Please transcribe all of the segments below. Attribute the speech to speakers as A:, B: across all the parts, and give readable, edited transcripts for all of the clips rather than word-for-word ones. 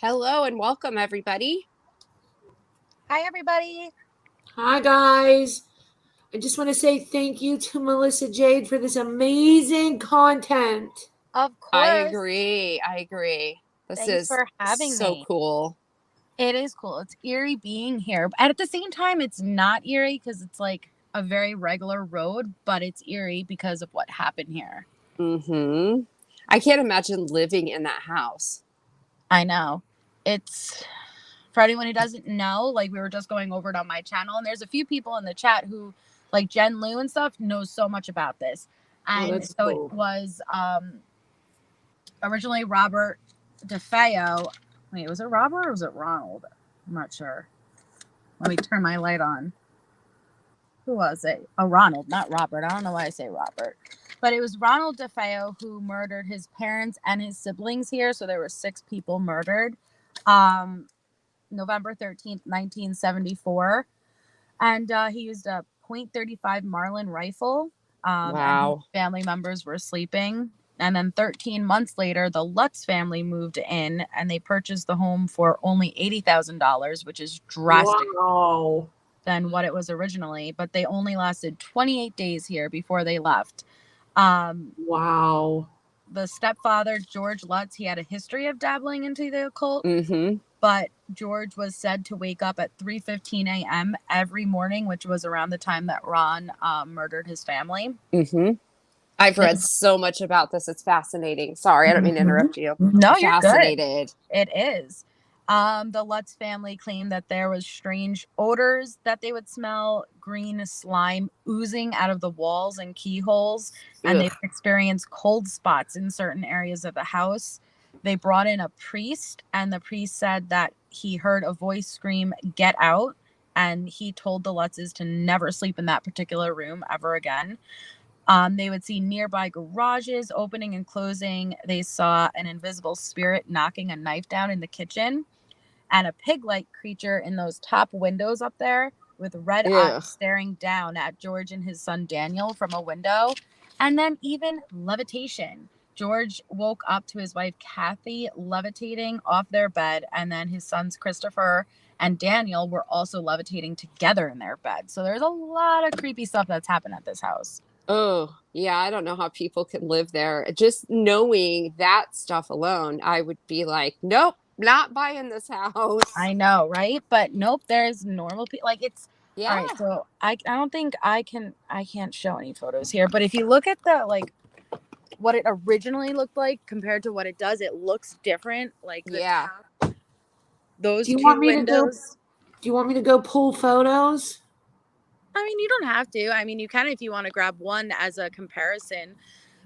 A: Hello and welcome, everybody.
B: Hi, everybody.
C: Hi, guys. I just want to say thank you to Melissa Jade for this amazing content.
B: Of course.
A: I agree. This
B: Thanks
A: is
B: for having
A: so
B: me.
A: cool.
B: It is cool. It's eerie being here. And at the same time, it's not eerie because it's like a very regular road, but it's eerie because of what happened here.
A: Mm-hmm. I can't imagine living in that house.
B: I know. It's, for anyone who doesn't know, like we were just going over it on my channel, and there's a few people in the chat who, like Jen Lou and stuff, knows so much about this. And
C: that's
B: so
C: cool.
B: It was originally Robert DeFeo. Wait, was it Robert or was it Ronald? I'm not sure. Let me turn my light on. Who was it? Oh, Ronald, not Robert. I don't know why I say Robert. But it was Ronald DeFeo who murdered his parents and his siblings here. So there were 6 people murdered. November 13th, 1974. And he used a .35 Marlin rifle.
A: Wow.
B: And family members were sleeping. And then 13 months later, the Lutz family moved in and they purchased the home for only $80,000, which is drastic than what it was originally. But they only lasted 28 days here before they left.
C: Wow.
B: The stepfather, George Lutz, he had a history of dabbling into the occult.
A: Mm-hmm.
B: But George was said to wake up at 3:15 a.m. every morning, which was around the time that Ron murdered his family.
A: Mm-hmm. I've read so much about this. It's fascinating. Sorry, I don't mean to interrupt you.
B: No,
A: I'm
B: you're
A: fascinated.
B: good. It is. The Lutz family claimed that there was strange odors that they would smell, green slime oozing out of the walls and keyholes, and they experienced cold spots in certain areas of the house. They brought in a priest, and the priest said that he heard a voice scream, "Get out," and he told the Lutzes to never sleep in that particular room ever again. They would see nearby garages opening and closing. They saw an invisible spirit knocking a knife down in the kitchen, and a pig-like creature in those top windows up there with red eyes staring down at George and his son Daniel from a window. And then even levitation. George woke up to his wife Kathy levitating off their bed, and then his sons Christopher and Daniel were also levitating together in their bed. So there's a lot of creepy stuff that's happened at this house.
A: Oh, yeah. I don't know how people can live there. Just knowing that stuff alone, I would be like, nope, not buying this house.
B: I know, right? But nope, there's normal people. Like it's
A: Yeah.
B: all right. So I don't think I can't show any photos here. But if you look at the like what it originally looked like compared to what it does, it looks different. Like the top, those
C: Do you
B: two
C: want me
B: windows.
C: Do you want me to go pull photos?
B: I mean, you don't have to. I mean, you can if you want to grab one as a comparison.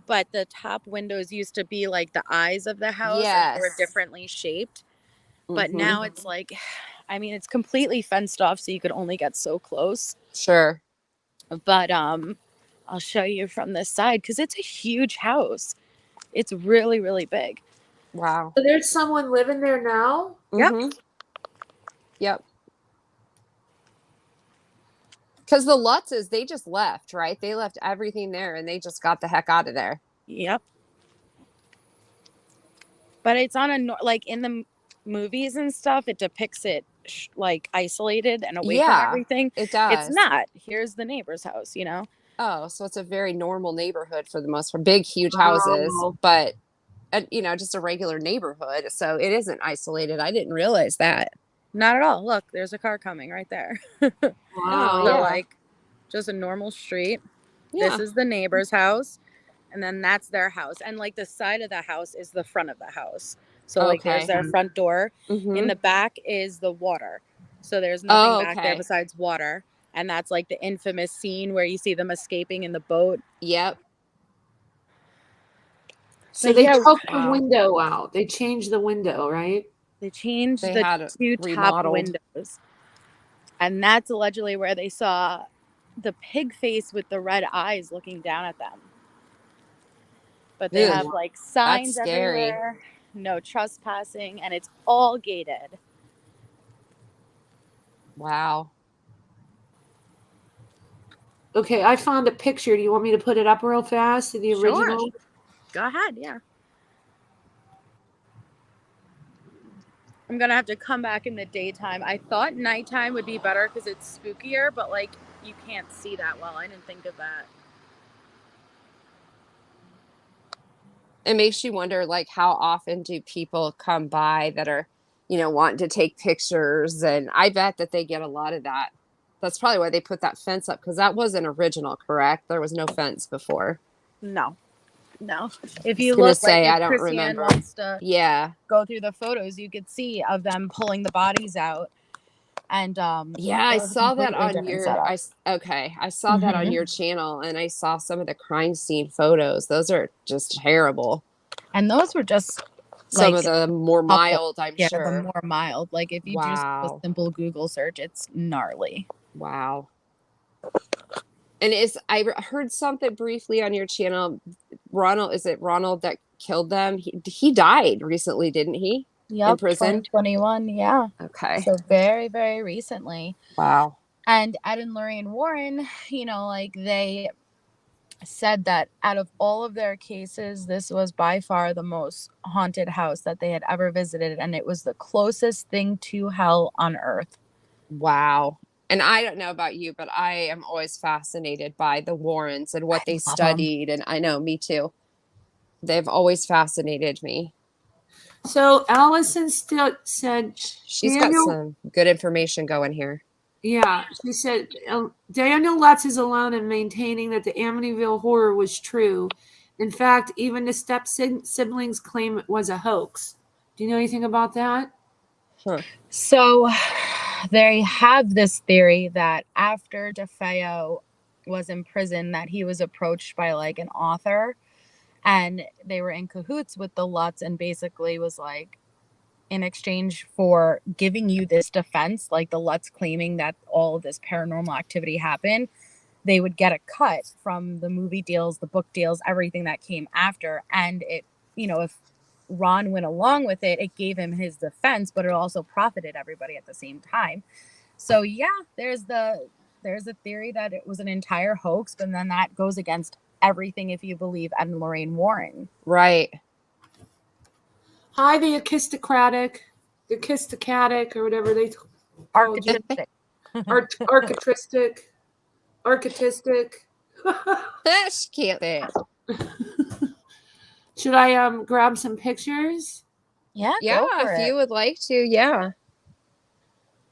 B: But the top windows used to be like the eyes of the house, and they were differently shaped. But now it's like, I mean, it's completely fenced off, so you could only get so close.
A: Sure.
B: But I'll show you from this side because it's a huge house. It's really, really big.
A: Wow.
C: So there's someone living there now?
A: Yep. Because the Lutzes, they just left, right? They left everything there and they just got the heck out of there.
B: Yep. But it's on a, like in the movies and stuff, it depicts it like isolated and away from everything.
A: It does.
B: It's not. Here's the neighbor's house, you know?
A: Oh, so it's a very normal neighborhood for the most part. Big, huge houses, but, you know, just a regular neighborhood. So it isn't isolated. I didn't realize that.
B: Not at all. Look, there's a car coming right there.
C: Wow.
B: So, like, just a normal street.
A: Yeah.
B: This is the neighbor's house. And then that's their house. And, like, the side of the house is the front of the house. So, like, there's their front door. In the back is the water. So there's nothing back there besides water. And that's, like, the infamous scene where you see them escaping in the boat.
A: Yep.
C: So they took the window out. They changed the window, right?
B: They changed the 2 top windows. And that's allegedly where they saw the pig face with the red eyes looking down at them. But they have like signs everywhere, no trespassing, and it's all gated.
A: Wow.
C: Okay, I found a picture. Do you want me to put it up real fast? The original?
B: Go ahead, yeah. I'm gonna have to come back in the daytime. I thought nighttime would be better because it's spookier, but like you can't see that well. I didn't think of that.
A: It makes you wonder, like, how often do people come by that are, wanting to take pictures? And I bet that they get a lot of that. That's probably why they put that fence up, because that wasn't original, correct? There was no fence before.
B: No.
A: I
B: If
A: was
B: you
A: gonna
B: look, like,
A: say,
B: if
A: I don't
B: Christiane
A: remember.
B: wants to
A: Yeah.
B: go through the photos, you could see of them pulling the bodies out. And
A: Yeah, I saw that on your, I saw that on your channel, and I saw some of the crime scene photos. Those are just terrible.
B: And those were just
A: Some
B: like
A: of the more mild, I'm
B: the
A: sure.
B: more mild. Like if you just do a simple Google search, it's gnarly.
A: Wow. And I heard something briefly on your channel. Ronald, is it Ronald that killed them? He died recently, didn't he?
B: Yep,
A: in prison.
B: 2021. Yeah.
A: Okay.
B: So very, very recently.
A: Wow.
B: And Ed and Lorraine Warren, like they said that out of all of their cases, this was by far the most haunted house that they had ever visited, and it was the closest thing to hell on earth.
A: Wow. And I don't know about you, but I am always fascinated by the Warrens and what they studied. And I know, me too. They've always fascinated me.
C: So Allison still said
A: she's got some good information going here.
C: Yeah, she said Daniel Lutz is alone in maintaining that the Amityville horror was true. In fact, even the step siblings claim it was a hoax. Do you know anything about that?
A: Huh.
B: So they have this theory that after DeFeo was in prison, that he was approached by like an author, and they were in cahoots with the Lutz, and basically was like, in exchange for giving you this defense, like the Lutz claiming that all of this paranormal activity happened, they would get a cut from the movie deals, the book deals, everything that came after. And it, if Ron went along with it, it gave him his defense, but it also profited everybody at the same time. So yeah, there's a theory that it was an entire hoax, but then that goes against everything if you believe Ed and Lorraine Warren.
A: Right.
C: Hi, the aristocratic, or whatever they
B: archetyptic,
C: artistic.
A: That's cute.
C: Should I grab some pictures?
B: Yeah,
A: if you would like to. Yeah.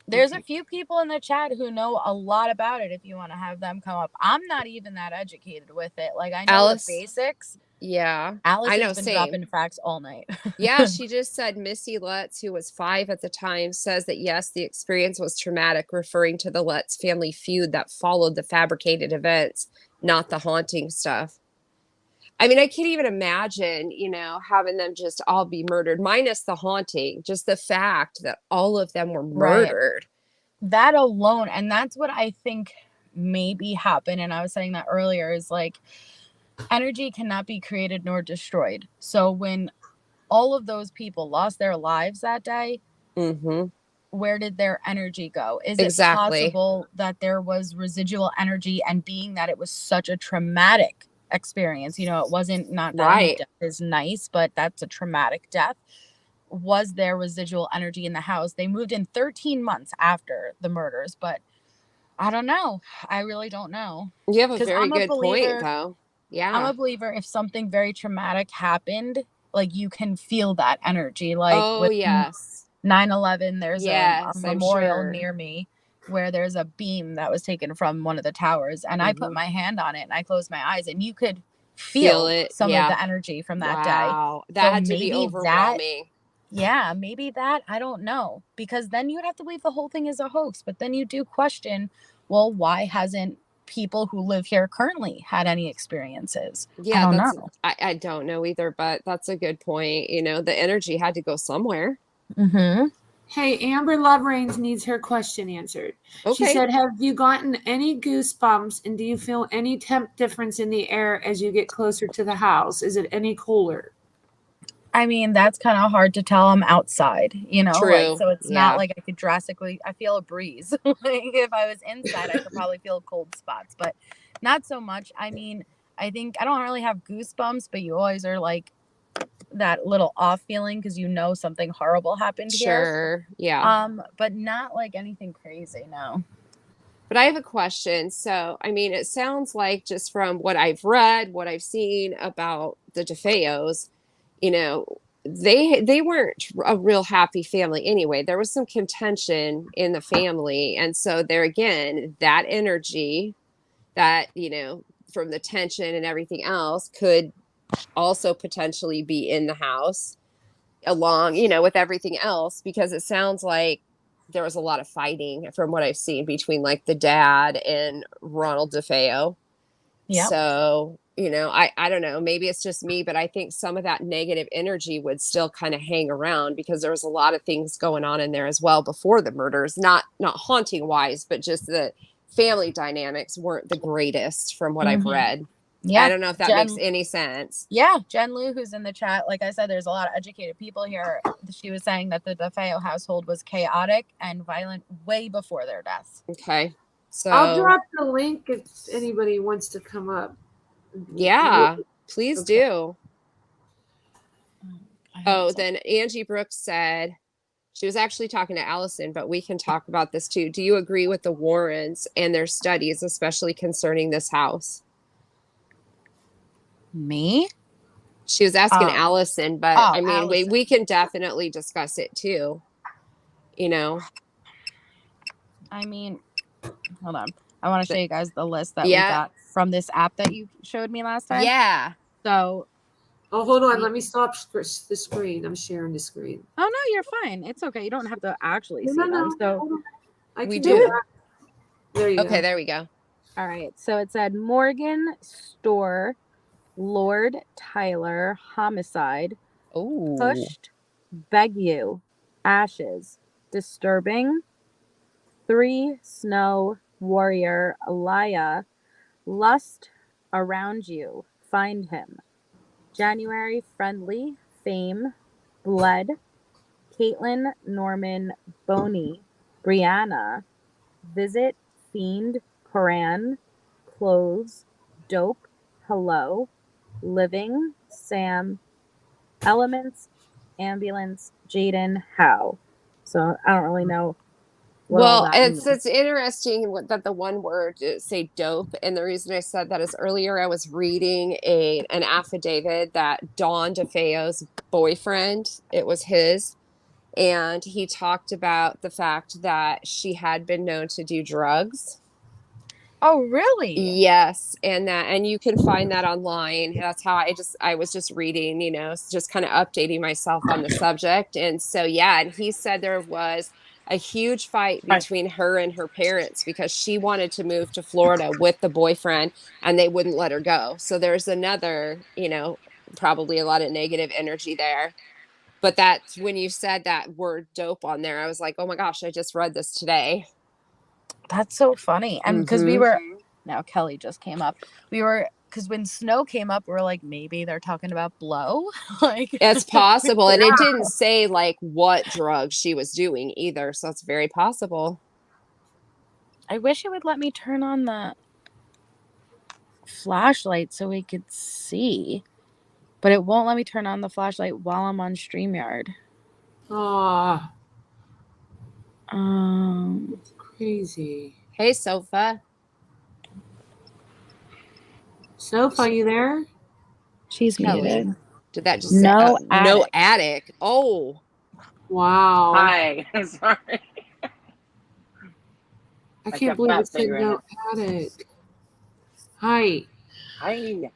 B: There's a few people in the chat who know a lot about it if you want to have them come up. I'm not even that educated with it. Like, I know the basics.
A: Yeah.
B: Alice has been dropping facts all night.
A: Yeah, she just said Missy Lutz, who was 5 at the time, says that yes, the experience was traumatic, referring to the Lutz family feud that followed the fabricated events, not the haunting stuff. I mean, I can't even imagine, having them just all be murdered, minus the haunting, just the fact that all of them were murdered.
B: Right. That alone, and that's what I think maybe happened, and I was saying that earlier, is like, energy cannot be created nor destroyed. So when all of those people lost their lives that day, where did their energy go? Is it possible that there was residual energy, and being that it was such a traumatic experience, it wasn't, not that any death is nice, but that's a traumatic death. Was there residual energy in the house? They moved in 13 months after the murders, but I don't know. I really don't know.
A: You have a very good point, though. Yeah.
B: I'm a believer if something very traumatic happened, like, you can feel that energy. Like, with 9/11, there's a memorial near me where there's a beam that was taken from one of the towers, and I put my hand on it and I closed my eyes, and you could feel it, some of the energy from that day.
A: Wow. That had to be overwhelming.
B: Maybe that, I don't know, because then you'd have to believe the whole thing is a hoax, but then you do question, well, why hasn't people who live here currently had any experiences?
A: Yeah, I don't know either, but that's a good point. The energy had to go somewhere.
C: Hey, Amber Loverains needs her question answered.
A: Okay.
C: She said, have you gotten any goosebumps, and do you feel any temp difference in the air as you get closer to the house? Is it any cooler?
B: I mean, that's kind of hard to tell. I'm outside,
A: True.
B: So it's not like I could drastically, I feel a breeze. Like, if I was inside, I could probably feel cold spots, but not so much. I mean, I think I don't really have goosebumps, but you always are like, that little off feeling because something horrible happened here.
A: Sure. Yeah.
B: But not like anything crazy, no.
A: But I have a question. So, I mean, it sounds like just from what I've read, what I've seen about the DeFeos, you know, they weren't a real happy family anyway. There was some contention in the family, and so there again, that energy that, from the tension and everything else could also potentially be in the house along, with everything else, because it sounds like there was a lot of fighting from what I've seen between like the dad and Ronald DeFeo.
B: Yeah.
A: So, I don't know, maybe it's just me, but I think some of that negative energy would still kind of hang around because there was a lot of things going on in there as well before the murders, not haunting wise, but just the family dynamics weren't the greatest from what I've read.
B: Yeah.
A: I don't know if that makes any sense.
B: Yeah. Jen Lou, who's in the chat, like I said, there's a lot of educated people here. She was saying that the DeFeo household was chaotic and violent way before their deaths.
A: Okay. So
C: I'll drop the link if anybody wants to come up.
A: Yeah, please do. Oh, then Angie Brooks said, she was actually talking to Allison, but we can talk about this too. Do you agree with the Warrens and their studies, especially concerning this house?
B: Me?
A: She was asking Allison, but I mean,
B: Allison.
A: we can definitely discuss it too.
B: I mean, hold on. I want to show you guys the list that we got from this app that you showed me last time.
A: Yeah.
B: So.
C: Oh, hold on. Let me stop the screen. I'm sharing the screen.
B: Oh, no, you're fine. It's okay. You don't have to actually see them. So
C: I can do it. There you go.
A: Okay, there we go.
B: All right. So it said Morgan Store, Lord Tyler, homicide.
A: Oh.
B: Pushed, beg you, ashes, disturbing. 3 snow. Warrior, Alaya, lust around you, find him. January, friendly, fame, bled, Caitlin, Norman, Boney, Brianna, visit, fiend, Koran, clothes, dope, hello, living, Sam, elements, ambulance, Jaden, how. So I don't really know.
A: Well, it's interesting that the one word say dope, and the reason I said that is earlier I was reading an affidavit that Dawn DeFeo's boyfriend, it was his, and he talked about the fact that she had been known to do drugs.
B: Oh, really?
A: Yes, and you can find that online. That's how I was just reading, just kind of updating myself on the subject, and so and he said there was a huge fight between her and her parents because she wanted to move to Florida with the boyfriend and they wouldn't let her go. So there's another, probably a lot of negative energy there. But that's when you said that word dope on there, I was like, oh my gosh, I just read this today.
B: That's so funny. And because now Kelly just came up. Because when Snow came up, we were like, maybe they're talking about blow.
A: It's possible. And it didn't say like what drug she was doing either. So it's very possible.
B: I wish it would let me turn on the flashlight so we could see. But it won't let me turn on the flashlight while I'm on StreamYard.
C: Oh.
B: It's
C: crazy.
A: Hey, Sofa.
C: Sofa, are you there?
B: She's muted.
A: Did that just
B: no
A: say no attic? Oh.
C: Wow.
D: Hi. Sorry.
C: I can't believe it said no attic. Hi.
D: Hi.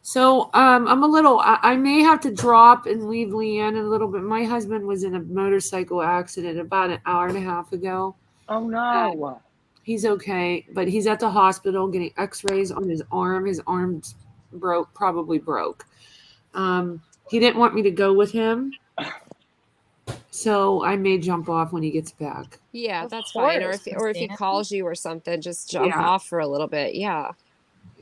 C: So I may have to drop and leave Leanne a little bit. My husband was in a motorcycle accident about an hour and a half ago.
D: Oh no.
C: He's okay, but he's at the hospital getting x-rays on his arm. His arm's probably broke. He didn't want me to go with him. So I may jump off when he gets back.
A: Yeah, that's fine. Or if he calls you or something, just jump off for a little bit. Yeah.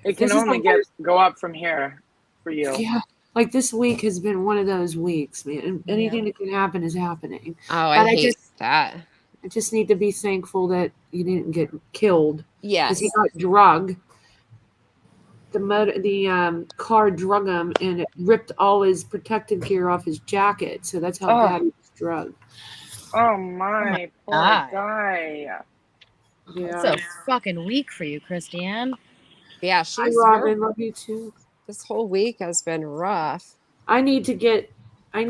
D: It can only go up from here for you.
C: Yeah. Like this week has been one of those weeks, man. Anything that can happen is happening.
A: Oh, I hate that.
C: I just need to be thankful that he didn't get killed.
A: Yes.
C: Because he got drugged. the car drug him, and it ripped all his protective gear off his jacket. So that's how
D: Oh.
C: bad he was drugged.
D: Oh my, poor
B: God.
D: guy.
C: Yeah.
B: So fucking weak for you, Christiane.
A: Yeah,
C: Hi,
A: she's
C: Robin. Love you too.
A: this whole week has been rough.
C: I need to get the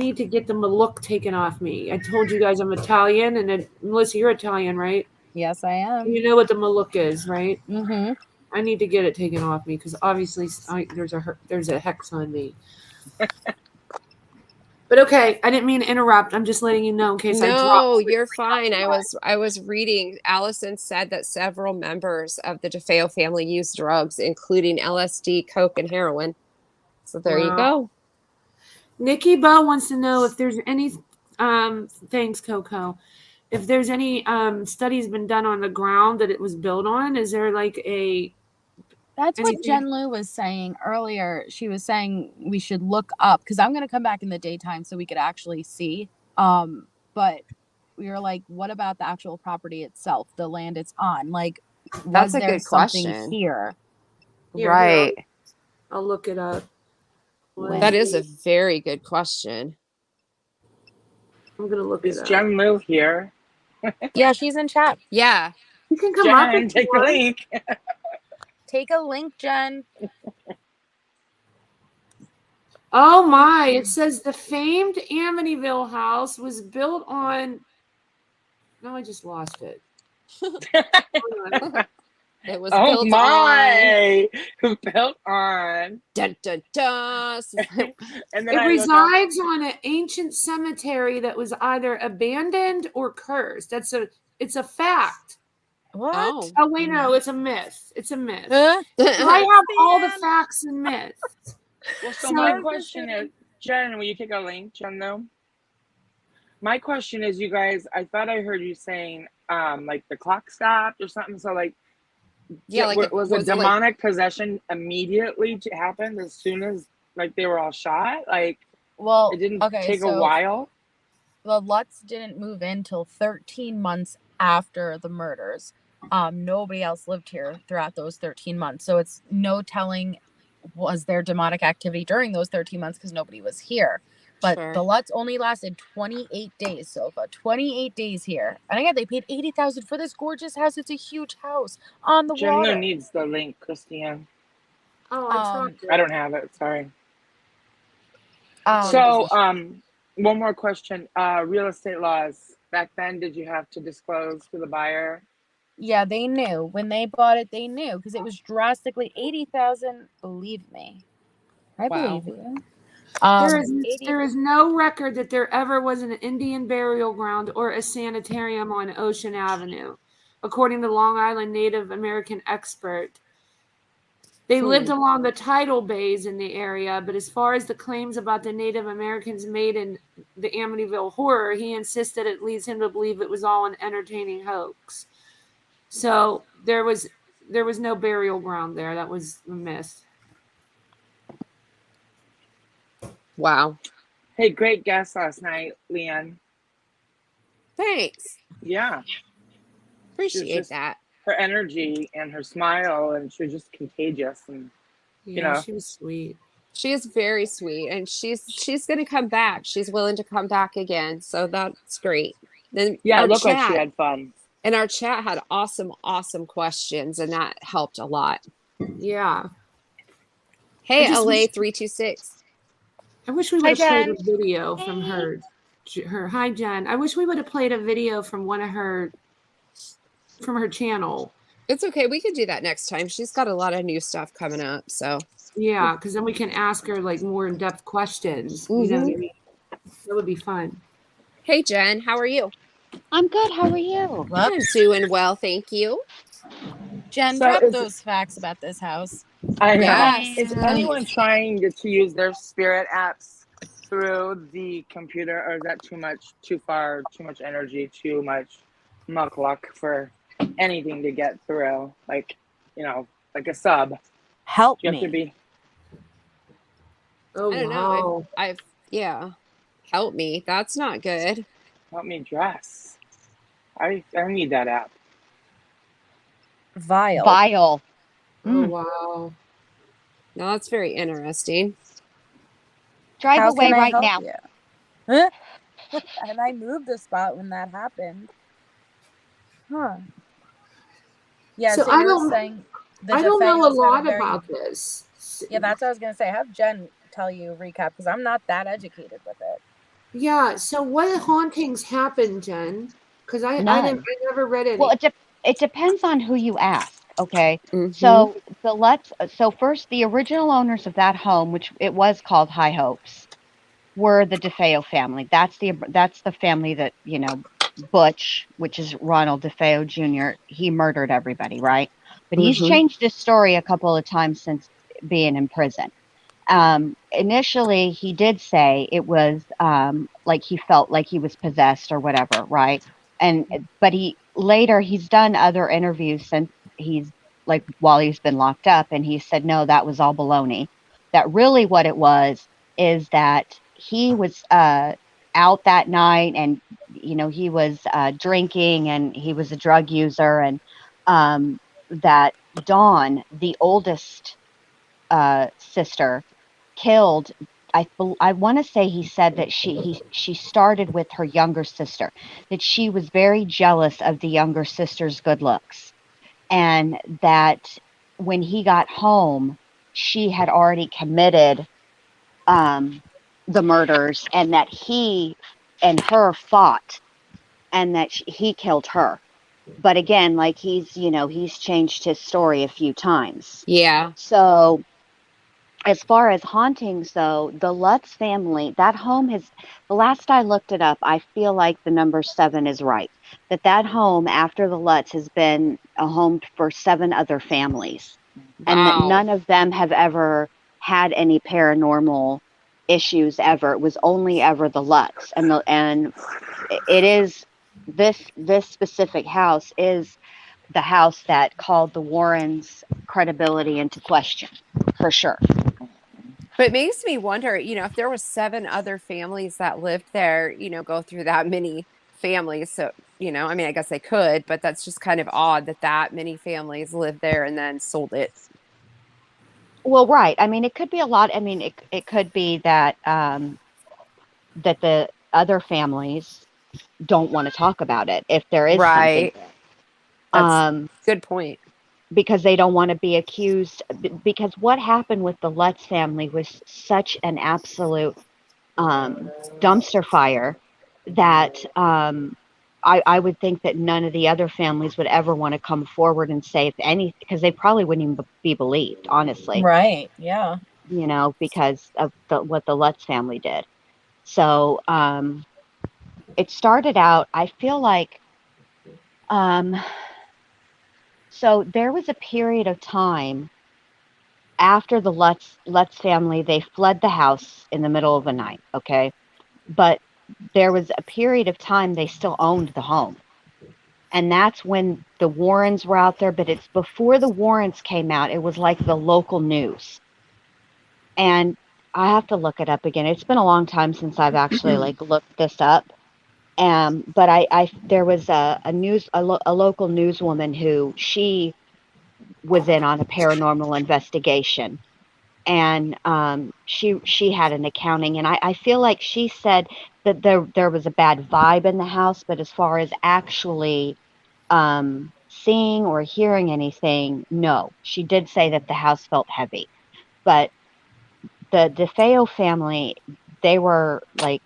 C: Maluk taken off me. I told you guys I'm Italian, and then, Melissa, you're Italian, right?
B: Yes, I am.
C: You know what the Maluk is, right?
B: Mm-hmm.
C: I need to get it taken off me because obviously there's a hex on me. But okay, I didn't mean to interrupt. I'm just letting you know in case I
A: No,
C: drop.
A: you're fine. I was reading. Allison said that several members of the DeFeo family used drugs, including LSD, coke, and heroin. So there you
C: Wow.
A: go.
C: Nikki Bo wants to know if there's any thanks, Coco. If there's any studies been done on the ground that it was built on. Is there like a
B: That's what
C: anything?
B: Jen Lou was saying earlier. She was saying we should look up because I'm going to come back in the daytime so we could actually see. But we were like, what about the actual property itself, the land it's on? Like,
A: That's
B: was
A: a
B: there
A: good
B: something
A: question.
B: here?
C: Here,
A: Right.
C: I'll look it up.
A: That is a very good question.
C: I'm gonna look
D: Is
C: it up.
D: Jen Lou here?
B: Yeah, she's in chat.
A: Yeah.
C: You can come up
D: Jen,
C: if
D: take
C: you
D: the
C: want.
D: link.
B: Take a link, Jen.
C: Oh my, it says the famed Amityville house was built on. No, I just lost it. Hold on.
A: It was
D: Oh
A: built on.
D: my! Who built on?
A: Dun, dun, dun.
D: And then
C: It
D: I look up,
C: resides on an ancient cemetery that was either abandoned or cursed. It's a fact.
B: What?
A: Oh.
C: Oh wait, no, it's a myth. It's a myth.
B: Huh?
C: I have all the
B: Christiane.
C: facts and myths.
D: well, so
C: So-
D: my question is, Jen, will you take a link, Jen, though? My question is, you guys, I thought I heard you saying, like the clock stopped or something. So like,
A: Yeah, like
D: was
A: was
D: a
A: it like-
D: demonic possession immediately to happen as soon as like they were all shot? Like,
B: Well,
D: it didn't
B: okay,
D: take
B: so
D: a while?
B: the Lutz didn't move in till 13 months after the murders. Nobody else lived here throughout those 13 months. So it's no telling was there demonic activity during those 13 months because nobody was here. But
A: Sure.
B: the Lutz only lasted 28 days, Sofa. 28 days here. And again, they paid $80,000 for this gorgeous house. It's a huge house on the
D: Jen Lou
B: water.
D: needs the link, Christiane.
C: Oh, I dropped it.
D: I don't have it. Sorry.
B: Um,
D: So, one more question. Real estate laws. Back then, did you have to disclose to the buyer?
B: yeah, they knew. When they bought it, they knew because it was drastically $80,000. Believe me. I
A: Wow.
B: believe you.
C: There is no record that there ever was an Indian burial ground or a sanitarium on Ocean Avenue, according to Long Island Native American expert. They lived along the tidal bays in the area, but as far as the claims about the Native Americans made in the Amityville Horror, he insisted it leads him to believe it was all an entertaining hoax. So there was no burial ground there. That was a myth.
A: Wow.
D: Hey, great guest last night, Leanne.
A: Thanks.
D: Yeah.
A: Appreciate
D: just-
A: that.
D: Her energy and her smile, and she was just contagious. And
C: Yeah, she was sweet.
A: She is very sweet, and she's going to come back. She's willing to come back again, so that's great. Then
D: yeah,
A: our
D: it looked like she
A: chat-
D: had fun.
A: And our chat had awesome questions, and that helped a lot.
C: Yeah.
A: Hey,
C: I just wish-
A: LA326.
C: I wish we
B: Hi,
C: would have played
B: Jen.
C: a video from her. Hi, Jen. I wish we would have played a video from from her channel.
A: It's okay. We could do that next time. She's got a lot of new stuff coming up, so.
C: Yeah, because then we can ask her like more in-depth questions. You know what I mean? That would be fun.
A: Hey, Jen, how are you?
E: I'm good. How are you?
A: I'm doing well, thank you.
B: Jen,
D: So
B: drop
D: is-
B: those facts about this house.
D: I know.
A: Yes.
D: Is anyone trying to use their spirit apps through the computer, or is that too far, too much energy, too much muck luck for anything to get through? Like, like a sub.
B: Help
D: You have to
B: me.
D: be.
C: Oh,
A: I don't know. Yeah. Help me. That's not good.
D: Help me dress. I need that app.
B: Vile.
E: Vile.
C: Oh, wow.
A: No, that's very interesting.
E: Drive
B: How
E: away
B: can I
E: right
B: help
E: now.
B: you? And I moved the spot when that happened. Huh. Yeah,
C: So
B: so you were saying the
C: I don't know a
B: DeFeos had a
C: lot
B: very...
C: about this.
B: Yeah, that's what I was going to say. Have Jen tell you recap because I'm not that educated with it.
C: Yeah. So what hauntings happened, Jen? Because I
E: None.
C: never read any.
E: Well, it depends on who you ask. Okay.
A: Mm-hmm.
E: So first, the original owners of that home, which it was called High Hopes, were the DeFeo family. That's the family that, Butch, which is Ronald DeFeo Jr., he murdered everybody, right? But he's
A: Mm-hmm.
E: changed his story a couple of times since being in prison. Initially, he did say it was like he felt like he was possessed or whatever, right? But he's done other interviews since he's like while he's been locked up, and he said no, that was all baloney. That really what it was is that he was out that night, and he was drinking, and he was a drug user, and that Dawn, the oldest sister, killed. I want to say he said that she started with her younger sister, that she was very jealous of the younger sister's good looks, and that when he got home, she had already committed the murders, and that he and her fought, and that he killed her. But again, like he's changed his story a few times.
A: Yeah.
E: So as far as hauntings, though, the Lutz family, that home has, the last I looked it up, I feel like the number 7 is right. That home after the Lutz has been a home for 7 other families, and that
A: Wow.
E: none of them have ever had any paranormal issues ever. It was only ever the Lutz, and it is this specific house is the house that called the Warrens' credibility into question, for sure.
A: But it makes me wonder, if there was 7 other families that lived there, go through that many families. So, I mean, I guess they could, but that's just kind of odd that many families lived there and then sold it.
E: Well, right. I mean, it could be a lot. I mean, it could be that that the other families don't want to talk about it if there is something
A: Right.
E: there.
A: That's good point.
E: Because they don't want to be accused. Because what happened with the Lutz family was such an absolute dumpster fire that I would think that none of the other families would ever want to come forward and say if any, because they probably wouldn't even be believed, honestly.
B: Right. Yeah.
E: Because of what the Lutz family did. So it started out, I feel like, so there was a period of time after the Lutz family, they fled the house in the middle of the night, okay? But there was a period of time they still owned the home. And that's when the Warrens were out there, but it's before the Warrens came out. It was like the local news. And I have to look it up again. It's been a long time since I've actually looked this up. But there was a local newswoman who she was in on a paranormal investigation, and she had an accounting, and I feel like she said that there was a bad vibe in the house, but as far as actually seeing or hearing anything, no. She did say that the house felt heavy, but the DeFeo family, they were like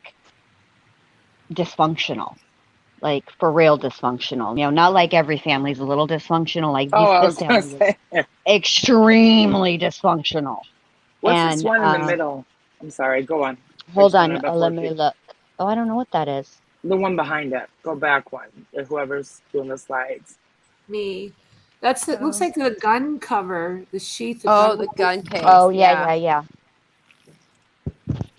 E: dysfunctional, like for real dysfunctional. Not like every family's a little dysfunctional. Like
D: Oh, I
E: this
D: was gonna
E: family was
D: say,
E: extremely dysfunctional.
D: what's this
E: And
D: one in the middle? I'm sorry, go on.
E: hold
D: Which one
E: on,
D: of the
E: let me
D: 14?
E: look. Oh, I don't know what that is.
D: The one behind it. Go back one. Whoever's doing the slides.
C: Me. That's it. Looks like the gun cover, the sheath, the
A: Oh,
C: gun,
A: the gun case.
E: Oh
A: Yeah.
E: yeah.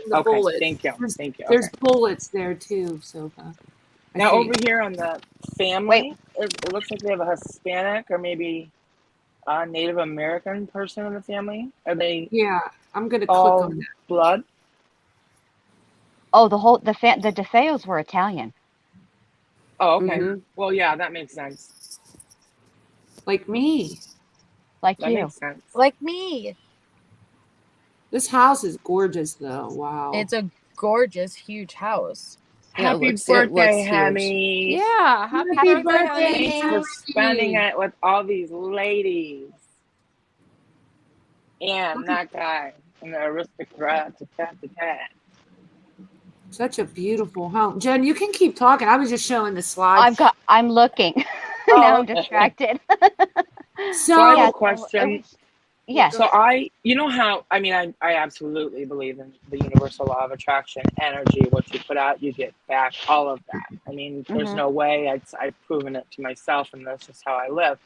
C: and the
D: Okay,
C: bullets.
D: thank you. Thank you.
C: There's
D: Okay.
C: bullets there too, Sofa.
D: Now over here on the
E: Wait,
D: family, it looks like they have a Hispanic or maybe a Native American person in the family. Are they
C: Yeah, I'm gonna click
D: all
C: on that.
D: blood?
E: oh, the DeFeos were Italian,
D: Oh, okay.
A: Mm-hmm.
D: Well, yeah, that makes sense.
C: Like me.
E: like
D: That
E: you.
D: makes sense.
B: Like me.
C: This house is gorgeous, though. Wow.
B: It's a gorgeous, huge house.
A: Yeah,
D: Happy
A: it
D: birthday,
A: looks huge.
D: Hammy.
A: Yeah, happy
C: Happy
A: birthday,
C: birthday,
A: honey.
D: Thanks for spending it with all these ladies. And that guy. And the aristocrat.
C: Such a beautiful home. Jen, you can keep talking. I was just showing the slides.
E: I'm looking.
D: Oh,
E: Now I'm
D: okay.
E: distracted.
D: So I have
E: Yeah,
D: a question.
E: Yes.
D: So you know how, I mean, I absolutely believe in the universal law of attraction, energy, what you put out, you get back, all of that. I mean, there's no way, I've proven it to myself, and that's just how I live.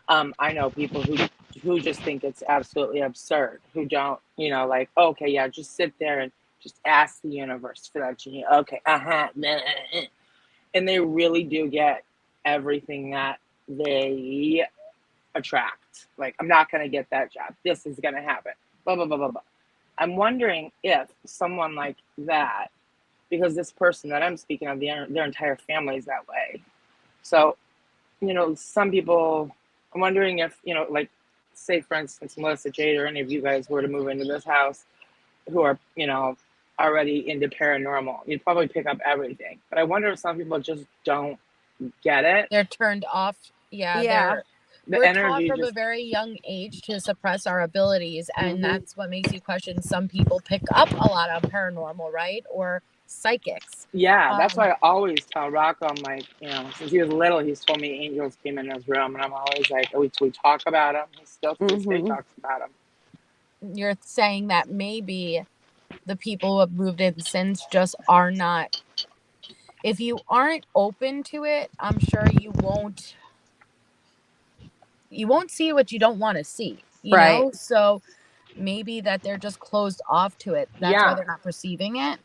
D: I know people who just think it's absolutely absurd, who don't, you know, like, okay, yeah, just sit there and just ask the universe for that genie. Okay, and they really do get everything that they attract. Like, I'm not going to get that job. This is going to happen. Blah, blah, blah, blah, blah. I'm wondering if someone like that, because this person that I'm speaking of, their entire family is that way. So, you know, some people, I'm wondering if, you know, like, say, for instance, Melissa Jade or any of you guys were to move into this house who are, you know, already into paranormal, you'd probably pick up everything. But I wonder if some people just don't get it.
B: They're turned off.
A: Yeah.
B: We're taught
D: energy
B: from a
D: just,
B: very young age to suppress our abilities, and that's what makes you question. Some people pick up a lot of paranormal, right? Or psychics.
D: yeah, that's why I always tell Rocco, I'm like, you know, since he was little, he's told me angels came in his room, and I'm always like, we talk about them. He still to this day talks about them.
B: You're saying that maybe the people who have moved in since just are not. If you aren't open to it, I'm sure you won't see what you don't want to see, you know? So maybe that they're just closed off to it. That's why they're not perceiving it.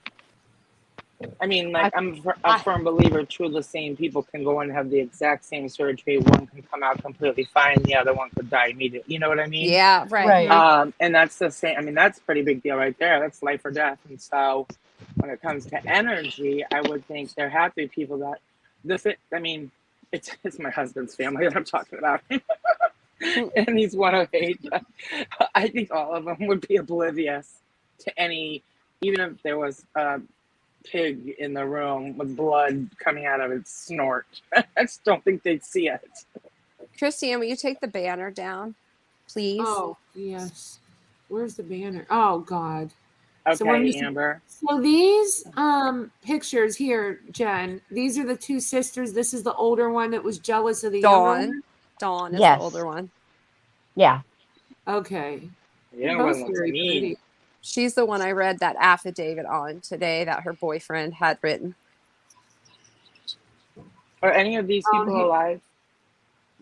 D: I mean, like, I'm a firm believer two of the same people can go in and have the exact same surgery. One can come out completely fine. The other one could die immediately. You know what I mean?
A: Yeah, right.
D: And that's the same. I mean, that's a pretty big deal right there. That's life or death. And so when it comes to energy, I would think there have to be people that I mean, it's my husband's family that I'm talking about. And he's one of 8. I think all of them would be oblivious to any, even if there was a pig in the room with blood coming out of its snort. I just don't think they'd see it.
A: Christiane, will you take the banner down, please?
C: Oh, yes. Where's the banner? Oh, God.
D: Okay, Amber.
C: So these pictures here, Jen, these are the 2 sisters. This is the older one that was jealous of the younger one.
A: Dawn is the older one.
E: Yeah.
C: Okay.
D: Yeah,
C: Both very pretty.
A: She's the one I read that affidavit on today that her boyfriend had written.
D: Are any of these people alive?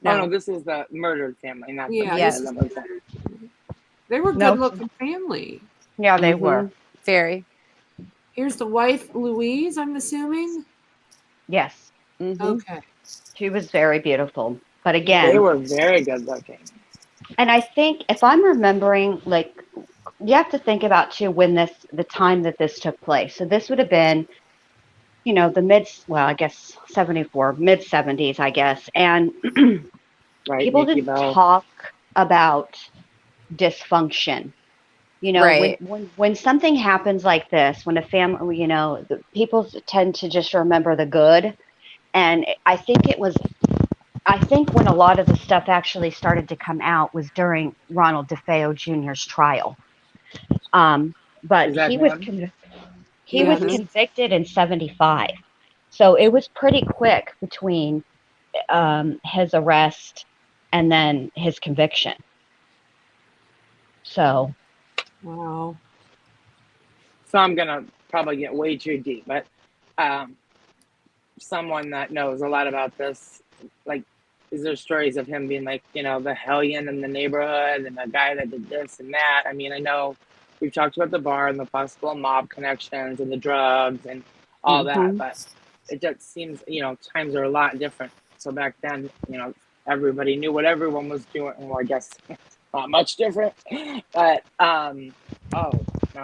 A: No.
D: Oh, no, this is the murdered family, not the
C: They were good-looking family.
E: Yeah, they were.
A: Very.
C: Here's the wife, Louise, I'm assuming?
E: Yes.
C: Okay.
E: She was very beautiful. But again,
D: they were very good looking.
E: And I think if I'm remembering, like, you have to think about too the time that this took place. So this would have been, you know, I guess 74, mid 70s, I guess. And people didn't talk about dysfunction. You know, when something happens like this, when a family, you know, people tend to just remember the good. And I think when a lot of the stuff actually started to come out was during Ronald DeFeo Jr.'s trial. But he was convicted in 75. So it was pretty quick between his arrest and then his conviction. So.
C: Wow.
D: So I'm going to probably get way too deep, but someone that knows a lot about this, like, is there stories of him being like, you know, the hellion in the neighborhood and the guy that did this and that? I mean, I know we've talked about the bar and the possible mob connections and the drugs and all that, but it just seems, you know, times are a lot different. So back then, you know, everybody knew what everyone was doing. Well, I guess not much different, but now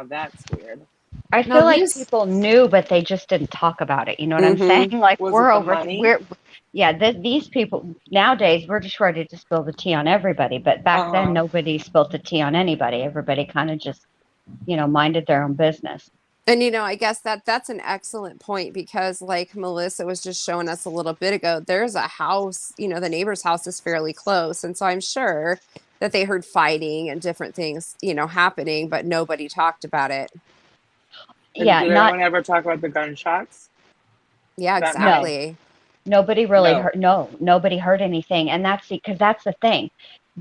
D: that's weird.
E: I feel like people knew, but they just didn't talk about it. You know what I'm saying? Like, these people nowadays, we're just ready to spill the tea on everybody. But back then, nobody spilled the tea on anybody. Everybody kind of just minded their own business.
A: And I guess that's an excellent point, because like Melissa was just showing us a little bit ago, there's a house, the neighbor's house is fairly close. And so I'm sure that they heard fighting and different things, happening, but nobody talked about it.
E: Yeah,
D: Did anyone ever talk about the gunshots?
A: Yeah,
D: That
A: exactly.
E: Nobody really
D: No.
E: heard. No, nobody heard anything, and that's because that's the thing.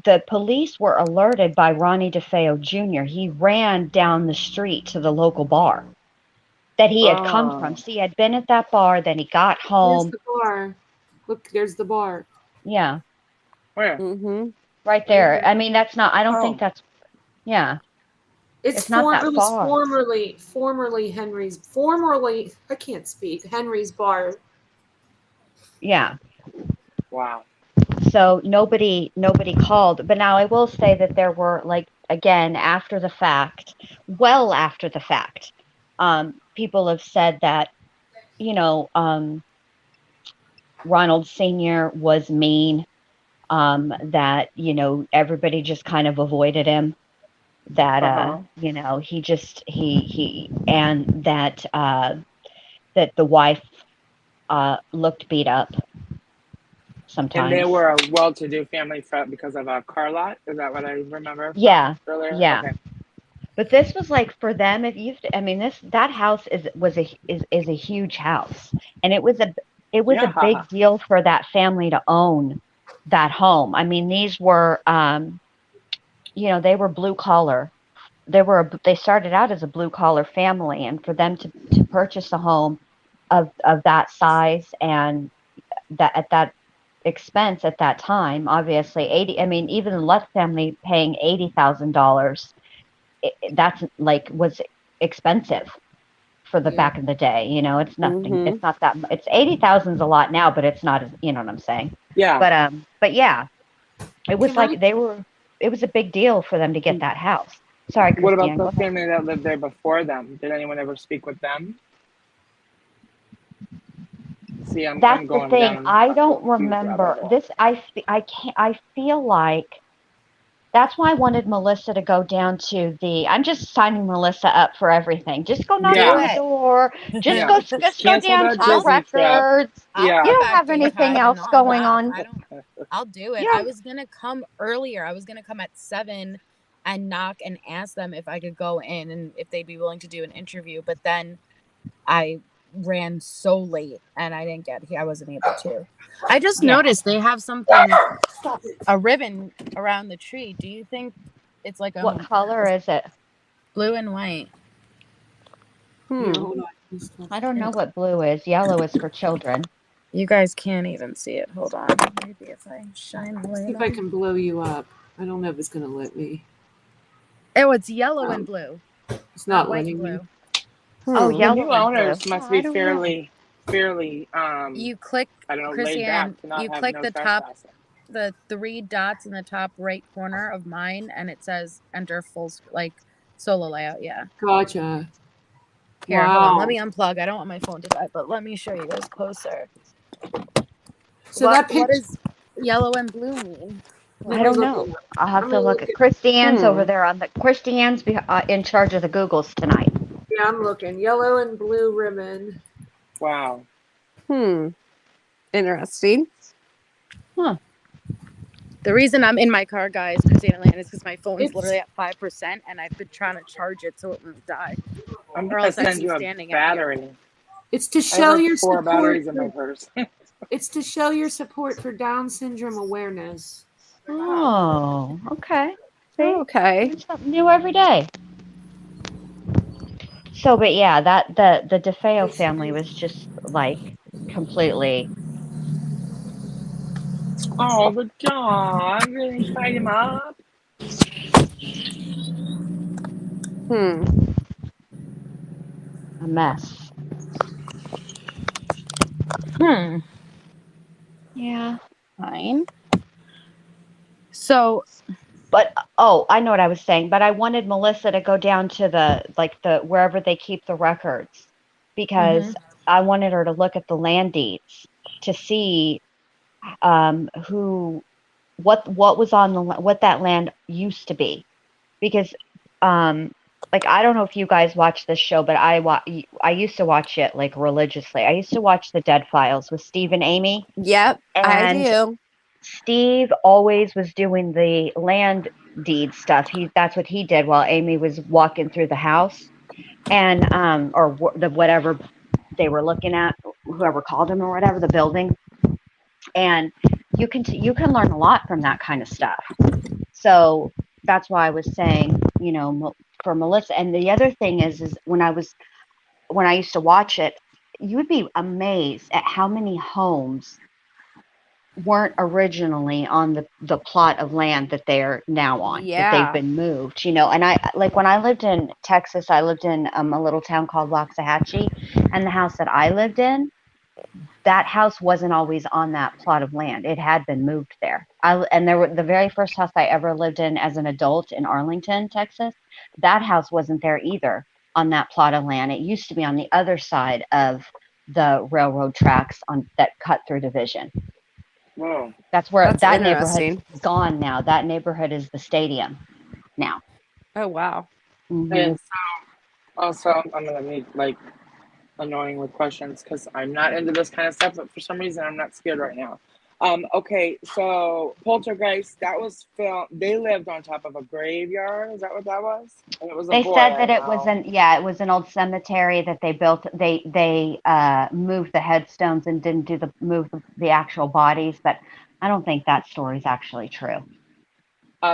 E: The police were alerted by Ronnie DeFeo Jr. He ran down the street to the local bar that he had come from. So he had been at that bar, then he got
C: There's
E: home.
C: the bar. Look, there's the bar.
E: Yeah,
D: Where?
A: Mm-hmm.
E: right there. I mean, that's not. I don't think that's. Yeah,
C: It's
E: not that
C: it was
E: far.
C: formerly I can't speak, Henry's bar.
E: Yeah.
D: Wow.
E: So nobody called. But now I will say that there were, like, again, after the fact, well after the fact, people have said that, Ronald Sr. was mean, that, everybody just kind of avoided him, that, he just, and that, that the wife, looked beat up sometimes.
D: And they were a well-to-do family because of a car lot. Is that what I remember?
E: Yeah.
D: Earlier?
E: Yeah.
D: Okay.
E: But this was like, for them, that house is a huge house, and it was a big deal for that family to own that home. I mean, these were, they were blue collar. They started out as a blue collar family, and for them to purchase a home of that size and that at that expense at that time, obviously even the Lutz family paying $80,000. That's like was expensive for the back in the day. It's nothing.
A: Mm-hmm.
E: It's not that. It's 80,000 is a lot now, but it's not. You know what I'm saying?
D: Yeah.
E: But yeah, it was it was a big deal for them to get that house. Sorry, Christiane.
D: What about the family that lived there before them? Did anyone ever speak with them? See,
E: That's
D: I'm going
E: the thing.
D: down
E: I don't remember this. I feel like. That's why I wanted Melissa to go down to I'm just signing Melissa up for everything. Just go knock on the door. Just go down to the records.
B: I'll
E: You don't have anything else going on.
B: I'll do it. I was gonna come earlier. I was gonna come at 7 and knock and ask them if I could go in and if they'd be willing to do an interview. But then I ran so late and I didn't get here. I wasn't able to. I just noticed they have a ribbon around the tree. Do you think it's like
E: what color is it?
B: Blue and white.
E: I don't know what blue is. Yellow is for children.
B: You guys can't even see it. Hold on. Maybe if I shine the light.
C: See if I can blow you up. I don't know if it's gonna let me.
B: Oh, it's yellow and blue.
C: It's not
B: white
C: letting
B: and blue.
C: me.
E: Oh,
D: The
E: yellow
D: new owners must be fairly
B: you click,
D: I don't know,
B: Christiane,
D: laid back to not
B: you
D: have
B: click
D: no
B: the top,
D: trespassing.
B: the 3 dots in the top right corner of mine, and it says enter full solo layout. Yeah.
C: Gotcha.
B: Here, hold on. Let me unplug. I don't want my phone to die, but let me show you guys closer.
C: So what
B: does yellow and blue mean?
E: I don't know. I'll have to look at Christiane's over there Christiane's in charge of the Googles tonight.
C: Yeah, I'm looking. Yellow and blue ribbon.
D: Wow.
A: Interesting.
E: Huh.
B: The reason I'm in my car, guys, Christine Atlanta, is because my phone is literally at 5%, and I've been trying to charge it so it won't die.
D: I'm gonna send you a battery.
C: It's to show your
D: 4
C: support.
D: batteries in my purse.
C: It's to show your support for Down syndrome awareness.
E: Oh, okay. See?
A: Okay.
E: Learn something new every day. So, but yeah, that the DeFeo family was just like completely.
D: Oh, the dog! Really fight him up.
E: A mess. Yeah.
B: Fine. So,
E: but I know what I was saying. But I wanted Melissa to go down to the wherever they keep the records, because I wanted her to look at the land deeds to see what was on what that land used to be, because like, I don't know if you guys watch this show, but I used to watch it like religiously. I used to watch the Dead Files with Steve and Amy,
A: Yep, I
E: and
A: do.
E: Steve always was doing the land deed stuff. That's what he did while Amy was walking through the house, and or the whatever they were looking at, whoever called him or whatever, the building. And you can learn a lot from that kind of stuff. So that's why I was saying, for Melissa. And the other thing is when I used to watch it, you would be amazed at how many homes weren't originally on the plot of land that they're now on, that they've
A: Yeah.
E: been moved, and I, like, when I lived in Texas, I lived in a little town called Waxahachie, and the house that I lived in, that house wasn't always on that plot of land. It had been moved there. And the very first house I ever lived in as an adult in Arlington, Texas, that house wasn't there either on that plot of land. It used to be on the other side of the railroad tracks that cut through Division.
D: Whoa.
E: That's where
A: That's
E: that neighborhood's
A: interesting.
E: gone now. That neighborhood is the stadium now.
A: Oh, wow.
E: Mhm.
D: And so, also, I'm gonna be like annoying with questions because I'm not into this kind of stuff, but for some reason, I'm not scared right now. Okay, so Poltergeist, that was filmed. They lived on top of a graveyard. Is that what that was? And it was a
E: They
D: boy.
E: said
D: I
E: that it was
D: know.
E: it was an old cemetery that they built. They moved the headstones and didn't move the actual bodies, but I don't think that story is actually true.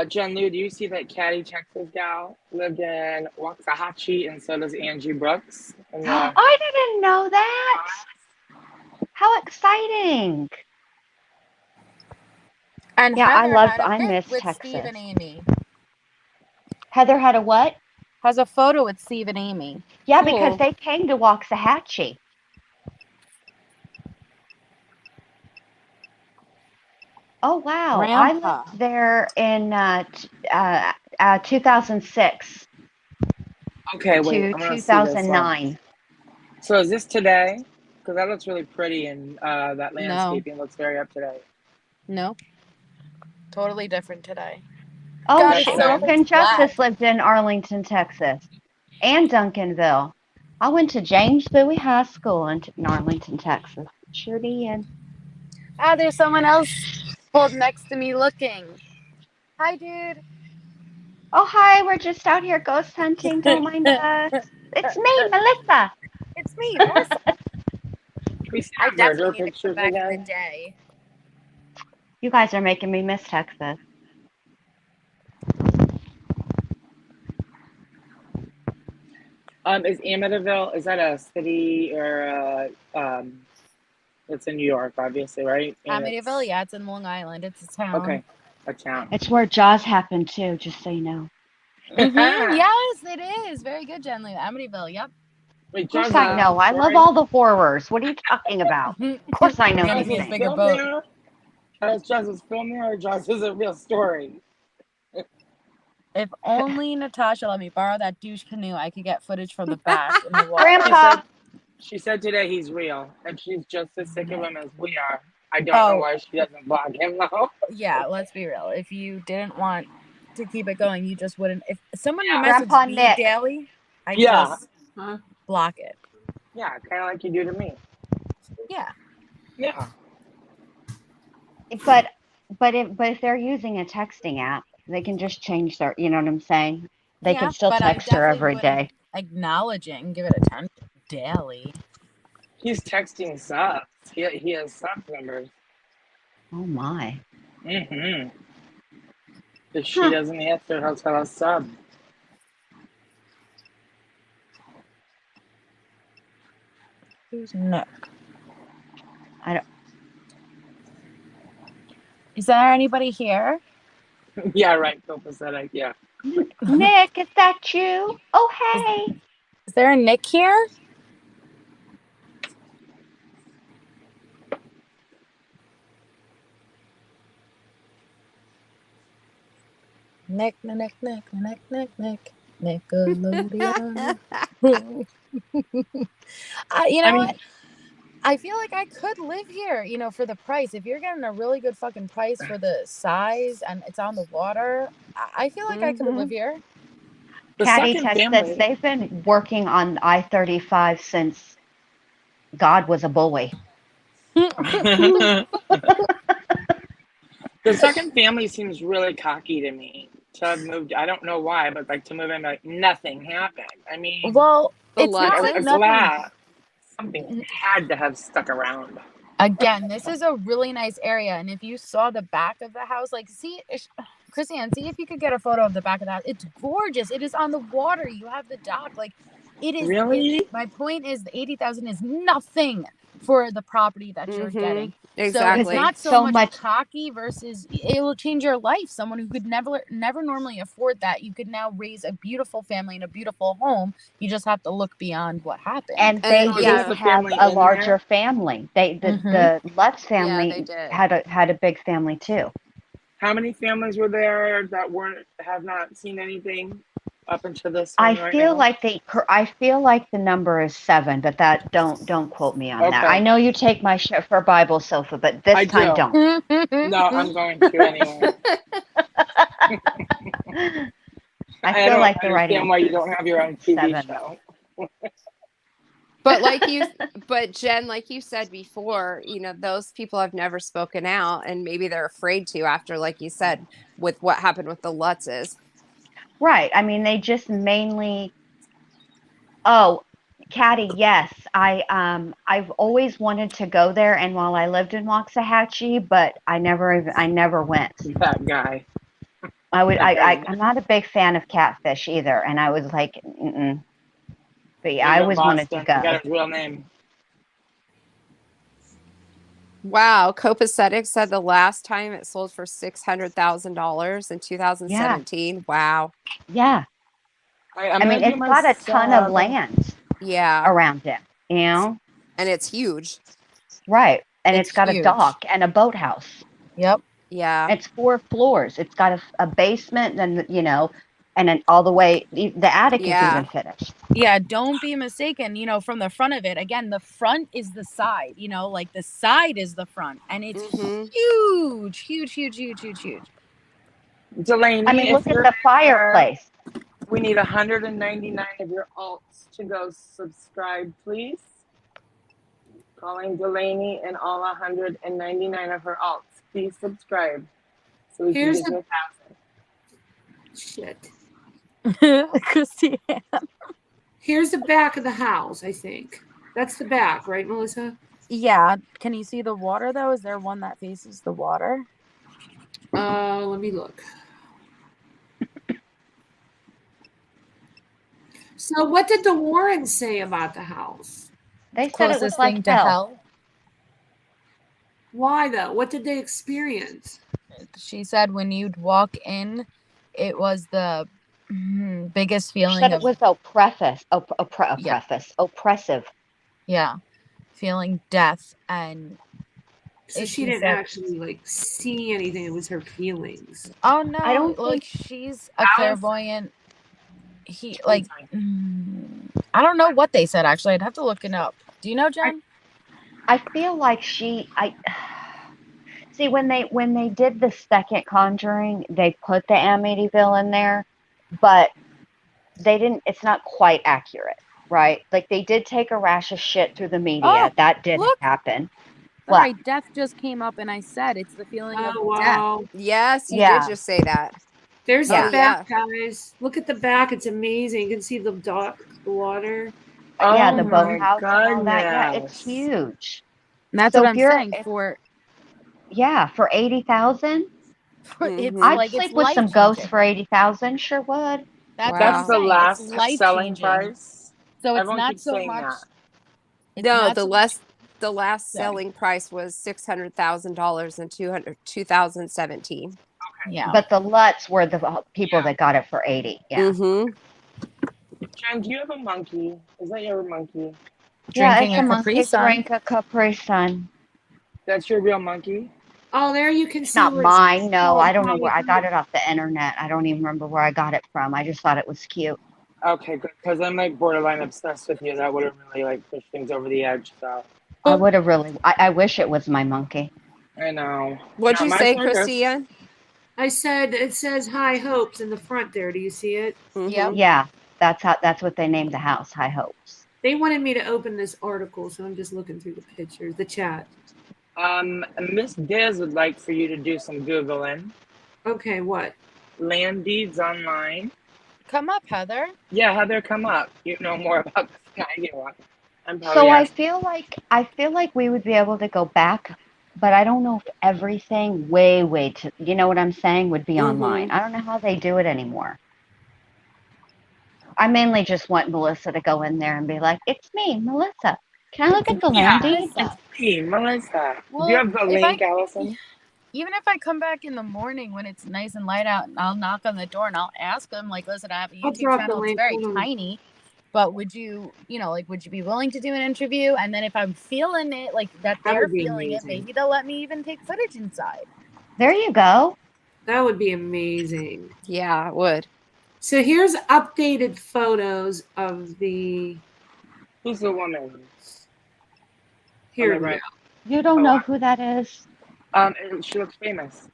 D: Jen Lou, do you see that Caddy, Texas gal lived in Waxahachie, and so does Angie Brooks? And,
E: I didn't know that. How exciting!
B: And
E: Yeah,
B: Heather had a
E: I
B: pic
E: miss
B: with
E: Texas.
B: Steve and Amy.
E: Heather had a what?
B: Has a photo with Steve and Amy.
E: Yeah,
A: Cool.
E: because they came to Waxahachie. Oh, wow. I
B: Grandpa.
E: lived there in 2006
D: okay, wait,
E: to
D: I'm gonna see this one.
E: 2009.
D: So is this today? Because that looks really pretty, and that
B: No.
D: landscaping looks very up to date.
B: No. Totally different today.
E: Oh,
B: God,
D: it's
E: shit.
D: so-
E: Brooke and
B: black.
E: Justice lived in Arlington, Texas, and Duncanville. I went to James Bowie High School in Arlington, Texas. Sure did.
B: Ah, there's someone else pulled next to me looking. Hi, dude.
E: Oh, hi. We're just out here ghost hunting. Don't mind us. It's me, Melissa.
B: It's me, Melissa.
D: Can we see
B: I
D: the murder
B: definitely need to
D: pictures
B: come back in the
D: again?
B: day.
E: You guys are making me miss Texas.
D: Is Amityville, is that a city or it's in New York, obviously, right? And
B: Amityville, yeah, it's in Long Island. It's a town.
D: Okay, a town.
E: It's where Jaws happened, too, just so you know.
B: Yes, it is. Very good, Jen Lou. Amityville, yep.
D: Wait,
E: Of course
D: Jaws
E: I
D: is
E: know. I love
D: story?
E: all the horrors. What are you talking about? Of course I know
B: We're gonna
E: these
B: be a
E: things.
B: bigger
D: Film
B: boat.
D: there? Jaws is film there, or Jaws is a real story?
B: If only Natasha let me borrow that douche canoe, I could get footage from the back in the water.
E: Grandpa.
D: She said today he's real, and she's just as sick of him as we are. I don't know why she doesn't block him though.
B: Yeah, let's be real. If you didn't want to keep it going, you just wouldn't. If someone
D: Yeah.
B: messaged
E: Grandpa
B: me
E: Nick.
B: daily, I
D: Yeah.
B: just
C: Huh?
B: block it.
D: Yeah, kind of like you do to me.
B: Yeah.
D: Yeah.
E: But if they're using a texting app, they can just change their, you know what I'm saying? They
B: Yeah,
E: can still
B: but I
E: text her
B: definitely
E: every
B: wouldn't
E: day.
B: acknowledge it and give it attention daily.
D: He's texting subs. He has sub numbers.
E: Oh my.
D: Mm-hmm. If she doesn't answer, he'll tell us sub.
B: Who's Nick?
E: I don't.
B: Is there anybody here?
D: Yeah, right. Copacetic. Yeah.
E: Nick, is that you? Oh, hey.
B: Is there a Nick here? Nick, Nickelodeon. You know what? I feel like I could live here, for the price. If you're getting a really good fucking price for the size and it's on the water, I feel like I could live here.
D: The
E: Caddy
D: second
E: Tech says
D: family.
E: they've been working on I-35 since God was a boy.
D: The second family seems really cocky to me. To have moved, I don't know why, but like to move in, like nothing happened. I mean,
B: Well,
A: The
B: it's not like
A: Lutzes?
B: nothing.
D: something had to have stuck around.
B: Again, this is a really nice area, and if you saw the back of the house, like Christiane, see if you could get a photo of the back of the house. It's gorgeous. It is on the water. You have the dock. Like it is.
D: Really?
B: My point is, the 80,000 is nothing for the property that you're getting. So it's
A: Exactly.
B: not
E: So
B: so much
E: much-
B: cocky versus it will change your life. Someone who could never normally afford that, you could now raise a beautiful family in a beautiful home. You just have to look beyond what happened.
E: And
A: And
E: they
A: then,
E: do
A: yeah.
D: The
E: have
D: family
E: a
D: in
E: larger
D: there?
E: family. The
B: Mhm.
E: Lutz
A: they
E: family
A: did.
E: had a big family too.
D: How many families were there that have not seen anything up until this
E: I
D: one right
E: feel
D: now?
E: like I feel like the number is 7, but that don't quote me on that.
D: Okay.
E: I know you take my shit for Bible, Sofa, but this
D: I
E: time
D: do.
E: don't.
D: No, I'm going to anyway.
E: I feel
D: don't
E: like the right
D: understand why
E: answer
D: you don't
E: is
D: have your own TV
E: 7.
D: show.
A: But but Jen, like you said before, those people have never spoken out, and maybe they're afraid to after, like you said, with what happened with the Lutzes.
E: Right. I mean, they just mainly. Oh, Caddy, yes. I've always wanted to go there, and while I lived in Waxahachie, but I never went.
D: That guy.
E: I'm not a big fan of catfish either, and I was like, mm-mm. But yeah, I always wanted to
D: Boston. I
E: go.
D: got his real name.
A: Wow, Copacetic said the last time it sold for $600,000 in 2017. Wow.
E: Yeah.
D: I'm
E: I mean,
D: gonna
E: it's
D: do my
E: got a ton of
D: sub.
E: land
A: Yeah,
E: around it, you know?
A: and it's huge.
E: Right. And it's
B: It's
E: got a
B: huge.
E: dock and a boathouse.
B: Yep.
A: Yeah.
E: It's 4 floors. It's got a basement, and and then all the way. The attic is
A: Yeah.
E: even finished.
B: Yeah, don't be mistaken. From the front of it, again, the front is the side. Like the side is the front, and it's
A: Mhm.
B: huge, huge, huge, huge, huge, huge.
D: Delaney,
E: I mean,
D: if
E: look at
D: you're
E: the
D: in there,
E: fireplace.
D: we need 199 of your alts to go subscribe, please. Calling Delaney and all 199 of her alts. Please subscribe so we
C: Here's
D: can get to 1,000.
C: Shit.
B: Christiane.
C: Here's the back of the house, I think. That's the back, right, Melissa?
B: Yeah. Can you see the water though? Is there one that faces the water?
C: Let me look. So what did the Warrens say about the house?
E: They said it was
B: Closest
E: like
B: thing to
E: hell.
B: hell.
C: Why though? What did they experience?
B: She said when you'd walk in, it was the biggest
E: She
B: feeling
E: said
B: of
E: it was oppressive.
B: yeah, feeling death, and
C: So
B: If
C: she
B: you
C: didn't
B: said-
C: actually see anything. It was her feelings.
B: oh no,
E: I don't
B: like
E: think-
B: she's a clairvoyant. I don't know what they said actually. I'd have to look it up. Do you know, Jen?
E: I feel like see when they did the second Conjuring, they put the Amityville in there, but they didn't. It's not quite accurate, right? Like they did take a rash of shit through the media.
B: Oh,
E: That did
B: look.
E: happen.
B: All
E: What?
B: right, death just came up, and I said it's the feeling of
C: Oh
B: death.
C: wow!
A: Yes, you
E: Yeah.
A: did just say that.
C: There's
E: Yeah.
C: the back, guys. Look at the back. It's amazing. You can see the dock, the water.
E: Yeah,
D: Oh
E: the
D: my
E: boathouse and all that. Yeah, it's
D: goodness.
E: huge.
B: And that's
E: So
B: what
E: if
B: I'm
E: you're-
B: saying.
E: if-
B: For
E: Yeah, for 80,000,
B: it's
A: Mhm.
E: I'd
B: like
E: sleep
B: it's
E: with some
B: life-changing.
E: ghosts for 80,000. Sure would.
B: That's
A: Wow.
B: what I'm
D: That's the
B: saying.
D: last
B: It's life
D: selling
B: changing.
D: price.
B: So it's
D: Everyone
B: not
D: keeps
B: so
D: saying
B: much.
D: that.
B: It's
A: No,
B: not
A: the
B: so
A: last
B: Sorry.
A: selling price was $600,000 in 2017.
B: Yeah.
E: But the Lutz were the people that got it for 80. Yeah.
A: Mm-hmm.
D: Jen, do you have a monkey? Is that your monkey?
E: Yeah,
B: Drinking
E: it's a
B: a
E: monkey
B: Capri Sun.
E: drink a Capri Sun.
D: That's your real monkey?
C: Oh, there you can
E: It's
C: see.
E: not
C: where it's
E: mine. No,
C: called
E: I don't know where I
C: Hollywood.
E: got it off the internet. I don't even remember where I got it from. I just thought it was cute.
D: Okay, good. Because I'm like borderline obsessed with you. That would have really like pushed things over the edge. So
E: I would have really. I wish it was my monkey.
D: I know.
A: What'd
D: Not
A: you
D: my
A: say,
D: circus.
A: Christiane?
C: I said it says High Hopes in the front there. Do you see it?
B: Yep.
E: Yeah, that's what they named the house, High Hopes.
C: They wanted me to open this article, so I'm just looking through the pictures, the chat.
D: Miss Diz would like for you to do some Googling.
C: Okay, what?
D: Land deeds online.
B: Come up, Heather.
D: Yeah, Heather, come up. You know more about this than I do. I'm probably
E: So I
D: asking.
E: feel like we would be able to go back, but I don't know if everything way to, you know what I'm saying, would be online. I don't know how they do it anymore. I mainly just want Melissa to go in there and be like, "It's me, Melissa. Can I look at the land deed?"
B: Melissa.
D: Hey, Melissa.
B: Well,
D: do you have the
B: if
D: link,
B: I-
D: Allison?
B: Even if I come back in the morning when it's nice and light out, and I'll knock on the door and I'll ask them, like, listen, I have a
C: I'll
B: YouTube
C: drop the
B: channel. It's
C: link.
B: very
C: Hold on.
B: tiny, but would you be willing to do an interview? And then if I'm feeling it, like that
C: That
B: they're
C: would be
B: feeling it,
C: amazing.
B: maybe they'll let me even take footage inside.
E: There you go.
C: That would be amazing.
A: Yeah, it would.
C: So here's updated photos of the.
D: Who's the woman?
C: Here
D: On the
C: we
D: right.
C: go.
E: You don't
D: Oh,
E: know who that is?
D: She looks famous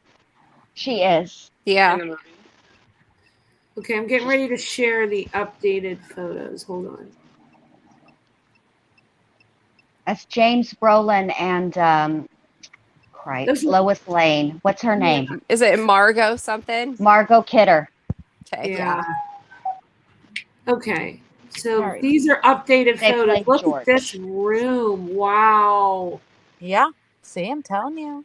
E: She is.
A: Yeah.
D: in the movie.
C: Okay, I'm getting ready to share the updated photos. Hold on.
E: That's James Brolin and
C: Those are-
E: Lois Lane. What's her name?
A: Is it Margot something?
E: Margot Kidder.
A: Okay,
C: Yeah. Okay. So
B: All right.
C: these are updated
E: They
C: photos.
E: played
C: Look
E: George.
C: at this room. Wow.
B: Yeah. See, I'm telling you.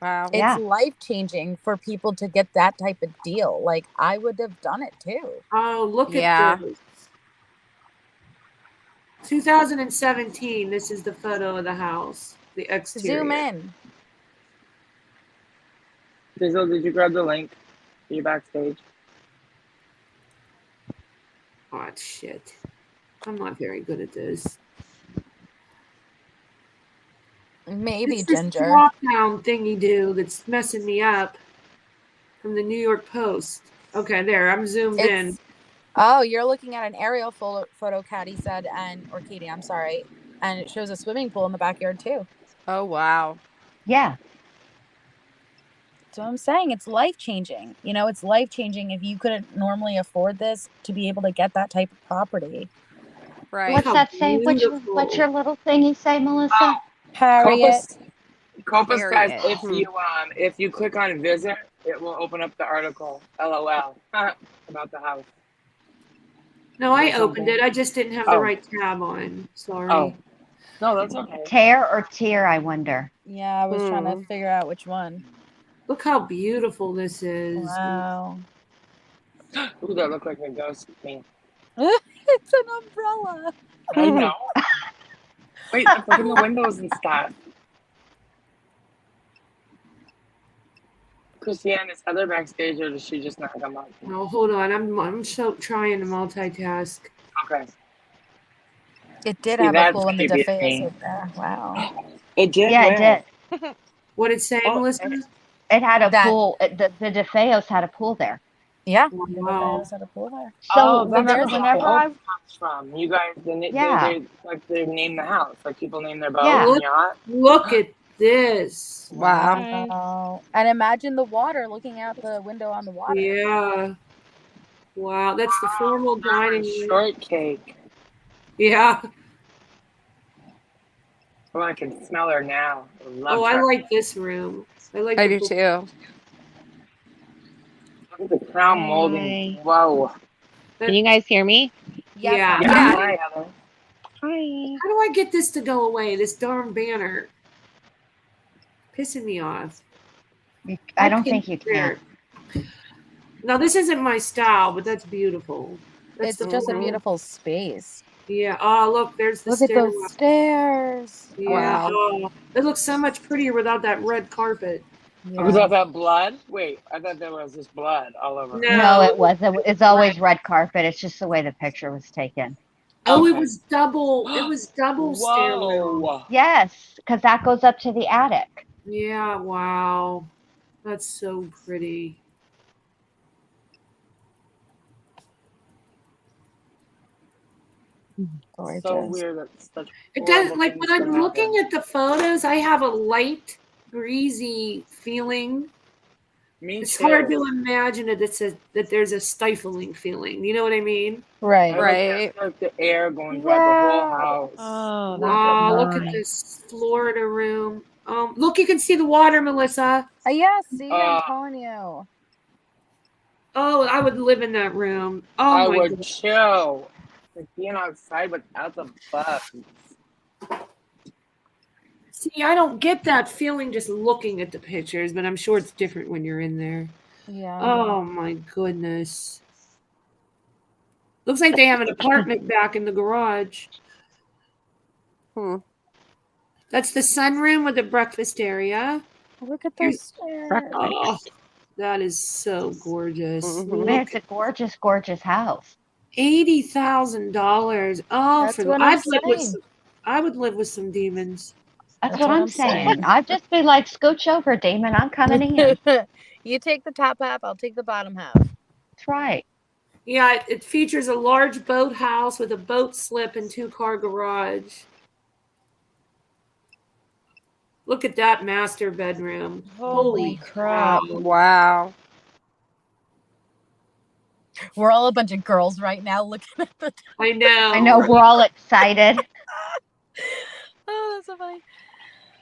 A: Wow.
B: It's
E: Yeah.
B: life-changing for people to get that type of deal. Like, I would have done it too.
C: Oh, look
A: Yeah.
C: at this. 2017. This is the photo of the house. The exterior.
B: Zoom in.
D: Dizzle, did you grab the link? Are you backstage?
C: Oh, shit. I'm not very good at this.
B: Maybe
C: It's this
B: Ginger.
C: drop-down thingy do that's messing me up from the New York Post. Okay, there. I'm zoomed in.
B: It's oh, you're looking at an aerial photo, Katie said, or Katie, I'm sorry, and it shows a swimming pool in the backyard too.
A: Oh, wow.
E: Yeah.
B: So I'm saying it's life-changing. You know, it's life-changing if you couldn't normally afford this to be able to get that type of property.
A: Right.
E: What's
C: How
E: that say? What's
C: beautiful.
E: your little thingy say, Melissa?
B: Harriet.
D: Copus guys,
A: Harriet.
D: if you click on visit, it will open up the article. LOL about the house.
C: No, I
D: Or
C: opened
D: something.
C: it. I just didn't have the
D: Oh.
C: right tab on. Sorry.
D: Oh, no, that's okay.
E: Tear or tear, I wonder.
B: Yeah, I was trying to figure out which one.
C: Look how beautiful this is.
B: Wow.
D: Ooh, that looked like a ghost to me.
B: It's an umbrella.
D: I know. Wait, look in the windows and stuff. Christiane, is Heather backstage or does she just not come up?
C: No, hold on. I'm so trying to multitask.
D: Okay.
B: It did
D: See,
B: have a
D: that's
B: pool in the
D: creepy to
B: DeFeos
D: me.
B: over there. Wow.
D: It did?
E: Yeah,
D: Where?
E: it did.
C: What did it say,
D: Oh,
C: Melissa?
E: It had a
B: That-
E: pool. The DeFeos had a pool there.
B: Yeah.
C: Wow.
B: The DeFeos had a pool there.
E: So
D: that's where
E: whenever
D: the
E: I
D: hope comes from. You guys,
E: Yeah.
D: they name the house. Like people name their boat
E: Yeah.
D: and yacht.
C: Look at this.
A: Wow.
B: Wow. And imagine the water looking out the window on the water.
C: Yeah. Wow, that's the formal dining room.
D: Shortcake.
C: Yeah.
D: Oh, I can smell her now.
C: Oh, I like this room. I like
A: I
C: the
A: do too.
D: Look at the crown molding.
F: Hi.
D: Whoa.
F: Can you guys hear me?
B: Yep.
C: Yeah.
D: Yeah.
A: Yeah.
D: Hi, Heather.
F: Hi.
C: How do I get this to go away? This darn banner. Pissing me off.
E: I don't think you
C: There.
E: can.
C: No, this isn't my style, but that's beautiful. That's
B: It's
C: the
B: just a
C: formal-
B: beautiful space.
C: Yeah. Oh, look, there's the
B: Look at
C: stairwell.
B: those stairs.
C: Yeah.
A: Wow.
C: Oh, it looks so much prettier without that red carpet.
D: Was that blood? Wait, I thought there was just blood all over.
C: No.
E: No, it wasn't. It's always red carpet. It's just the way the picture was taken.
C: Oh, it
D: Okay.
C: was double. It was double stairwell.
D: Whoa.
E: Yes, because that goes up to the attic.
C: Yeah. Wow. That's so pretty.
B: Gorgeous.
D: So weird. That's such
C: It does.
D: horrible
C: Like
D: things
C: when
D: can
C: I'm
D: happen.
C: looking at the photos, I have a light breezy feeling.
D: Me
C: It's
D: too.
C: hard to imagine that there's a stifling feeling. You know what I mean?
B: Right.
A: Right.
D: Like the air going throughout the whole house.
F: Oh, that's
C: Wow, look at
F: nice.
C: this Florida room. Look, you can see the water, Melissa.
B: Yeah, see, I'm
D: Uh,
B: telling you.
C: Oh, I would live in that room. Oh
D: I
C: my
D: would
C: god.
D: chill. Like being outside without the bugs.
C: See, I don't get that feeling just looking at the pictures, but I'm sure it's different when you're in there.
B: Yeah.
C: Oh my goodness. Looks like they have an apartment back in the garage.
A: Hmm.
C: That's the sunroom with the breakfast area.
B: Look at
C: Here's-
B: those stairs.
F: Breakfast.
C: Oh, that is so gorgeous.
A: Mhm.
E: I mean,
C: Look,
E: it's a gorgeous, gorgeous house.
C: $80,000. Oh,
B: That's what I'm saying.
C: I would live with some demons.
E: That's what I'm saying. I'd just be like, scooch over, Damon. I'm coming in.
B: You take the top half, I'll take the bottom half.
E: That's right.
C: Yeah, it features a large boathouse with a boat slip and 2-car garage. Look at that master bedroom.
B: Holy crap.
C: cow.
A: Wow.
B: We're all a bunch of girls right now looking at the.
C: I know.
E: I know we're all excited.
B: Oh, that's so funny.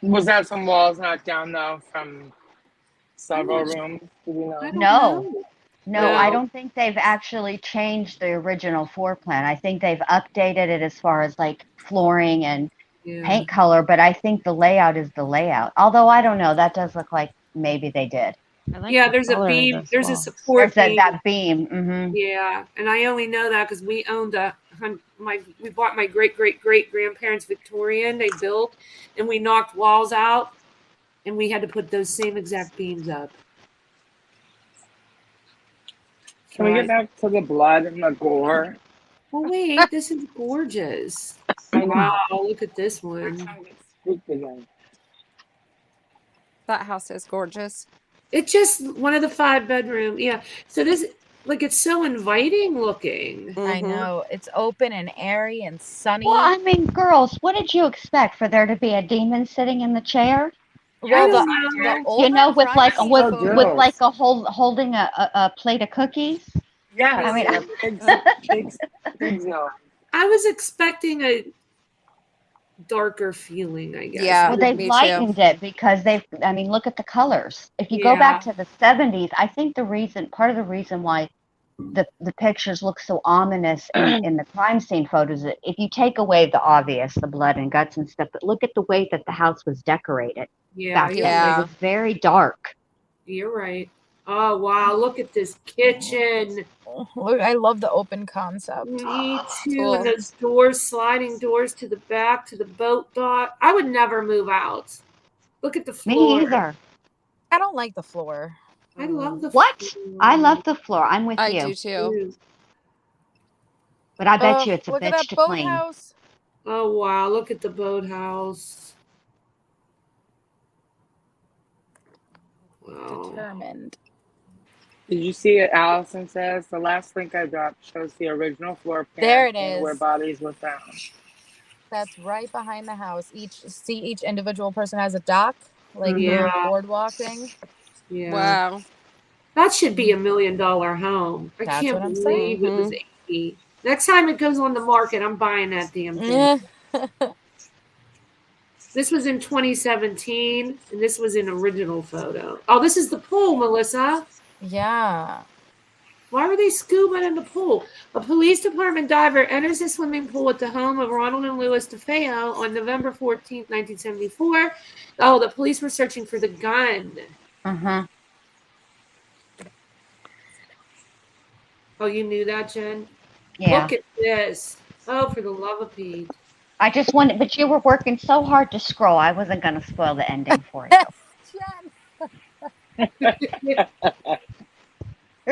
D: Was that some walls knocked down though from several
C: I'm not
D: rooms? Do you know?
C: I don't
E: No.
C: know.
E: No, I
C: No.
E: don't think they've actually changed the original floor plan. I think they've updated it as far as like flooring and
C: Yeah.
E: paint color, but I think the layout is the layout. Although I don't know, that does look like maybe they did.
F: I like
C: Yeah,
F: the
C: there's a
F: color of
C: beam.
F: this
C: There's a
F: wall.
C: support
E: There's
C: beam.
E: that beam.
C: Yeah, and I only know that because we owned we bought my great grandparents Victorian. They built, and we knocked walls out, and we had to put those same exact beams up.
D: Can we get back to the blood and the gore?
C: Well, wait, this is gorgeous. Wow, look at this one.
D: Spooked again.
A: That house is gorgeous.
C: It's just one of the 5-bedroom. Yeah, so this like it's so inviting looking.
B: I
A: Mhm.
B: know. It's open and airy and sunny.
E: Well, I mean, girls, what did you expect for there to be a demon sitting in the chair?
B: Well,
C: don't
B: the
C: know.
B: older
E: You know, with like
B: privacy
E: with
B: photos-
E: with like a holding a plate of cookies.
D: Yes,
E: I mean,
D: pigs no.
C: I was expecting a darker feeling, I guess.
A: Yeah.
E: Well, they've
A: me too.
E: lightened it because I mean, look at the colors. If you go back
C: Yeah.
E: to the 70s, I think part of the reason why the pictures look so ominous in the crime scene photos, if you take away the obvious, the blood and guts and stuff, but look at the way that the house was decorated.
C: Yeah,
E: Back
C: you're
E: then.
A: Yeah.
E: It was very dark.
C: You're right. Oh wow, look at this kitchen.
B: Look, I love the open concept.
C: Me too.
A: Cool.
C: And those doors, sliding doors to the back, to the boat dock. I would never move out. Look at the floor.
E: Me either.
B: I don't like the floor.
C: I love the
E: What?
C: floor.
E: I love the floor. I'm with
A: I
E: you.
A: do too.
E: But I bet you it's a
B: Look at
E: bitch
B: that
E: to clean.
B: boathouse.
C: Oh wow, look at the boathouse. Wow.
B: Determined.
D: Did you see it? Allison says the last link I dropped shows the original floor plan
B: There it
D: and where
B: is.
D: bodies were found.
B: That's right behind the house. Each individual person has a dock, like
C: Yeah.
B: the boardwalk thing.
C: Yeah.
A: Wow.
C: That should be $1 million home. I
B: That's
C: can't
B: what I'm
C: believe it was 80. Next time it goes on the market, I'm buying that damn thing. This was in 2017, and this was an original photo. Oh, this is the pool, Melissa.
B: Yeah.
C: Why were they scuba in the pool? A police department diver enters the swimming pool at the home of Ronald and Louis DeFeo on November 14th, 1974. Oh, the police were searching for the gun.
E: Uh-huh.
C: Oh, you knew that, Jen?
E: Yeah.
C: Look at this. Oh, for the love of Pete.
E: I just wanted, but you were working so hard to scroll. I wasn't going to spoil the ending for you.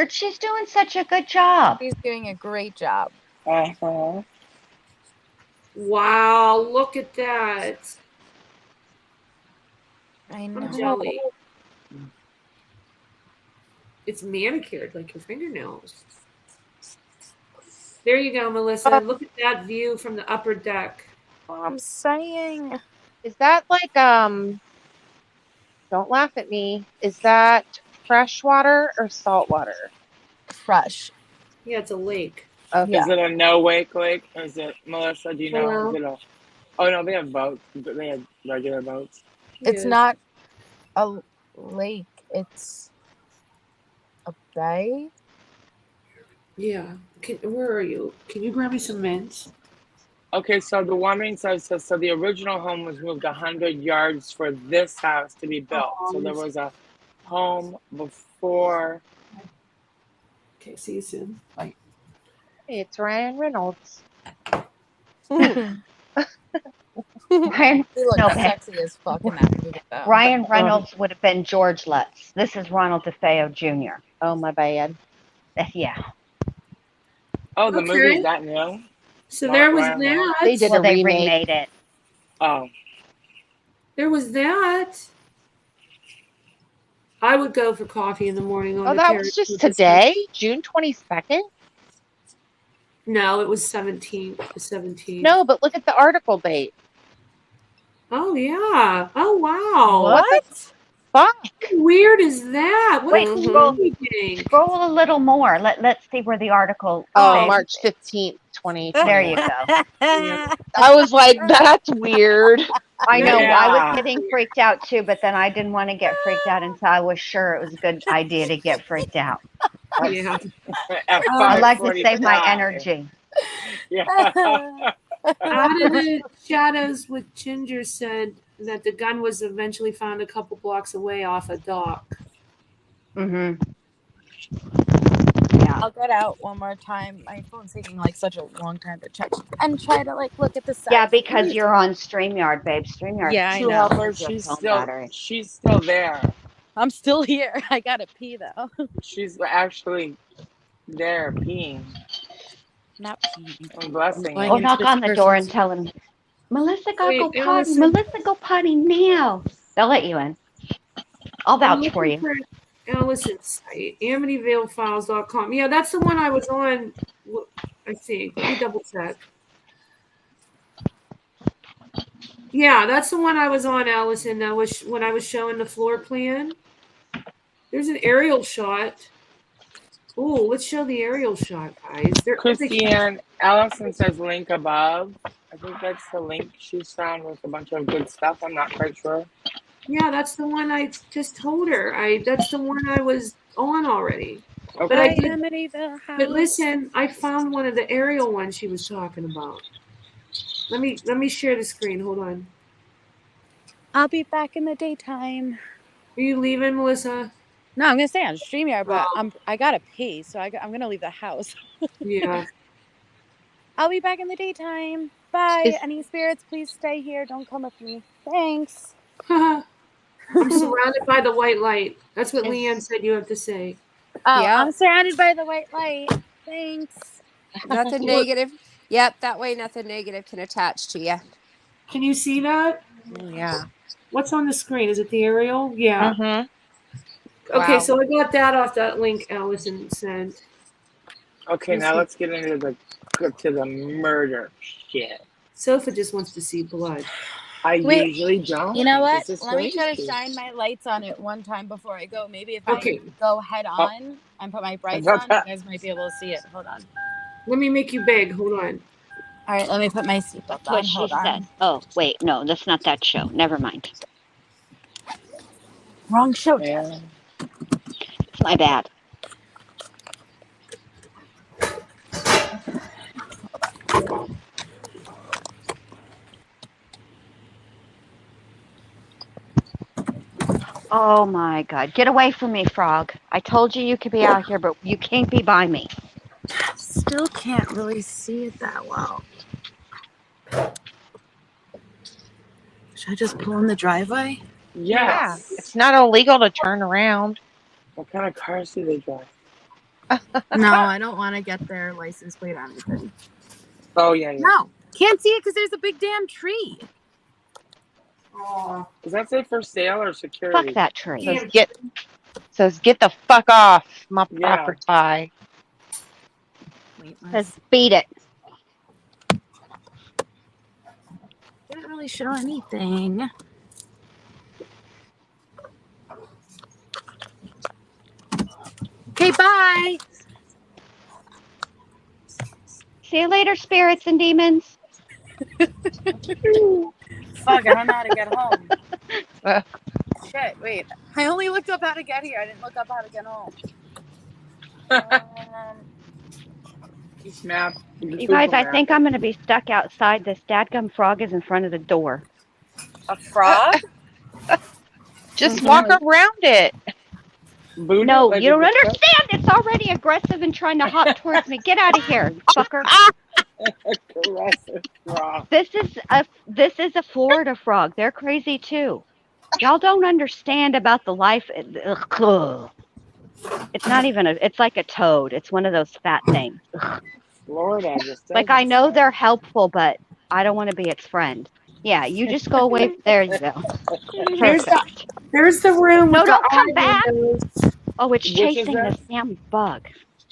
E: She's doing such a good job.
B: He's doing a great job.
D: Uh-huh.
C: Wow, look at that.
B: I
C: I'm
B: know.
C: jelly. It's manicured like your fingernails. There you go, Melissa. Look at that view from the upper deck.
B: I'm saying.
F: Is that like don't laugh at me. Is that fresh water or salt water?
B: Fresh.
C: Yeah, it's a lake.
F: Okay.
B: Yeah.
D: Is it a no wake lake? Or is it, Melissa, do you know?
C: Hello?
D: Is it a, oh no, they have boats. But they have regular boats.
B: It's
C: Yeah.
B: not a lake. It's a bay.
C: Yeah. Where are you? Can you grab me some mints?
D: Okay, so the warming says so the original home was moved 100 yards for this house to be built. So there was a home before.
C: Okay, see you soon. Bye.
F: It's Ryan Reynolds.
E: Ryan,
B: He looked
E: no,
B: sexy as fuck in that movie, though.
E: Ryan Reynolds would have been George Lutz. This is Ronald DeFeo Jr.
F: Oh, my bad.
E: Yeah.
D: Oh, the
C: Okay.
D: movie's that new?
C: So there was
D: Ryan Reynolds?
C: that.
F: They did
E: Well,
F: a
E: they
F: remake.
E: remade it.
D: Oh,
C: There was that. I would go for coffee in the morning on
F: Oh,
C: the
F: that
C: terrace
F: was just
C: with the
F: today, June 22nd?
C: No, it was 17th. The 17th.
F: No, but look at the article date.
C: Oh yeah. Oh wow.
F: What the fuck?
C: How weird is that? What
E: Wait,
C: a
E: scroll-
C: crazy thing.
E: Scroll a little more. Let's see where the article.
F: Oh,
E: says.
F: March 15th, 2020.
E: There you go.
C: Yeah.
F: I was like, that's weird.
E: I know. I
D: Yeah.
E: was getting freaked out too, but then I didn't want to get freaked out until I was sure it was a good idea to get freaked out.
C: Yeah.
D: At
E: I like to save my
D: 5:45.
E: energy.
D: Yeah.
C: Out of the shadows with Ginger said that the gun was eventually found a couple blocks away off a dock.
E: Mm-hmm. Yeah.
B: I'll get out one more time. My phone's taking like such a long time to check and try to like look at the size.
E: Yeah, because you're on StreamYard, babe. StreamYard.
B: Yeah, I
D: True
B: know.
D: Helper,
E: Your
D: she's
E: phone
D: still
E: battery.
D: there.
B: I'm still here. I gotta pee though.
D: She's actually there peeing.
B: Not peeing.
D: I'm blessing
B: going
E: Oh,
D: you.
B: into
E: knock
B: this
E: on the door and
B: person's-
E: tell him, Melissa, gotta go
C: Wait,
E: potty.
C: Allison.
E: Melissa, go potty now. They'll let you in. I'll
C: I'm
E: vouch for
C: looking
E: you.
C: for Allison's site, AmityvilleFiles.com. Yeah, that's the one I was on. I think. Let me double check. Yeah, that's the one I was on, Allison. That was when I was showing the floor plan. There's an aerial shot. Oh, let's show the aerial shot, guys.
D: Christiane, Allison says link above. I think that's the link she's found with a bunch of good stuff. I'm not quite sure.
C: Yeah, that's the one I just told her. That's the one I was on already.
D: Okay.
C: But I did.
B: Amityville House.
C: But listen, I found one of the aerial ones she was talking about. Let me share the screen. Hold on.
B: I'll be back in the daytime.
C: Are you leaving, Melissa?
B: No, I'm gonna stay on StreamYard, but
C: Oh.
B: I gotta pee, so I'm gonna leave the house.
C: Yeah.
B: I'll be back in the daytime. Bye.
F: Is-
B: Any spirits, please stay here. Don't come with me. Thanks.
C: I'm surrounded by the white light. That's what
F: Is-
C: Leanne said you have to say.
B: Oh,
A: Yeah.
B: I'm surrounded by the white light. Thanks.
A: Nothing negative. Yep, that way nothing negative can attach to you.
C: Can you see that?
F: Yeah.
C: What's on the screen? Is it the aerial? Yeah.
F: Mm-hmm.
C: Okay,
A: Wow.
C: so I got that off that link Allison sent.
D: Okay, now let's get into the murder shit.
C: Sophia just wants to see blood.
D: I
B: Wait,
D: usually don't.
B: You know what?
D: This is
B: Let me try to
D: crazy.
B: shine my lights on it one time before I go. Maybe if
C: Okay.
B: I go head on and put my brights on, you guys might be able to see it. Hold on.
C: Let me make you big. Hold on.
B: All right, let me put my seatbelt on.
E: What she
B: Hold on.
E: said. Oh, wait. No, that's not that show. Never mind.
B: Wrong show.
D: Yeah.
E: It's my bad. Oh my God. Get away from me, Frog. I told you you could be out here, but you can't be by me.
B: Still can't really see it that well. Should I just pull in the driveway?
F: Yeah.
D: Yes.
F: It's not illegal to turn around.
D: What kind of cars do they drive?
B: No, I don't want to get their license plate on anything.
D: Oh yeah.
B: No, can't see it because there's a big damn tree.
C: Oh,
D: Does that say for sale or security?
E: Fuck that tree.
F: Says get the fuck off my
D: Yeah.
F: property.
B: Wait,
E: Says beat it.
B: didn't really show anything. Bye.
E: See you later, spirits and demons.
B: Fuck, I don't know how to get home. Shit, wait. I only looked up how to get here. I didn't look up how to get home.
D: Just map.
E: You guys, I think I'm going to be stuck outside. This dadgum frog is in front of the door.
B: A frog?
F: Just walk around it.
D: Boot
E: No,
D: it like
E: you don't
D: it's a
E: understand. It's already aggressive and trying to hop towards me. Get out of here, fucker.
D: aggressive frog.
E: This is a Florida frog. They're crazy too. Y'all don't understand about the life. Ugh. It's not even it's like a toad. It's one of those fat things. Ugh.
D: Florida just
E: Like, I know they're helpful, but I don't want to be its friend. Yeah, you just go away. There you go. Perfect.
C: There's the room.
E: No,
C: with
E: don't
C: the
E: come
C: eye
E: back.
C: windows.
E: Oh, it's
D: Which is
E: chasing the
D: that?
E: damn bug.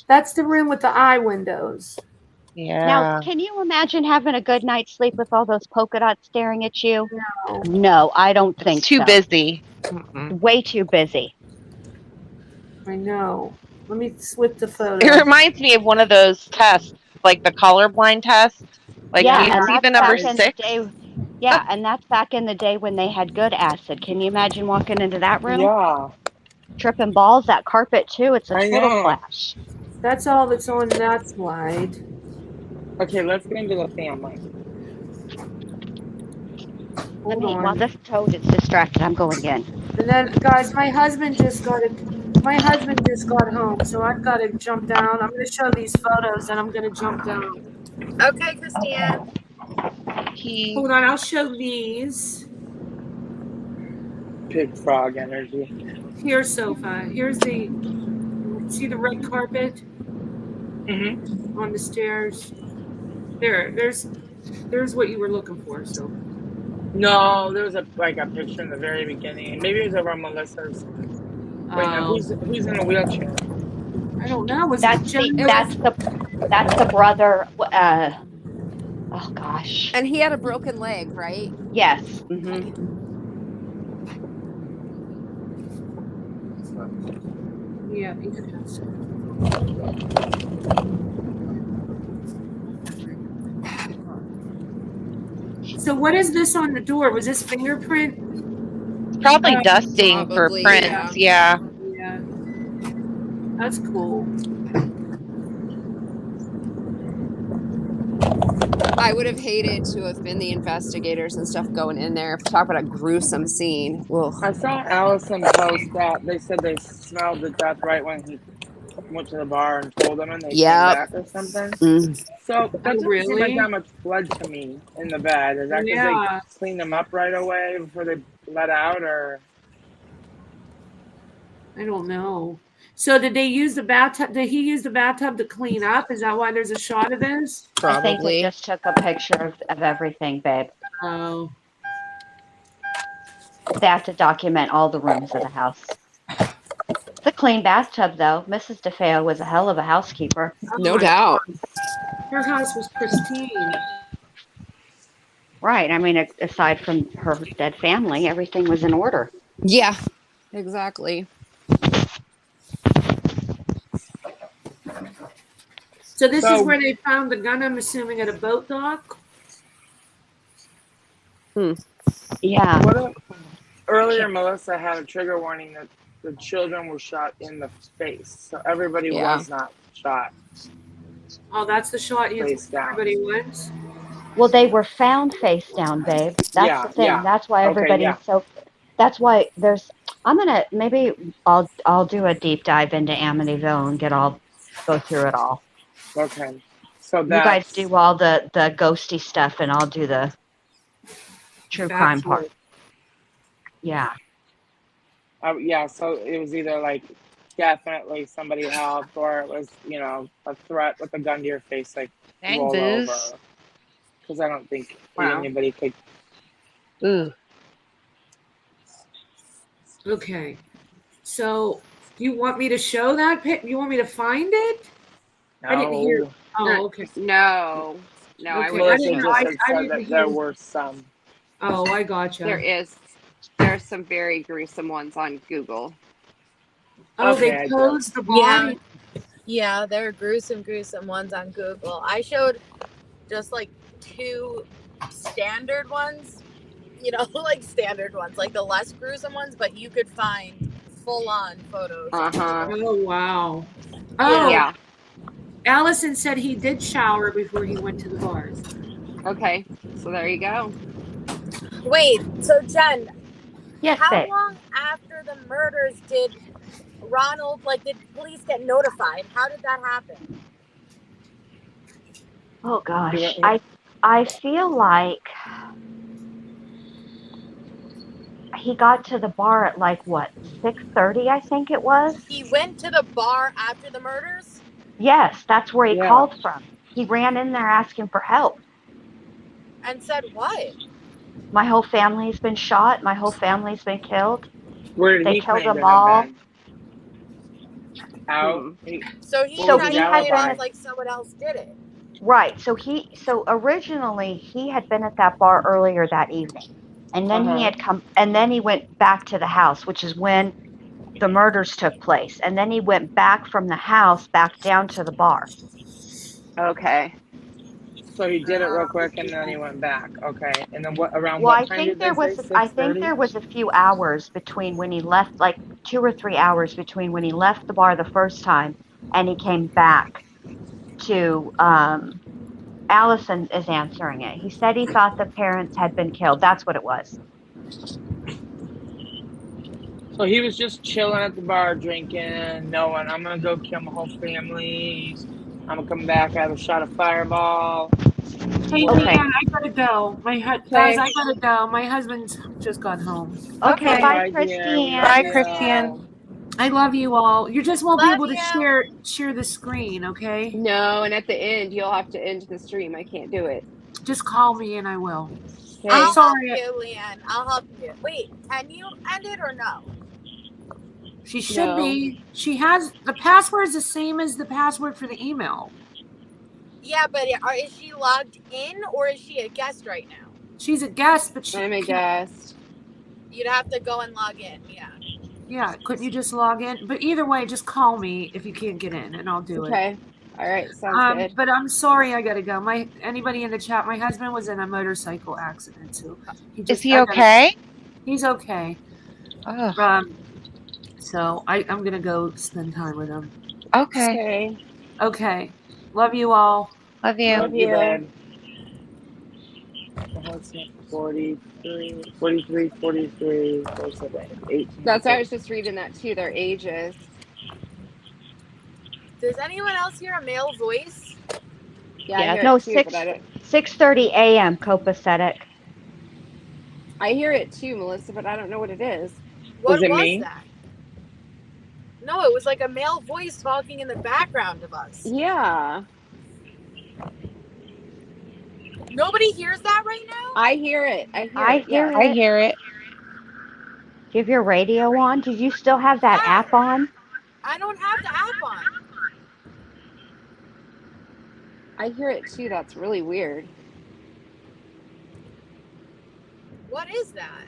C: That's the room with the eye windows.
F: Yeah.
E: Now, can you imagine having a good night's sleep with all those polka dots staring at you?
C: No.
E: No, I don't think
F: It's too
E: so.
F: busy. Mm-mm.
E: Way too busy.
C: I know. Let me flip the
F: It
C: photo.
F: reminds me of one of those tests, like the colorblind test. Like,
E: Yeah,
F: do you
E: and
F: see
E: that's
F: the number
E: back in
F: 6?
E: the day. Yeah, and that's back in the day when they had good acid. Can you imagine walking into that room?
D: Yeah,
E: Tripping balls, that carpet too. It's a
D: I
E: total
D: know.
E: flash.
C: That's all that's on that slide.
D: Okay, let's get into the family.
E: Let
C: Hold
E: me,
C: on.
E: while this toad is distracted, I'm going in.
C: And then, guys, my husband just got home, so I've got to jump down. I'm going to show these photos, and I'm going to jump down.
B: Okay, Christina.
C: Hold on, I'll show these.
D: Big frog energy.
C: Here's sofa. Here's the. See the red carpet
D: Mm-hmm.
C: on the stairs. There's what you were looking for. So.
D: No, there was a picture in the very beginning. Maybe it was over on Melissa's. Wait, no, who's in a wheelchair?
C: I don't know. Was
E: That's
C: it
E: that's the brother. Oh gosh.
A: And he had a broken leg, right?
E: Yes. Mm-hmm.
C: Yeah. So what is this on the door? Was this fingerprint?
F: Probably dusting
A: probably,
F: for prints. Yeah.
C: Yeah. That's cool.
A: I would have hated to have been the investigators and stuff going in there. Talk about a gruesome scene. Ugh.
D: I saw Allison post that they said they smelled the death right when he went to the bar and told them, and they came back or something. So that doesn't seem like that much blood to me in the bed. Is that because they cleaned them up right away before they let out, or?
C: I don't know. So did they use the bathtub? Did he use the bathtub to clean up? Is that why there's a shot of this?
E: I think they just took a picture of everything, babe.
C: Oh.
E: They have to document all the rooms of the house. It's a clean bathtub, though. Mrs. DeFeo was a hell of a housekeeper.
A: No doubt.
C: Her house was pristine.
E: Right. I mean, aside from her dead family, everything was in order.
A: Yeah, exactly.
C: So this is where they found the gun, I'm assuming, at a boat dock?
E: Yeah.
D: Earlier, Melissa had a trigger warning that the children were shot in the face. So everybody was not shot.
C: Oh, that's the shot everybody wins?
E: Well, they were found face down, babe. That's the thing.
D: Yeah.
E: That's why everybody's so... That's why there's... Maybe I'll do a deep dive into Amityville and go through it all.
D: Okay. So
E: you guys do all the ghosty stuff, and I'll do the true crime part. Yeah.
D: So it was either like definitely somebody helped, or it was a threat with a gun to your face, like roll over. Because I don't think anybody could.
F: Ooh.
C: Okay. So you want me to show that pic? You want me to find it?
D: No.
C: I didn't hear. Oh, okay.
A: No,
C: Okay.
A: I
D: Melissa
A: wouldn't.
D: said that there were some.
C: Oh, I gotcha.
A: There's some very gruesome ones on Google.
C: Oh,
D: Okay,
C: they closed the body.
B: Yeah, there are gruesome ones on Google. I showed just like 2 standard ones, like standard ones, like the less gruesome ones, but you could find full-on photos.
D: Uh-huh.
C: Oh, wow. Oh,
A: Yeah.
C: Allison said he did shower before he went to the bar.
A: Okay. So there you go.
B: Wait, so Jen,
E: Yes,
B: how
E: babe.
B: long after the murders did Ronald, did police get notified? How did that happen?
E: Oh gosh,
D: Yeah.
E: I feel like he got to the bar at like what 6:30, I think it was.
B: He went to the bar after the murders?
E: Yes, that's where he
D: Yeah.
E: called from. He ran in there asking for help.
B: And said what?
E: My whole family's been shot. My whole family's been killed.
D: Where did
E: They
D: he
E: killed
D: claim
E: them
D: to have
E: all.
D: been? Out?
B: So he
D: What was
B: tried
D: his
B: to play it
D: alibi?
B: off like someone else did it.
E: Right. So originally he had been at that bar earlier that evening. And then he
D: Uh-huh.
E: had come and then he went back to the house, which is when the murders took place. And then he went back from the house back down to the bar.
A: Okay.
D: So he did it real quick and then he went back. Okay. And then around
E: Well,
D: what time did they say?
E: I think
D: 6:30?
E: there was a few hours between when he left, like 2 or 3 hours between when he left the bar the first time and he came back to Allison is answering it. He said he thought the parents had been killed. That's what it was.
D: So he was just chilling at the bar drinking, knowing I'm gonna go kill my whole family. I'm gonna come back, have a shot of Fireball.
C: Hey,
D: Or-
E: Okay.
C: Leanne, I gotta go. Guys, I gotta go. My husband's just got home.
E: Okay,
B: Okay.
E: bye,
D: Bye, dear. We
E: Christine.
D: love
F: Bye,
D: you.
F: Christian.
C: I love you all. You just won't be
B: Love
C: able to
B: you.
C: share the screen, okay?
A: No, and at the end you'll have to end the stream. I can't do it.
C: Just call me and I will.
A: Okay.
B: I'll
C: sorry.
B: help you, Leanne. I'll help you. Wait, can you end it or no?
C: She should
A: No.
C: be. She has the password's the same as the password for the email.
B: Yeah, but is she logged in or is she a guest right now?
C: She's a guest, but
A: I'm a guest.
B: You'd have to go and log in.
C: Yeah, couldn't you just log in? But either way, just call me if you can't get in, and I'll do it.
A: Okay. All right. Sounds good.
C: But I'm sorry, I gotta go. Anybody in the chat? My husband was in a motorcycle accident, so
F: Is he okay?
C: He's okay.
F: Oh,
C: So I'm gonna go spend time with him.
F: okay.
A: Okay.
C: Okay, love you all.
F: Love you.
D: Love you, babe. 43, 43, 47, 18.
A: That's why I was just reading that too. Their ages.
B: Does anyone else hear a male voice?
A: Yeah,
E: Yeah,
A: I hear
E: no,
A: it too, but I don't.
E: 6:30 a.m. copacetic.
A: I hear it too, Melissa, but I don't know what it is.
B: What
D: it
B: was
D: me?
B: that? No, it was like a male voice talking in the background of us.
A: Yeah,
B: Nobody hears that right now?
A: I hear it. I hear
E: I
A: it.
E: hear
A: Yeah.
F: I hear it.
E: Do you have your radio on? Did you still have that
B: Yeah.
E: app on?
B: I don't have the app on.
A: I hear it too. That's really weird.
B: What is that?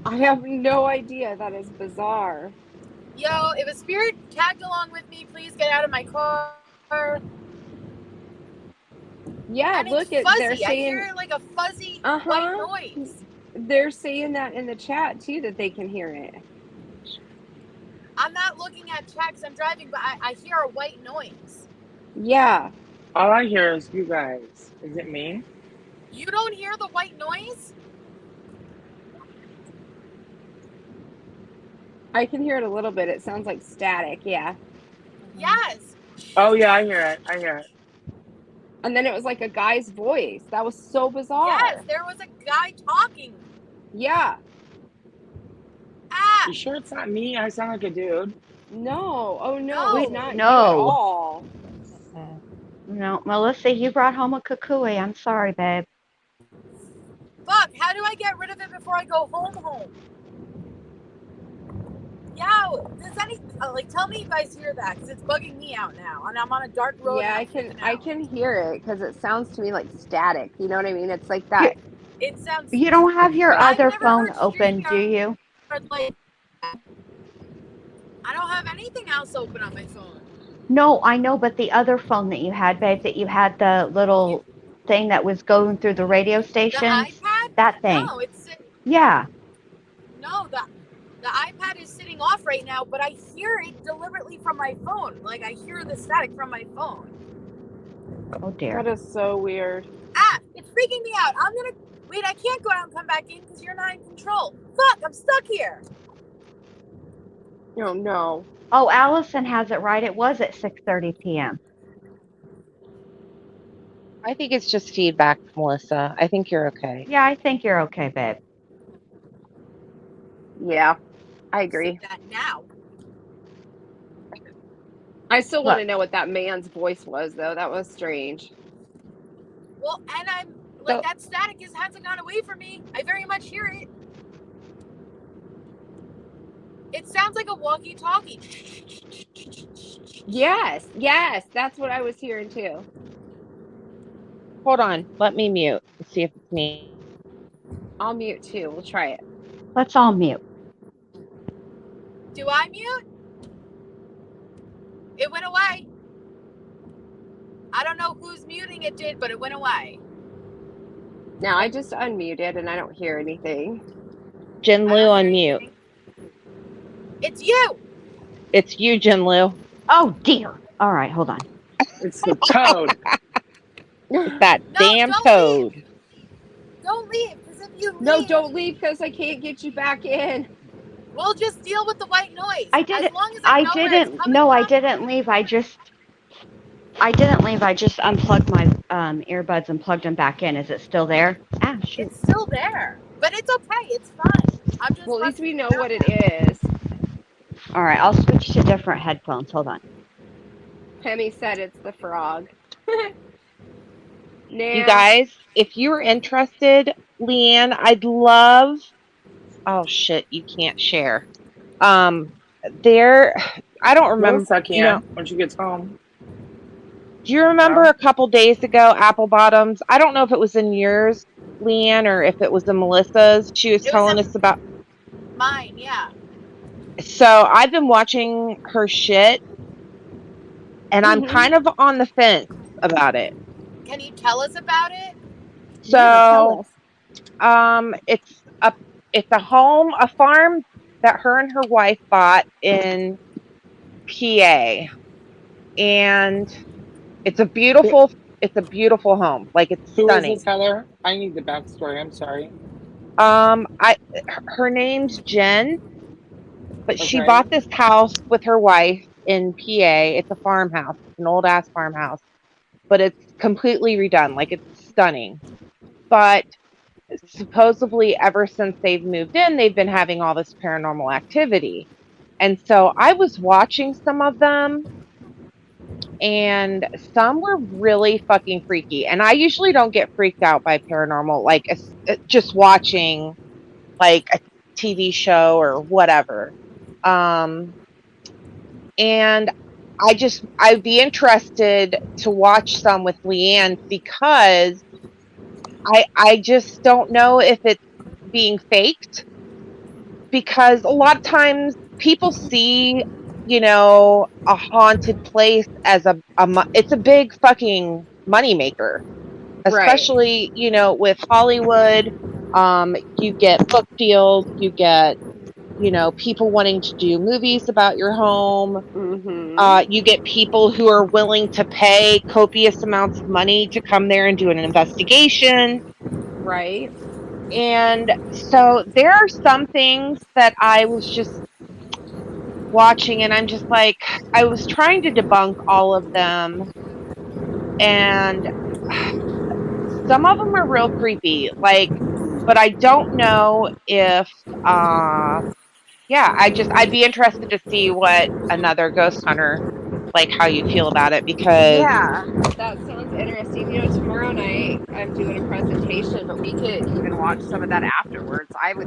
A: I have no idea. That is bizarre.
B: Yo, if a spirit tagged along with me, please get out of my car.
A: Yeah,
B: And
A: look
B: it's
A: at they're
B: fuzzy. I
A: saying
B: hear like a fuzzy
A: Uh-huh.
B: white noise.
A: they're saying that in the chat too that they can hear it.
B: I'm not looking at checks. I'm driving, but I hear a white noise.
A: Yeah.
D: All I hear is you guys. Is it me?
B: You don't hear the white noise?
A: I can hear it a little bit. It sounds like static. Yeah.
B: Yes.
D: Oh yeah, I hear it. I hear it.
A: And then it was like a guy's voice. That was so bizarre.
B: Yes, there was a guy talking.
A: Yeah.
B: Ah,
D: You sure it's not me? I sound like a dude.
A: No. Oh no.
B: No.
A: It's not you
E: No.
A: at all.
E: No, Melissa, you brought home a kukui. I'm sorry, babe.
B: fuck. How do I get rid of it before I go home? Yo, does any tell me you guys hear that? Because it's bugging me out now, and I'm on a dark road.
A: Yeah,
B: and
A: I can hear it because it sounds to me like static. You know what I mean? It's like that.
B: It sounds.
E: You don't have your
B: I've
E: other
B: never
E: phone
B: heard
E: open, do
B: StreamYard
E: you?
B: like. I don't have anything else open on my phone.
E: No, I know, but the other phone that you had, babe, that you had the little thing that was going through the radio
B: The
E: stations,
B: iPad?
E: that thing.
B: No,
E: Yeah.
B: no, the iPad is sitting off right now, but I hear it deliberately from my phone. Like I hear the static from my phone.
E: Oh dear.
D: That is so weird.
B: Ah, it's freaking me out. I'm gonna wait. I can't go out and come back in because you're not in control. Fuck, I'm stuck here.
A: Oh no.
E: Oh, Allison has it right. It was at 6:30 p.m.
F: I think it's just feedback, Melissa. I think you're okay.
E: Yeah, I think you're okay, babe.
A: Yeah, I agree.
B: That now.
A: I still want to
E: Look.
A: know what that man's voice was, though. That was strange.
B: Well, and I'm like
F: So-
B: that static hasn't gone away from me. I very much hear it. It sounds like a walkie-talkie.
A: Yes, that's what I was hearing too.
F: Hold on. Let me mute and see if it's me.
A: I'll mute too. We'll try it.
E: Let's all mute.
B: Do I mute? It went away. I don't know who's muting it did, but it went away.
A: Now I just unmuted and I don't hear anything.
F: Jin
B: I
F: Lu
B: don't
F: on
B: hear
F: mute.
B: anything. It's you.
F: It's you, Jin Lu.
E: Oh dear. All right, hold on.
D: It's the toad.
F: It's that
B: No,
F: damn
B: don't
F: toad.
B: Don't leave, because if you leave,
A: No, don't leave because I can't get you back in.
B: we'll just deal with the white noise.
E: I didn't.
B: As long as I know where it's
E: didn't.
B: coming
E: No, I
B: from,
E: didn't leave. I didn't leave. I just unplugged my earbuds and plugged them back in. Is it still there? Ah, shoot.
B: It's still there, but it's okay. It's fine. I'm just.
A: Well, at least we know
B: fucking
A: what
B: out
A: it is.
E: All right, I'll switch to different headphones. Hold on.
A: Hemi said it's the frog. Now,
F: You guys, if you're interested, Leanne, I'd love. Oh shit, you can't share. There, I don't remember.
D: Melissa can
F: You know,
D: when she gets home.
F: do you remember
D: No.
F: a couple days ago, Apple Bottoms? I don't know if it was in yours, Leanne, or if it was in Melissa's. She was
B: It was
F: telling
B: in-
F: us about.
B: Mine, yeah.
F: So I've been watching her shit, and I'm
A: Mhm.
F: kind of on the fence about it.
B: Can you tell us about it?
F: So,
A: yeah, tell us.
F: it's a farm that her and her wife bought in PA, and it's a beautiful home. Like, it's
D: Who is
F: stunning.
D: this, Heather? I need the backstory. I'm sorry.
F: Her name's Jen, but she
D: Okay.
F: bought this house with her wife in PA. It's a farmhouse, an old ass farmhouse, but it's completely redone. Like, it's stunning. But supposedly, ever since they've moved in, they've been having all this paranormal activity. And so I was watching some of them, and some were really fucking freaky. And I usually don't get freaked out by paranormal, like just watching like a TV show or whatever. And I'd be interested to watch some with Leanne, because I just don't know if it's being faked, because a lot of times people see, a haunted place as it's a big fucking moneymaker, especially, with Hollywood. You get book deals, you get, people wanting to do movies about your home.
A: Mm-hmm.
F: You get people who are willing to pay copious amounts of money to come there and do an investigation.
A: Right.
F: And so there are some things that I was just watching, and I'm just like, I was trying to debunk all of them, and some of them are real creepy, but I don't know if I'd be interested to see what another ghost hunter, like, how you feel about it, because
A: Yeah, that sounds interesting. Tomorrow night I'm doing a presentation, but we could even watch some of that afterwards. I'd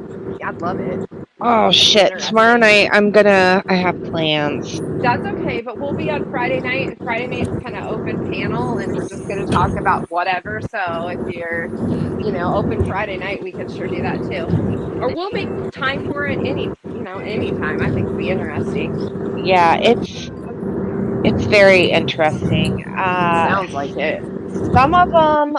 A: love it.
F: oh shit,
A: Interesting.
F: tomorrow night I have plans.
A: That's okay, but we'll be on Friday night, and Friday night's kind of open panel, and we're just going to talk about whatever. So if you're, open Friday night, we can sure do that too. Or we'll make time for it anytime. I think it'd be interesting.
F: Yeah, It's very interesting.
A: Sounds like it.
F: Some of them,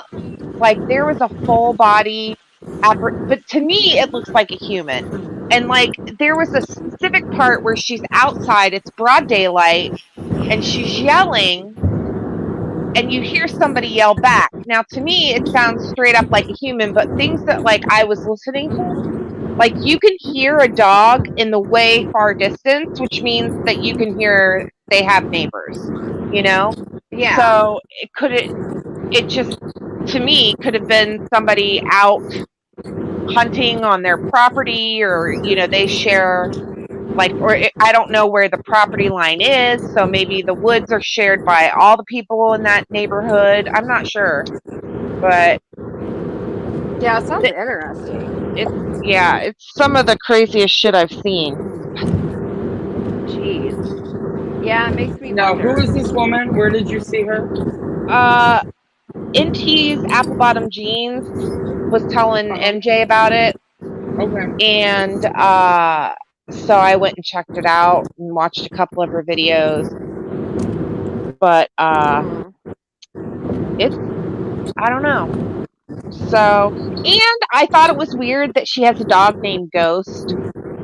F: like there was a full body, but to me it looks like a human. And like there was a specific part where she's outside, it's broad daylight, and she's yelling, and you hear somebody yell back. Now to me it sounds straight up like a human, but things that like I was listening to, like you can hear a dog in the way far distance, which means that you can hear they have neighbors, you know?
A: Yeah.
F: So it just to me could have been somebody out hunting on their property, or they share, like, I don't know where the property line is, so maybe the woods are shared by all the people in that neighborhood. I'm not sure, but
A: Yeah, it sounds interesting.
F: it's some of the craziest shit I've seen.
A: Jeez. Yeah, it makes me
D: Now,
A: wonder.
D: who is this woman? Where did you see her?
F: NT's Apple Bottom Jeans was telling MJ about it,
D: Okay.
F: and so I went and checked it out and watched a couple of her videos. But it's, I don't know. So, and I thought it was weird that she has a dog named Ghost.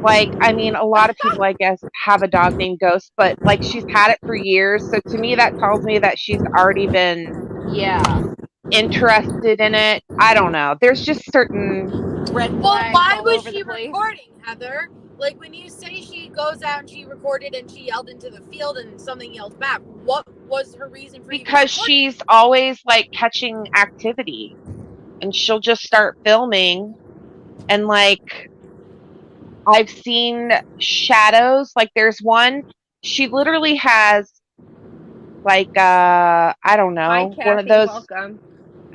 F: Like, I mean, a lot of people, I guess, have a dog named Ghost, but like she's had it for years. So to me, that tells me that she's already been interested in it. I don't know. There's just certain
A: Red
B: Well,
A: flags
B: why
A: all
B: was
A: over
B: she
A: the place.
B: recording, Heather? Like when you say she goes out and she recorded and she yelled into the field and something yelled back, what was her reason for
F: because she's always like catching activity, and she'll just start filming, and like I've seen shadows. Like there's one, she literally has like I don't
A: Hi,
F: know,
A: Kathy. Welcome.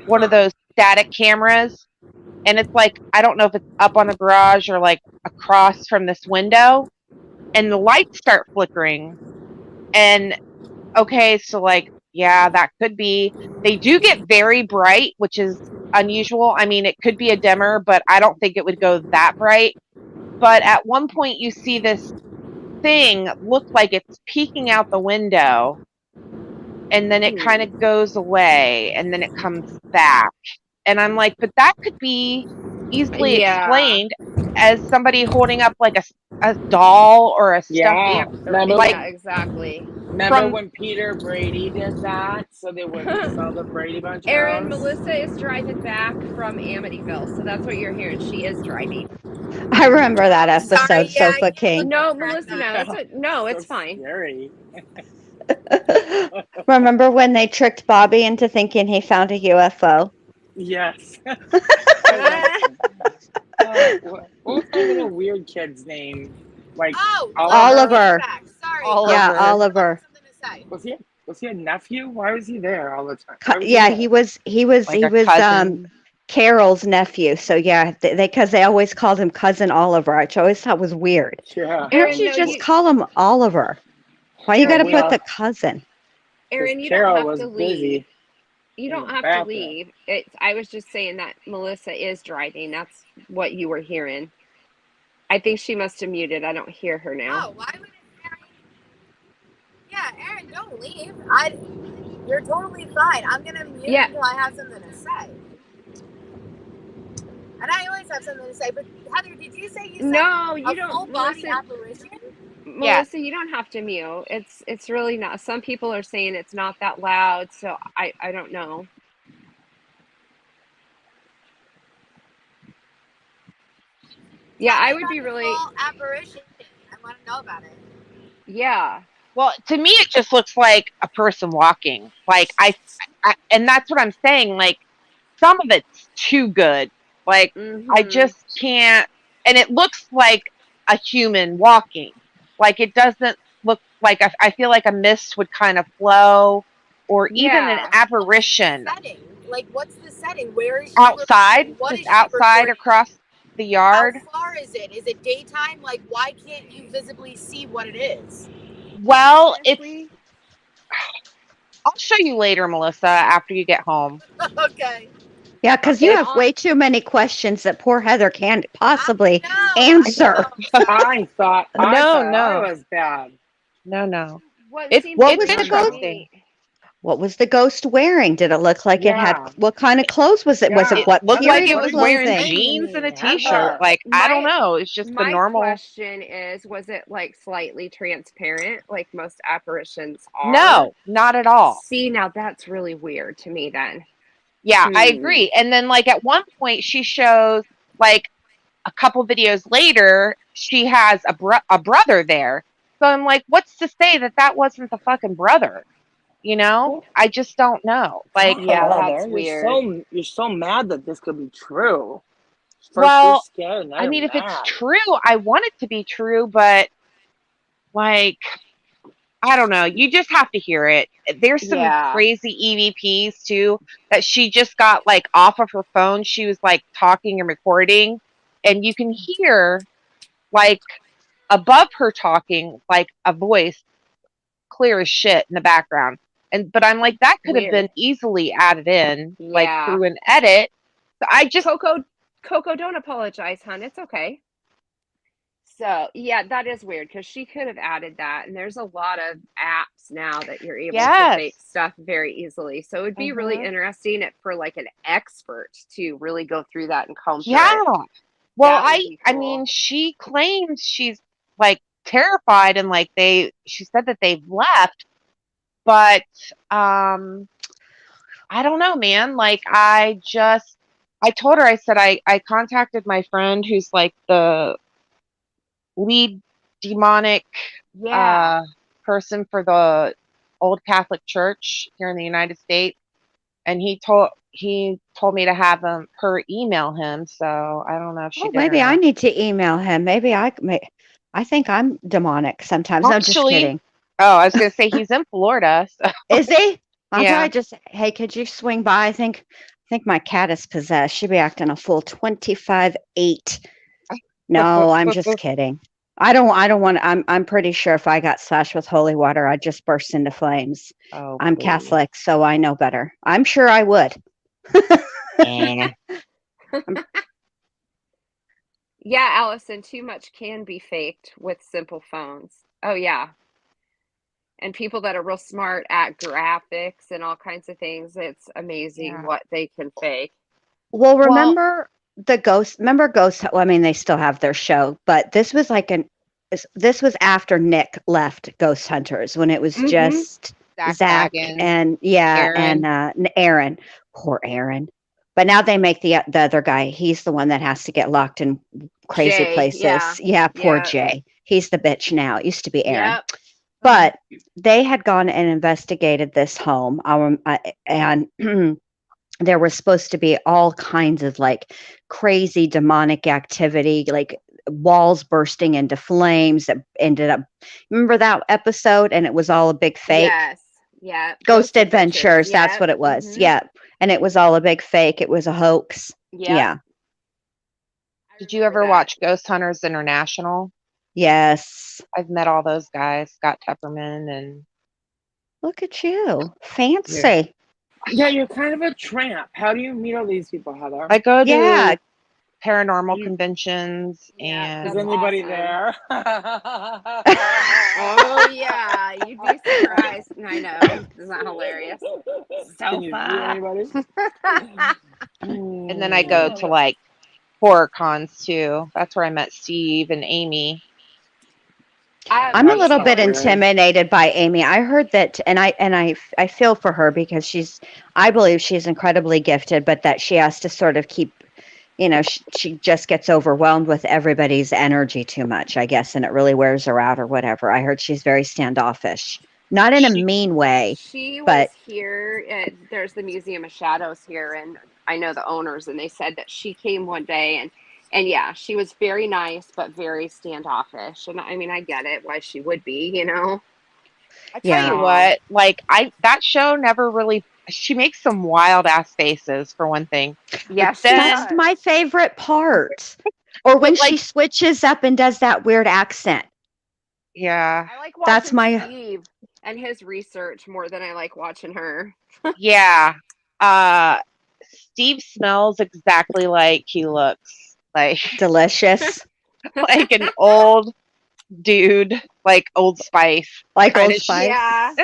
F: one of those static cameras, and it's like I don't know if it's up on a garage or like across from this window, and the lights start flickering. And okay, so like yeah, that could be. They do get very bright, which is unusual. I mean, it could be a dimmer, but I don't think it would go that bright. But at one point you see this thing look like it's peeking out the window, and then it kind of goes away, and then it comes back. And I'm like, but that could be easily explained as somebody holding up like a doll or a stuffed animal.
A: Like, yeah, exactly.
D: Remember when Peter Brady did that, so they wouldn't sell the Brady Bunch
A: Aaron,
D: house?
A: Melissa is driving back from Amityville, so that's what you're hearing. She is driving.
E: I remember that episode, Sofa King.
A: No, Melissa, no, it's fine.
D: Scary.
E: Remember when they tricked Bobby into thinking he found a UFO?
D: Yes. What was that little weird kid's name? Like
E: Oliver.
B: Sorry.
E: Yeah, Oliver.
D: Was he a nephew? Why was he there all the time?
E: He was Carol's nephew. So yeah, because they always called him Cousin Oliver, which I always thought was weird.
D: Yeah.
E: Why don't you just call him Oliver? Why you got to put the cousin?
A: Aaron, you
D: Carol
A: don't have
D: was
A: to leave.
D: busy.
A: You don't have to leave. I was just saying that Melissa is driving. That's what you were hearing. I think she must have muted. I don't hear her now.
B: Oh, why would Aaron? Yeah, Aaron, don't leave. You're totally fine. I'm gonna mute until I have something to say. And I always have something to say. But Heather, did you say you said
A: you don't.
B: Full body apparition?
A: Melissa, you don't have to mute. It's really not. Some people are saying it's not that loud, so I don't know. Yeah, I would be really
B: apparition. I want to know about it.
A: Yeah.
F: Well, to me, it just looks like a person walking. Like I and that's what I'm saying. Like some of it's too good. Like I just can't. And it looks like a human walking. Like it doesn't look like I feel like a mist would kind of flow, or even an apparition.
B: Like what's the setting? Where is she
F: outside? Just outside across the yard.
B: How far is it? Is it daytime? Like why can't you visibly see what it is?
F: Well, I'll show you later, Melissa, after you get home.
B: Okay.
E: Yeah, because you have way too many questions that poor Heather can't possibly answer.
D: I thought
F: No.
D: it was bad.
F: No.
A: seems
E: What
F: It's
E: was the
A: weird to
E: ghost?
F: interesting.
A: me.
E: What was the ghost wearing? Did it look like it had?
D: Yeah.
E: What kind of clothes was it? Was it
D: Yeah.
F: It
E: what
F: looked like
E: period
F: it
D: What
F: was
D: are you
F: wearing
E: clothing?
F: jeans and a
D: saying,
F: t-shirt.
D: Heather?
F: Like, I don't
A: My
F: know. It's just the
A: my
F: normal.
A: question is, was it like slightly transparent, like most apparitions are?
F: No, not at all.
A: See, now that's really weird to me then.
F: Yeah, I
A: Hmm.
F: agree. And then, like, at one point, she shows, like, a couple videos later, she has a brother there. So I'm like, what's to say that that wasn't the fucking brother? You know?
D: Well,
F: I just don't know. Like,
D: fuck,
A: Yeah,
D: Heather.
A: that's weird.
D: You're so mad that this could be true. First you're
F: well,
D: scared, now
F: I
D: you're
F: mean, if it's
D: mad.
F: true, I want it to be true, but, like, I don't know. You just have to hear it. There's some
A: Yeah.
F: crazy EVPs too that she just got like off of her phone. She was like talking and recording, and you can hear like above her talking, like a voice clear as shit in the background. And but I'm like, that could have
A: Weird.
F: been easily added in, like
A: Yeah.
F: through an edit. So I just
A: Coco, don't apologize, hon. It's okay. So, yeah, that is weird because she could have added that. And there's a lot of apps now that you're able to fake
F: yes.
A: stuff very easily. So, it would be really
F: Mhm.
A: interesting for like an expert to really go through that and comb through
F: Yeah.
A: it.
F: Well,
A: That would be
F: I
A: cool.
F: mean, she claims she's like terrified and like she said that they've left, but I don't know, man. Like I told her, I said I contacted my friend who's like the lead demonic
A: Yeah.
F: person for the old Catholic Church here in the United States, and he told me to have her email him. So I don't know if she
E: Oh,
F: did or
E: maybe I
F: not.
E: need to email him. Maybe I think I'm demonic sometimes. I'm just
F: Actually,
E: kidding.
F: oh, I was gonna say he's in Florida. So
E: Is he? I'll
F: yeah.
E: probably just, hey, could you swing by? I think my cat is possessed. She'd be acting a full 25-8. No, I'm just kidding. I don't want, I'm pretty sure if I got slashed with holy water, I'd just burst into flames.
F: Oh,
E: I'm
F: please.
E: Catholic, so I know better. I'm sure I would.
F: Eh.
A: Yeah, Allison, too much can be faked with simple phones. Oh, yeah. And people that are real smart at graphics and all kinds of things, it's amazing
F: Yeah.
A: what they can fake.
E: Well,
F: Well,
E: remember remember Ghost, well, I mean, they still have their show, but this was after Nick left Ghost Hunters when it was
A: Mhm.
E: just Zach
F: Baggins,
E: and
F: Aaron.
E: Aaron. Poor Aaron. But now they make the other guy. He's the one that has to get locked in crazy
A: Jay,
E: places.
A: yeah.
E: Yeah, poor
A: Yeah.
E: Jay. He's the bitch now. It used to be Aaron.
A: Yep.
E: But they had gone and investigated this home, and there was supposed to be all kinds of like crazy demonic activity, like walls bursting into flames that ended up. Remember that episode? And it was all a big fake.
A: Yes. Yeah.
E: Ghost Adventures. That's
A: Yep.
E: what it was.
A: Mhm.
E: Yeah. And it was all a big fake. It was a hoax.
A: Yep.
E: Yeah.
A: I
F: Did you
A: remember
F: ever
A: that.
F: watch Ghost Hunters International?
E: Yes.
F: I've met all those guys, Scott Tepperman, and
E: Look at you. Fancy.
D: Yeah, you're kind of a tramp. How do you meet all these people, Heather?
F: I go to
E: Yeah.
F: paranormal
D: You-
F: conventions,
A: Yeah,
D: Is
A: that's
F: and
D: anybody
A: awesome.
D: there?
A: Oh, yeah. You'd be surprised. I know. Isn't that hilarious?
D: Can you see anybody?
F: and then I go to like horror cons too. That's where I met Steve and Amy.
E: I'm a
D: That's
E: little
D: not
E: bit
D: weird.
E: intimidated by Amy. I heard that, and I feel for her because I believe she's incredibly gifted, but that she has to sort of keep, she just gets overwhelmed with everybody's energy too much, I guess, and it really wears her out or whatever. I heard she's very standoffish, not in a mean way.
A: She
E: but-
A: was here. There's the Museum of Shadows here, and I know the owners, and they said that she came one day, and yeah, she was very nice, but very standoffish. And I mean, I get it why she would be,
F: I tell you
A: Yeah.
F: what, like that show never really. She makes some wild ass faces for one thing.
A: Yeah, she
F: then-
E: That's
A: does.
E: my favorite part. Or when
F: But,
E: she switches up and does that weird accent.
F: Yeah,
A: I like watching
E: That's my-
A: Steve and his research more than I like watching her.
F: yeah. Steve smells exactly like he looks, like
E: Delicious.
F: like an old dude, like Old Spice.
E: Like
F: Kinda
E: Old Spice.
A: Yeah.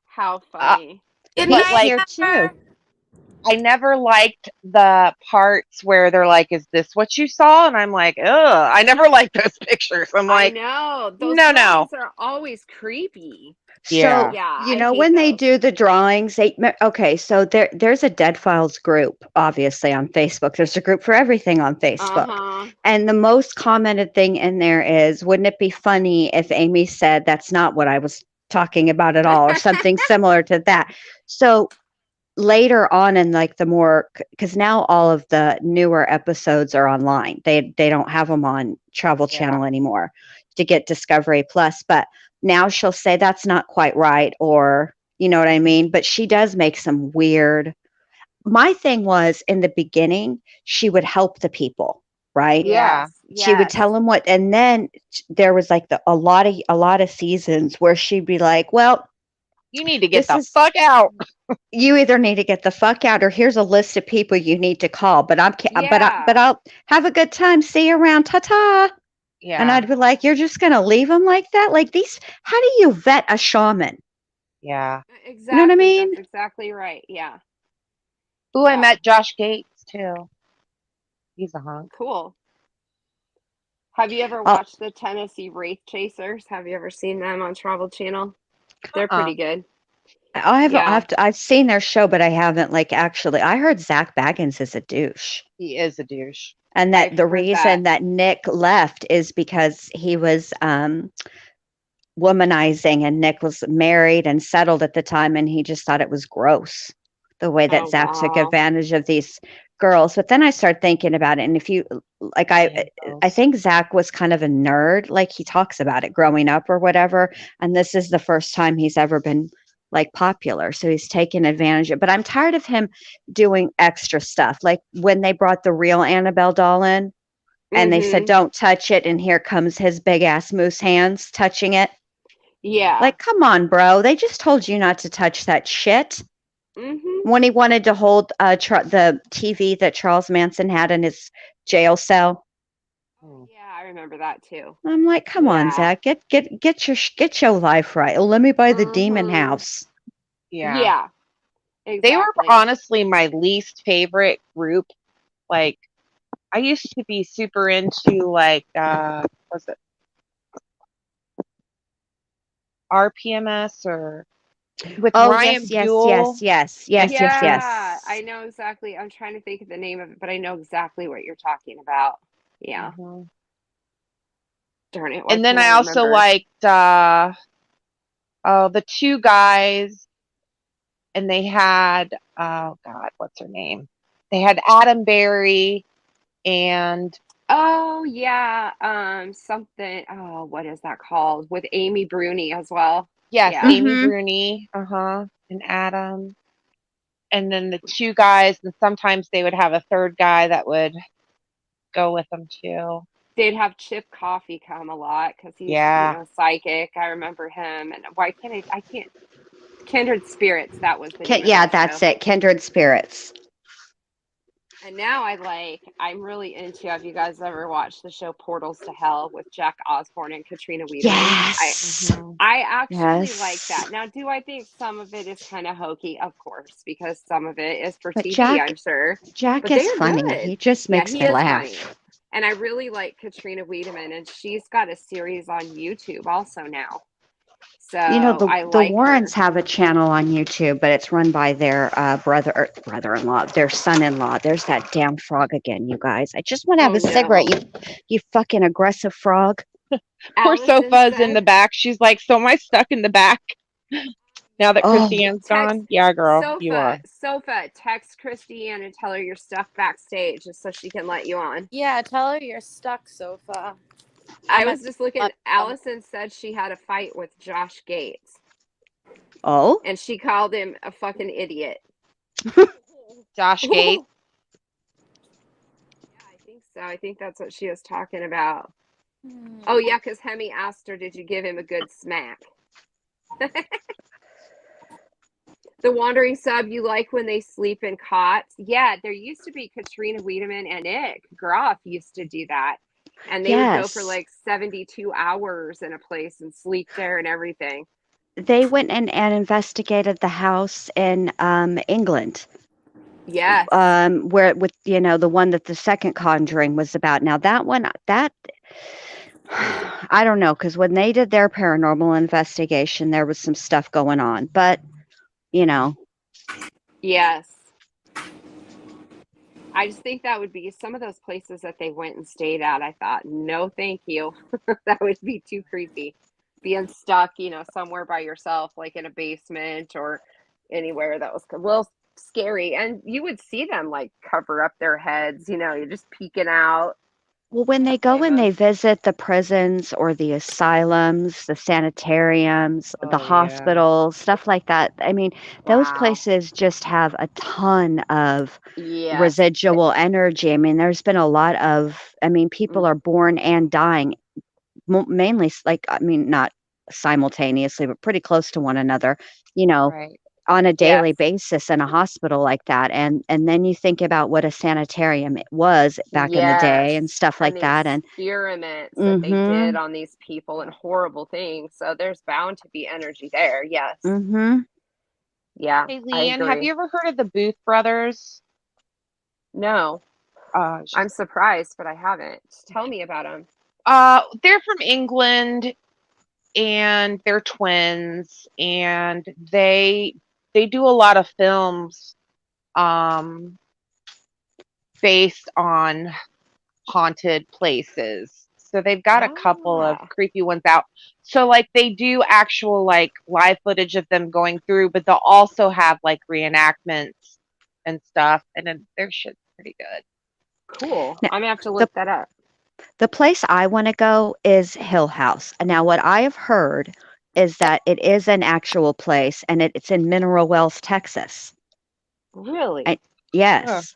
A: How funny.
B: It
F: But,
B: may
F: like,
E: Here too.
F: I never liked the parts where they're like, "Is this what you saw?" And I'm like, "Ugh." I never liked those pictures. I'm
A: I
F: like,
A: know. Those
F: no.
A: drawings are always creepy.
F: Yeah.
E: So,
A: Yeah,
E: you
A: I
E: know,
A: hate
E: when they
A: those.
E: do the drawings, okay, so there's a Dead Files group, obviously, on Facebook. There's a group for everything on Facebook.
A: Uh-huh.
E: And the most commented thing in there is, wouldn't it be funny if Amy said that's not what I was talking about at all, or something similar to that? So later on in like the more, because now all of the newer episodes are online. They don't have them on Travel
F: Yeah.
E: Channel anymore to get Discovery Plus, but now she'll say that's not quite right, or you know what I mean? But she does make some weird. My thing was, in the beginning, she would help the people, right?
F: Yeah.
A: Yes.
E: She would
A: Yes.
E: tell them what, and then there was like a lot of seasons where she'd be like, "Well,
F: You need to get
E: this
F: the
E: is
F: fuck out.
E: you either need to get the fuck out, or here's a list of people you need to call. But
A: Yeah.
E: but I'll have a good time. See you around. Ta ta." And
F: Yeah.
E: I'd be like, "You're just gonna leave them like that? Like these? How do you vet a shaman?"
F: Yeah.
A: Exactly.
E: You know what I mean?
A: That's exactly right. Yeah.
F: Ooh, I
A: Yeah.
F: met Josh Gates too. He's a hunk.
A: Cool. Have you ever
E: Oh,
A: watched the Tennessee Wraith Chasers? Have you ever seen them on Travel Channel? They're
F: Uh-uh.
A: pretty good.
E: I
A: Yeah.
E: I've seen their show, but I haven't like actually. I heard Zach Baggins is a douche.
F: He is a douche.
E: And
A: I've
E: that the
A: heard
E: reason that Nick left is because he was womanizing, and Nick was married and settled at the time, and he just thought it was gross the way that
A: Oh,
E: Zach took
A: wow.
E: advantage of these girls. But then I started thinking about it, and if you like, I
F: Angels.
E: think Zach was kind of a nerd, like he talks about it growing up or whatever, and this is the first time he's ever been like popular, so he's taken advantage of it. But I'm tired of him doing extra stuff, like when they brought the real Annabelle doll in and they said
A: Mm-hmm.
E: don't touch it, and here comes his big ass moose hands touching it.
A: Yeah.
E: Like, come on, bro. They just told you not to touch that shit.
A: Mm-hmm.
E: When he wanted to hold the TV that Charles Manson had in his jail cell,
F: Hmm.
A: Yeah, I remember that too.
E: I'm like, come on,
A: Yeah.
E: Zach, get your life right. Oh, let me buy the demon
A: Mm-hmm.
E: house.
F: Yeah.
A: Yeah.
F: They were
A: Exactly.
F: honestly my least favorite group. Like, I used to be super into like was it RPMS or with
E: Oh,
F: Ryan Buell?
E: yes.
A: Yeah, I know exactly. I'm trying to think of the name of it, but I know exactly what you're talking about. Yeah.
F: Mhm.
A: Darn it. Why
F: And then
A: can't
F: I also
A: remember?
F: liked the two guys, and they had oh god, what's her name? They had Adam Berry and
A: Oh, yeah. Something. Oh, what is that called? With Amy Bruni as well.
F: yes,
A: Yeah.
F: Amy
E: Mhm.
F: Bruni, and Adam. And then the two guys, and sometimes they would have a third guy that would go with them too.
A: They'd have Chip Coffee come a lot because he's,
F: Yeah.
A: psychic. I remember him. And why can't I can't. Kindred Spirits, that was the name of
E: Yeah,
A: their
E: that's
A: show.
E: it. Kindred Spirits.
A: And now I'm really into, have you guys ever watched the show Portals to Hell with Jack Osborne and Katrina Wiedemann?
E: Yes.
A: I actually
E: Yes.
A: like that. Now, do I think some of it is kind of hokey? Of course, because some of it is for
E: But
A: TV, I'm sure.
E: Jack
A: But they
E: is
A: are
E: funny.
A: good.
E: He just
A: Yeah,
E: makes
A: he
E: me
A: is
E: laugh.
A: funny. And I really like Katrina Wiedemann, and she's got a series on YouTube also now. So
E: You know,
A: I
E: the
A: like
E: Warrens
A: her.
E: have a channel on YouTube, but it's run by their brother-in-law, their son-in-law. There's that damn frog again, you guys. I just want to have
A: Oh,
E: a cigarette,
A: no.
E: you fucking aggressive frog.
F: Poor
A: Allison
F: Sofa's in
A: said,
F: the back. She's like, so am I stuck in the back now that
E: Oh,
F: Christiane's gone? Yeah, girl, you are.
A: Sofa, text Christiane and tell her you're stuck backstage just so she can let you on.
B: Yeah, tell her you're stuck, Sofa.
A: I
B: I'm
A: was
B: at
A: just looking.
B: the-
A: Allison said she had a fight with Josh Gates,
E: oh,
A: and she called him a fucking idiot.
F: Josh Gates.
A: Yeah, I think so. I think that's what she was talking about.
B: Hmm.
A: Oh, yeah, because Hemi asked her, did you give him a good smack? The Wandering Sub, you like when they sleep in cots? Yeah, there used to be Katrina Wiedemann and Nick Groff used to do that. And they would go for
E: Yes.
A: like 72 hours in a place and sleep there and everything.
E: They went and investigated the house in England,
A: Yes.
E: where with the one that the second Conjuring was about. Now that one, that I don't know, because when they did their paranormal investigation, there was some stuff going on, but you know,
A: Yes. I just think that would be some of those places that they went and stayed at. I thought, no, thank you. That would be too creepy. Being stuck, somewhere by yourself, like in a basement or anywhere that was a little scary. And you would see them like cover up their heads, you're just peeking out.
E: well, when they go and they visit the prisons or the asylums, the sanitariums, the
F: Oh, yeah.
E: hospitals, stuff like that. I mean, those
A: Wow.
E: places just have a ton of
A: Yes.
E: residual energy. I mean, there's been a lot of, people are born and dying, mainly, not simultaneously, but pretty close to one another,
F: Right.
E: on a daily
A: Yes.
E: basis in a hospital like that. And then you think about what a sanitarium it was back in the day and
A: Yes.
E: stuff like
A: And the
E: that. And
A: experiments that they did on these people and horrible things. So there's bound to be energy there. Yes. Yeah,
F: Hey,
A: I
F: Leanne, have
A: agree.
F: you ever heard of the Booth brothers?
A: No,
F: It's
A: I'm
F: just-
A: surprised, but I haven't. Tell me about them.
F: they're from England, and they're twins, and they do a lot of films based on haunted places. So they've got a couple of
A: Ah,
F: creepy ones out. So like they do actual like live footage of them going through, but they'll also have like reenactments and stuff, and then their shit's pretty good.
A: cool.
E: now,
A: I'm gonna have to
E: the
A: look that up.
E: the place I want to go is Hill House. Now, what I have heard is that it is an actual place, and it's in Mineral Wells, Texas.
A: Really?
E: And yes,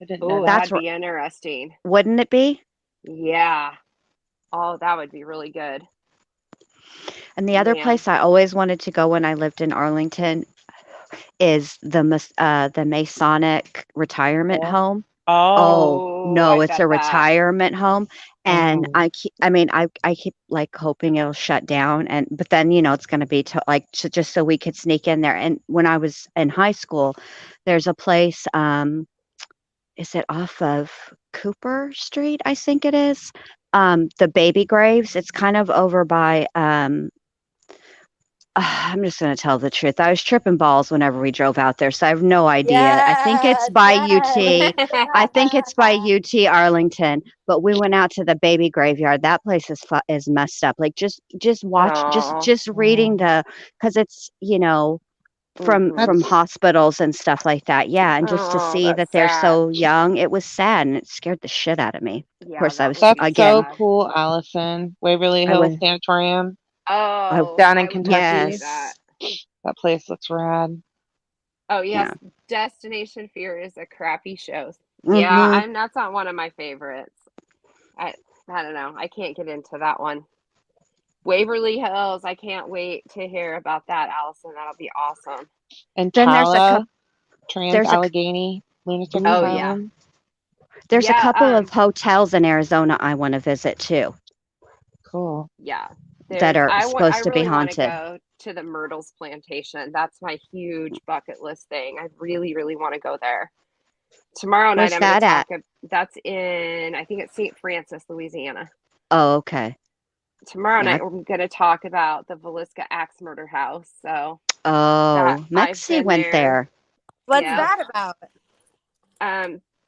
F: I didn't know
A: Oh,
F: that.
E: that's
A: that'd be interesting.
E: wouldn't it be?
A: Yeah. Oh, that would be really good.
E: And the other
A: Man.
E: place I always wanted to go when I lived in Arlington is the Masonic retirement home. Oh,
F: Oh,
E: no,
A: I
E: it's
A: bet
E: a
A: that.
E: retirement home, and
F: oh,
E: I keep, like, hoping it'll shut down, but then, it's gonna be just so we could sneak in there. And when I was in high school, there's a place, is it off of Cooper Street? I think it is. The Baby Graves, it's kind of over by, I'm just going to tell the truth. I was tripping balls whenever we drove out there, so I have no idea. I think it's
B: Yes,
E: by
B: yes.
E: UT. I think it's by UT Arlington. But we went out to the baby graveyard. That place is messed up. Like just watch,
A: Oh.
E: just reading because it's from
A: Mhm.
E: hospitals and stuff like that. Yeah, and just to
A: Oh,
E: see that
A: that's
E: they're
A: sad.
E: so young, it was sad and it scared the shit out of me. Of
A: Yeah,
E: course, I
A: that
E: was
A: would be
F: that's so
E: again.
A: sad.
F: cool, Allison. Waverly
E: I
F: Hills
E: was.
F: Sanatorium
A: Oh,
F: down in
A: I would love to see
F: Kentucky.
A: that.
E: Yes.
F: That place looks rad.
A: Oh, yes.
E: Yeah.
A: Destination Fear is a crappy show.
E: Mhm.
A: Yeah, that's not one of my favorites. I I don't know. I can't get into that one. Waverly Hills. I can't wait to hear about that, Allison. That'll be awesome.
F: And
E: Then there's a
F: Tala,
E: couple. There's a
F: Allegheny Lunatic
A: Oh yeah.
F: Asylum.
E: There's a
A: Yeah,
E: couple of hotels in Arizona I want to visit too
F: Cool.
A: yeah.
E: that are
A: I
E: supposed to be
A: really want to
E: haunted.
A: go to the Myrtles plantation. That's my huge bucket list thing. I really, really want to go there. Tomorrow night
E: Where's
A: I'm going to
E: that
A: talk. That's in, I think it's St. Francis, Louisiana.
E: Oh, okay.
A: Tomorrow
E: Yeah.
A: night we're going to talk about the Villisca Axe Murder House. So
E: Oh,
A: I've
E: Mexi
A: been
E: went there.
B: What's
A: Yeah.
B: that about?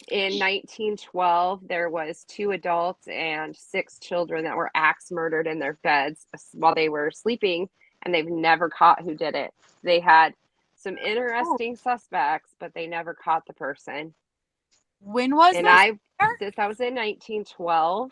A: In 1912, there was 2 adults and 6 children that were axe murdered in their beds while they were sleeping, and they've never caught who did it. They had some interesting suspects, but they never caught the person.
B: When was
A: And
B: this?
A: that was in 1912,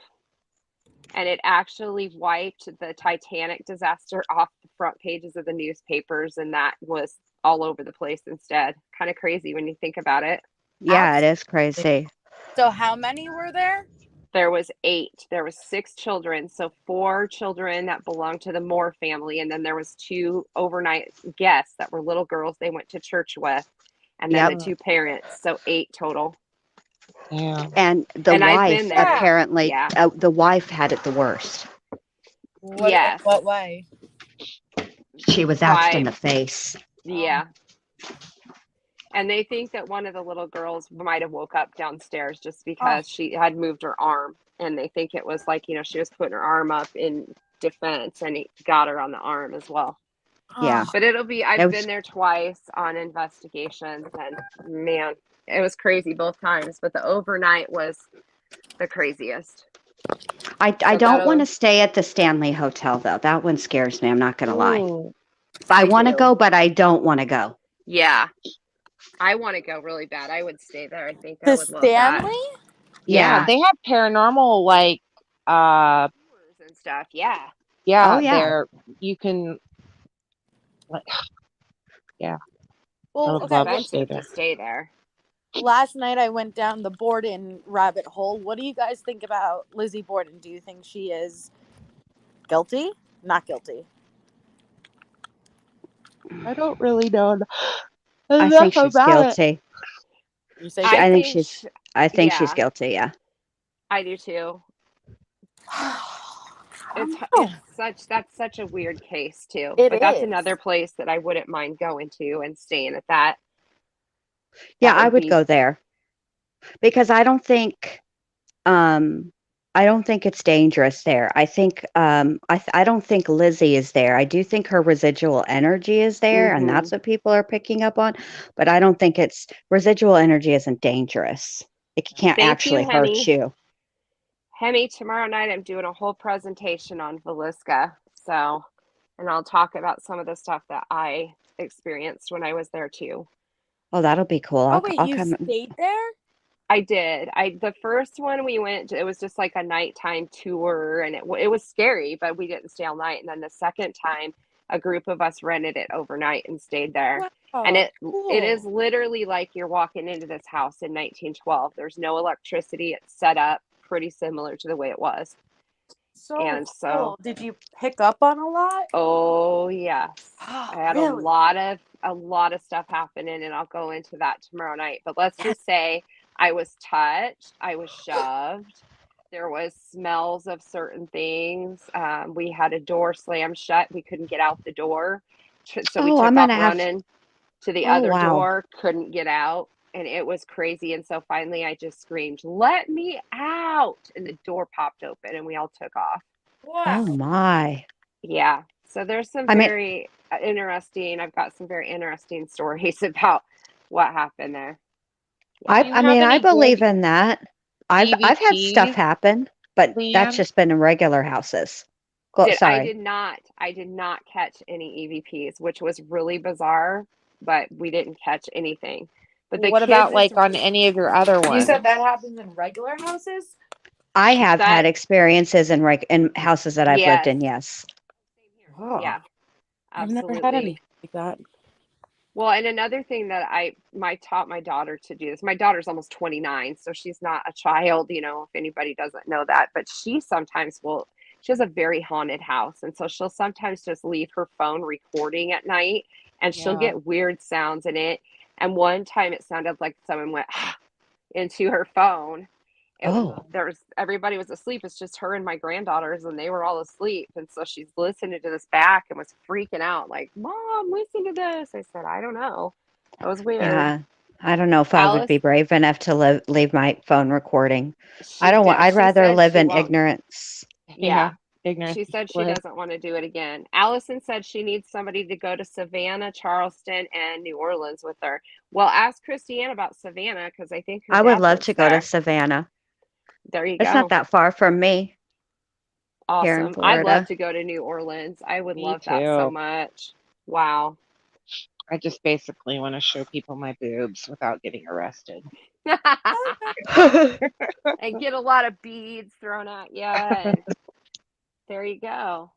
A: and it actually wiped the Titanic disaster off the front pages of the newspapers, and that was all over the place instead. Kind of crazy when you think about it.
E: Yeah, it is crazy.
B: So how many were there?
A: There was 8. There was 6 children, so 4 children that belonged to the Moore family, and then there was 2 overnight guests that were little girls they went to church with, and then
E: Yep.
A: the 2 parents, so 8 total.
F: Yeah.
E: And the
A: And I've
E: wife
A: been there.
E: apparently,
A: Yeah.
E: the wife had it the worst.
A: Yes.
B: What way?
E: She was axed in
A: Why?
E: the face.
A: Yeah. And they think that one of the little girls might have woke up downstairs just because she had moved her arm. And they think it was like, she was putting her arm up in defense and he got her on the arm as well.
E: Yeah.
A: But I've been there twice on investigations and man, it was crazy both times. But the overnight was the craziest.
E: I don't want to stay at the Stanley Hotel though. That one scares me. I'm not going to lie.
A: Ooh,
E: I want to
A: do.
E: go, but I don't want to go.
A: Yeah. I want to go really bad. I would stay there. I think I
B: The
A: would love that.
B: Stanley?
F: Yeah, they have paranormal like
A: Tours and stuff. Yeah.
F: yeah,
E: Oh, yeah.
F: there you can like yeah. I
B: Well,
F: would
A: It's
F: love to
A: expensive
F: stay there.
A: to stay there.
B: last night I went down the Borden rabbit hole. What do you guys think about Lizzie Borden? Do you think she is guilty? Not guilty.
F: I don't really know
E: I
F: enough
E: think she's
F: about it.
E: guilty.
B: You say
E: I think
A: think
E: she's I think she's
A: yeah.
E: guilty, yeah.
A: I do too. That's such a weird case too.
B: It
A: But that's
B: is.
A: another place that I wouldn't mind going to and staying at that.
E: Yeah,
A: That
E: I would
A: be-
E: go there. Because I don't think it's dangerous there. I think I don't think Lizzie is there. I do think her residual energy is there, and that's what people are picking up on. But I don't think residual energy isn't dangerous. It can't
A: Thank you,
E: actually hurt
A: Hemi.
E: you.
A: Hemi, tomorrow night I'm doing a whole presentation on Velisca. And I'll talk about some of the stuff that I experienced when I was there too.
E: Oh, that'll be cool.
B: Oh wait, you
E: come.
B: stayed there?
A: I did. The first one we went, it was just like a nighttime tour, and it was scary, but we didn't stay all night. And then the second time, a group of us rented it overnight and stayed there.
B: Wow,
A: And it
B: cool.
A: is literally like you're walking into this house in 1912. There's no electricity. It's set up pretty similar to the way it was.
B: So cool. Did you pick up on a lot?
A: Oh yes, I had
B: really?
A: a lot of stuff happening, and I'll go into that tomorrow night. But let's just say I was touched, I was shoved. There was smells of certain things. We had a door slammed shut. We couldn't get out the door, so we took off running to the other door. Couldn't get out, and it was crazy. And so finally, I just screamed, "Let me out!" And the door popped open, and we all took off.
B: Wow.
E: Oh my.
A: Yeah. So there's some very interesting. I've got some very interesting stories about what happened there.
E: I believe in that. I've had stuff happen, but that's just been in regular houses.
A: I did not catch any EVPs, which was really bizarre, but we didn't catch anything. But
F: what about like on any of your other ones?
B: You said that happens in regular houses?
E: I have had experiences in houses that I've lived in, yes.
B: Oh.
A: Yeah.
B: I've
A: Absolutely.
B: never had anything like that.
A: Well, and another thing that I taught my daughter to do this. My daughter's almost 29, so she's not a child, if anybody doesn't know that. But she sometimes she has a very haunted house. And so she'll sometimes just leave her phone recording at night, and she'll get weird sounds in it. And one time it sounded like someone went into her phone. Everybody was asleep. It's just her and my granddaughters, and they were all asleep. And so she's listening to this back and was freaking out, like, "Mom, listen to this." I said, "I don't know." That was weird.
E: Yeah, I don't know if I would be brave enough to leave my phone recording. I'd rather live in ignorance.
A: Yeah.
F: Ignorance.
A: She said she doesn't want to do it again. Allison said she needs somebody to go to Savannah, Charleston, and New Orleans with her. Well, ask Christiane about Savannah, because I think
E: I would love to go to Savannah.
A: There you go.
E: It's not that far from me.
A: Awesome.
E: Here in Florida.
A: I'd love to go to New Orleans. I would love that so much. Wow.
F: I just basically want to show people my boobs without getting arrested.
A: And get a lot of beads thrown at you. And there you go.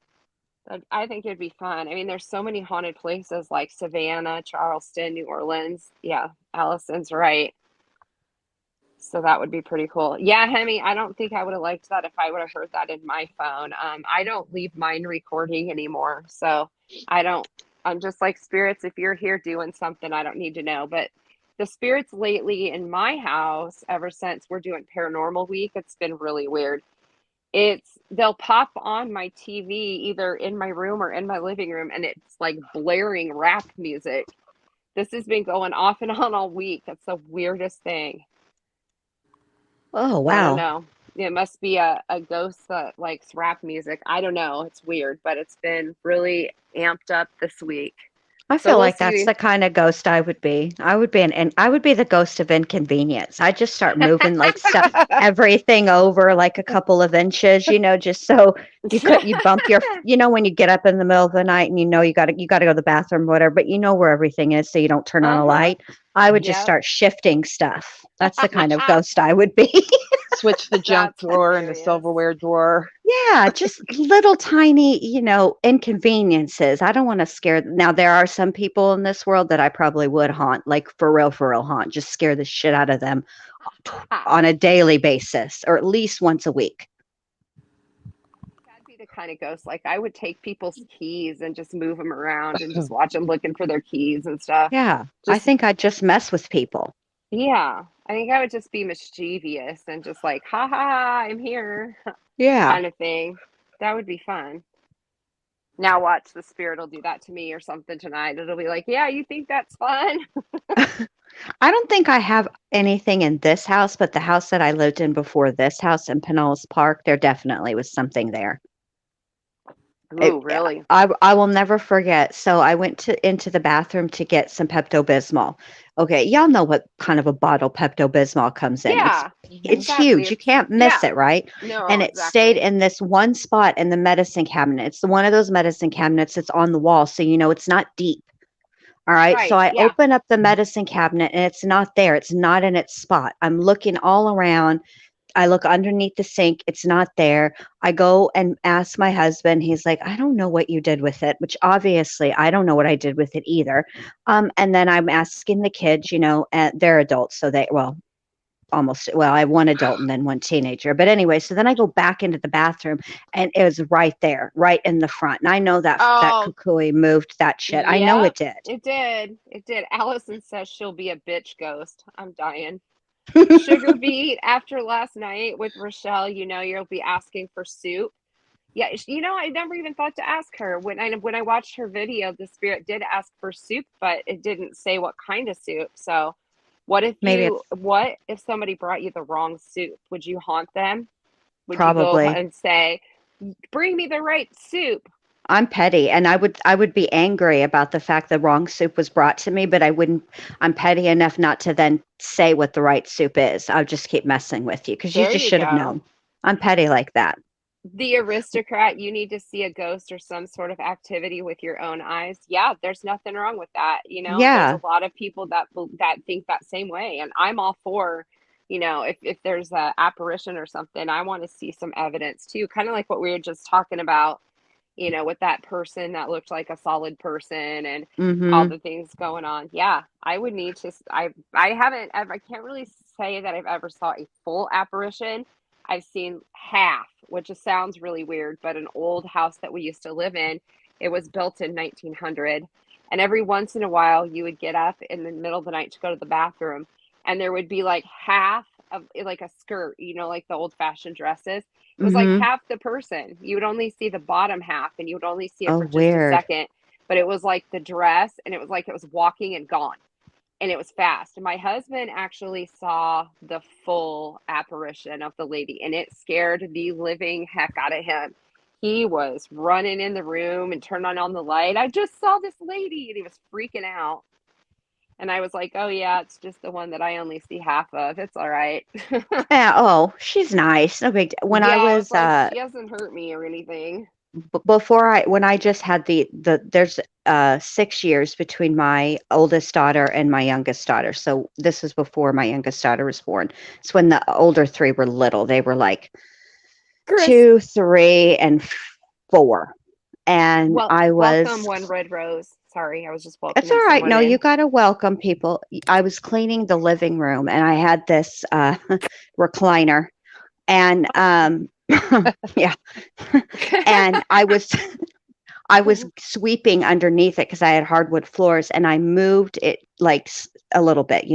A: I think it'd be fun. I mean, there's so many haunted places like Savannah, Charleston, New Orleans. Yeah, Allison's right. So that would be pretty cool. Yeah, Hemi, I don't think I would have liked that if I would have heard that in my phone. I don't leave mine recording anymore. So I'm just like spirits. If you're here doing something, I don't need to know. But The spirits lately in my house, ever since we're doing paranormal week, it's been really weird. They'll pop on my TV either in my room or in my living room, and it's like blaring rap music. This has been going off and on all week. That's the weirdest thing.
G: Oh,
A: I don't
G: wow.
A: know. It must be a ghost that likes rap music. I don't know. It's weird, but it's been really amped up this week.
G: I
A: So
G: feel
A: we'll
G: like that's
A: see.
G: the kind of ghost I would be. I would be and I would be the ghost of inconvenience. I just start moving like stuff, everything over like a couple of inches, just so you bump your, when you get up in the middle of the night and you got to go to the bathroom, whatever, but you know where everything is, so you don't turn on a
A: Uh-huh.
G: light. I would just
A: Yep.
G: start shifting stuff. That's the kind of ghost I would be.
F: Switch the junk
A: That's
F: drawer and the
A: hilarious.
F: silverware drawer.
G: Yeah, just little tiny, inconveniences. I don't want to scare. Now, there are some people in this world that I probably would haunt, like for real haunt, just scare the shit out of them on a daily basis or at least once a week.
A: That'd be the kind of ghost. Like I would take people's keys and just move them around and just watch them looking for their keys and stuff.
G: Yeah, I
A: Just
G: think I'd just mess with people.
A: yeah. I think I would just be mischievous and just like, ha ha, ha, I'm here,
G: Yeah.
A: kind of thing. That would be fun. Now watch, the spirit will do that to me or something tonight. It'll be like, yeah, you think that's fun?
G: I don't think I have anything in this house, but the house that I lived in before this house in Pinellas Park, there definitely was something there.
A: Ooh, really?
G: I will never forget. So I went into the bathroom to get some Pepto-Bismol. Okay, y'all know what kind of a bottle Pepto-Bismol comes in.
A: Yeah,
G: It's
A: exactly.
G: huge. You can't miss
A: yeah.
G: it, right?
A: No,
G: And it
A: exactly.
G: stayed in this one spot in the medicine cabinet. It's one of those medicine cabinets that's on the wall, so it's not deep. All right. So
A: Right,
G: I
A: yeah.
G: open up the medicine cabinet and it's not there. It's not in its spot. I'm looking all around. I look underneath the sink. It's not there. I go and ask my husband. He's like, I don't know what you did with it, which obviously I don't know what I did with it either. And then I'm asking the kids, and they're adults. So I have one adult and then one teenager. But anyway, so then I go back into the bathroom and it was right there, right in the front. And I know that Kukui moved that shit. I know it did.
A: It did. It did. Allison says she'll be a bitch ghost. I'm dying. Sugar beet, after last night with Rochelle, you'll be asking for soup. Yeah, I never even thought to ask her. When I watched her video, the spirit did ask for soup, but it didn't say what kind of soup. So what if somebody brought you the wrong soup? Would you haunt them? Would
G: Probably.
A: you go and say, bring me the right soup?
G: I'm petty, and I would be angry about the fact the wrong soup was brought to me, but I'm petty enough not to then say what the right soup is. I'll just keep messing with you because you just should have known. I'm petty like that.
A: The aristocrat, you need to see a ghost or some sort of activity with your own eyes. Yeah, there's nothing wrong with that.
G: Yeah.
A: There's a lot of people that think that same way. And I'm all for, if there's a apparition or something, I want to see some evidence too. Kind of like what we were just talking about, with that person that looked like a solid person and all the things going on. Yeah, I would need to, I can't really say that I've ever saw a full apparition. I've seen half, which just sounds really weird, but an old house that we used to live in, it was built in 1900. And every once in a while, you would get up in the middle of the night to go to the bathroom, and there would be like half of like a skirt, like the old fashioned dresses. It was like half the person. You would only see the bottom half, and you would only see it for just a second. But it was like the dress, and it was like it was walking and gone. And it was fast. My husband actually saw the full apparition of the lady, and it scared the living heck out of him. He was running in the room and turned on the light. I just saw this lady, and he was freaking out. And I was like, oh, yeah, it's just the one that I only see half of. It's all right.
G: Yeah, oh, she's nice. No big deal. When I was
A: like, she hasn't hurt me or anything.
G: When I just had there's 6 years between my oldest daughter and my youngest daughter. So this was before my youngest daughter was born. It's when the older three were little. They were like 2, 3, and 4. And I was
A: welcome one red rose. Sorry, I was just welcoming.
G: It's all right. No, you got to welcome people. I was cleaning the living room and I had this recliner and yeah. And I was sweeping underneath it because I had hardwood floors, and I moved it like a little bit,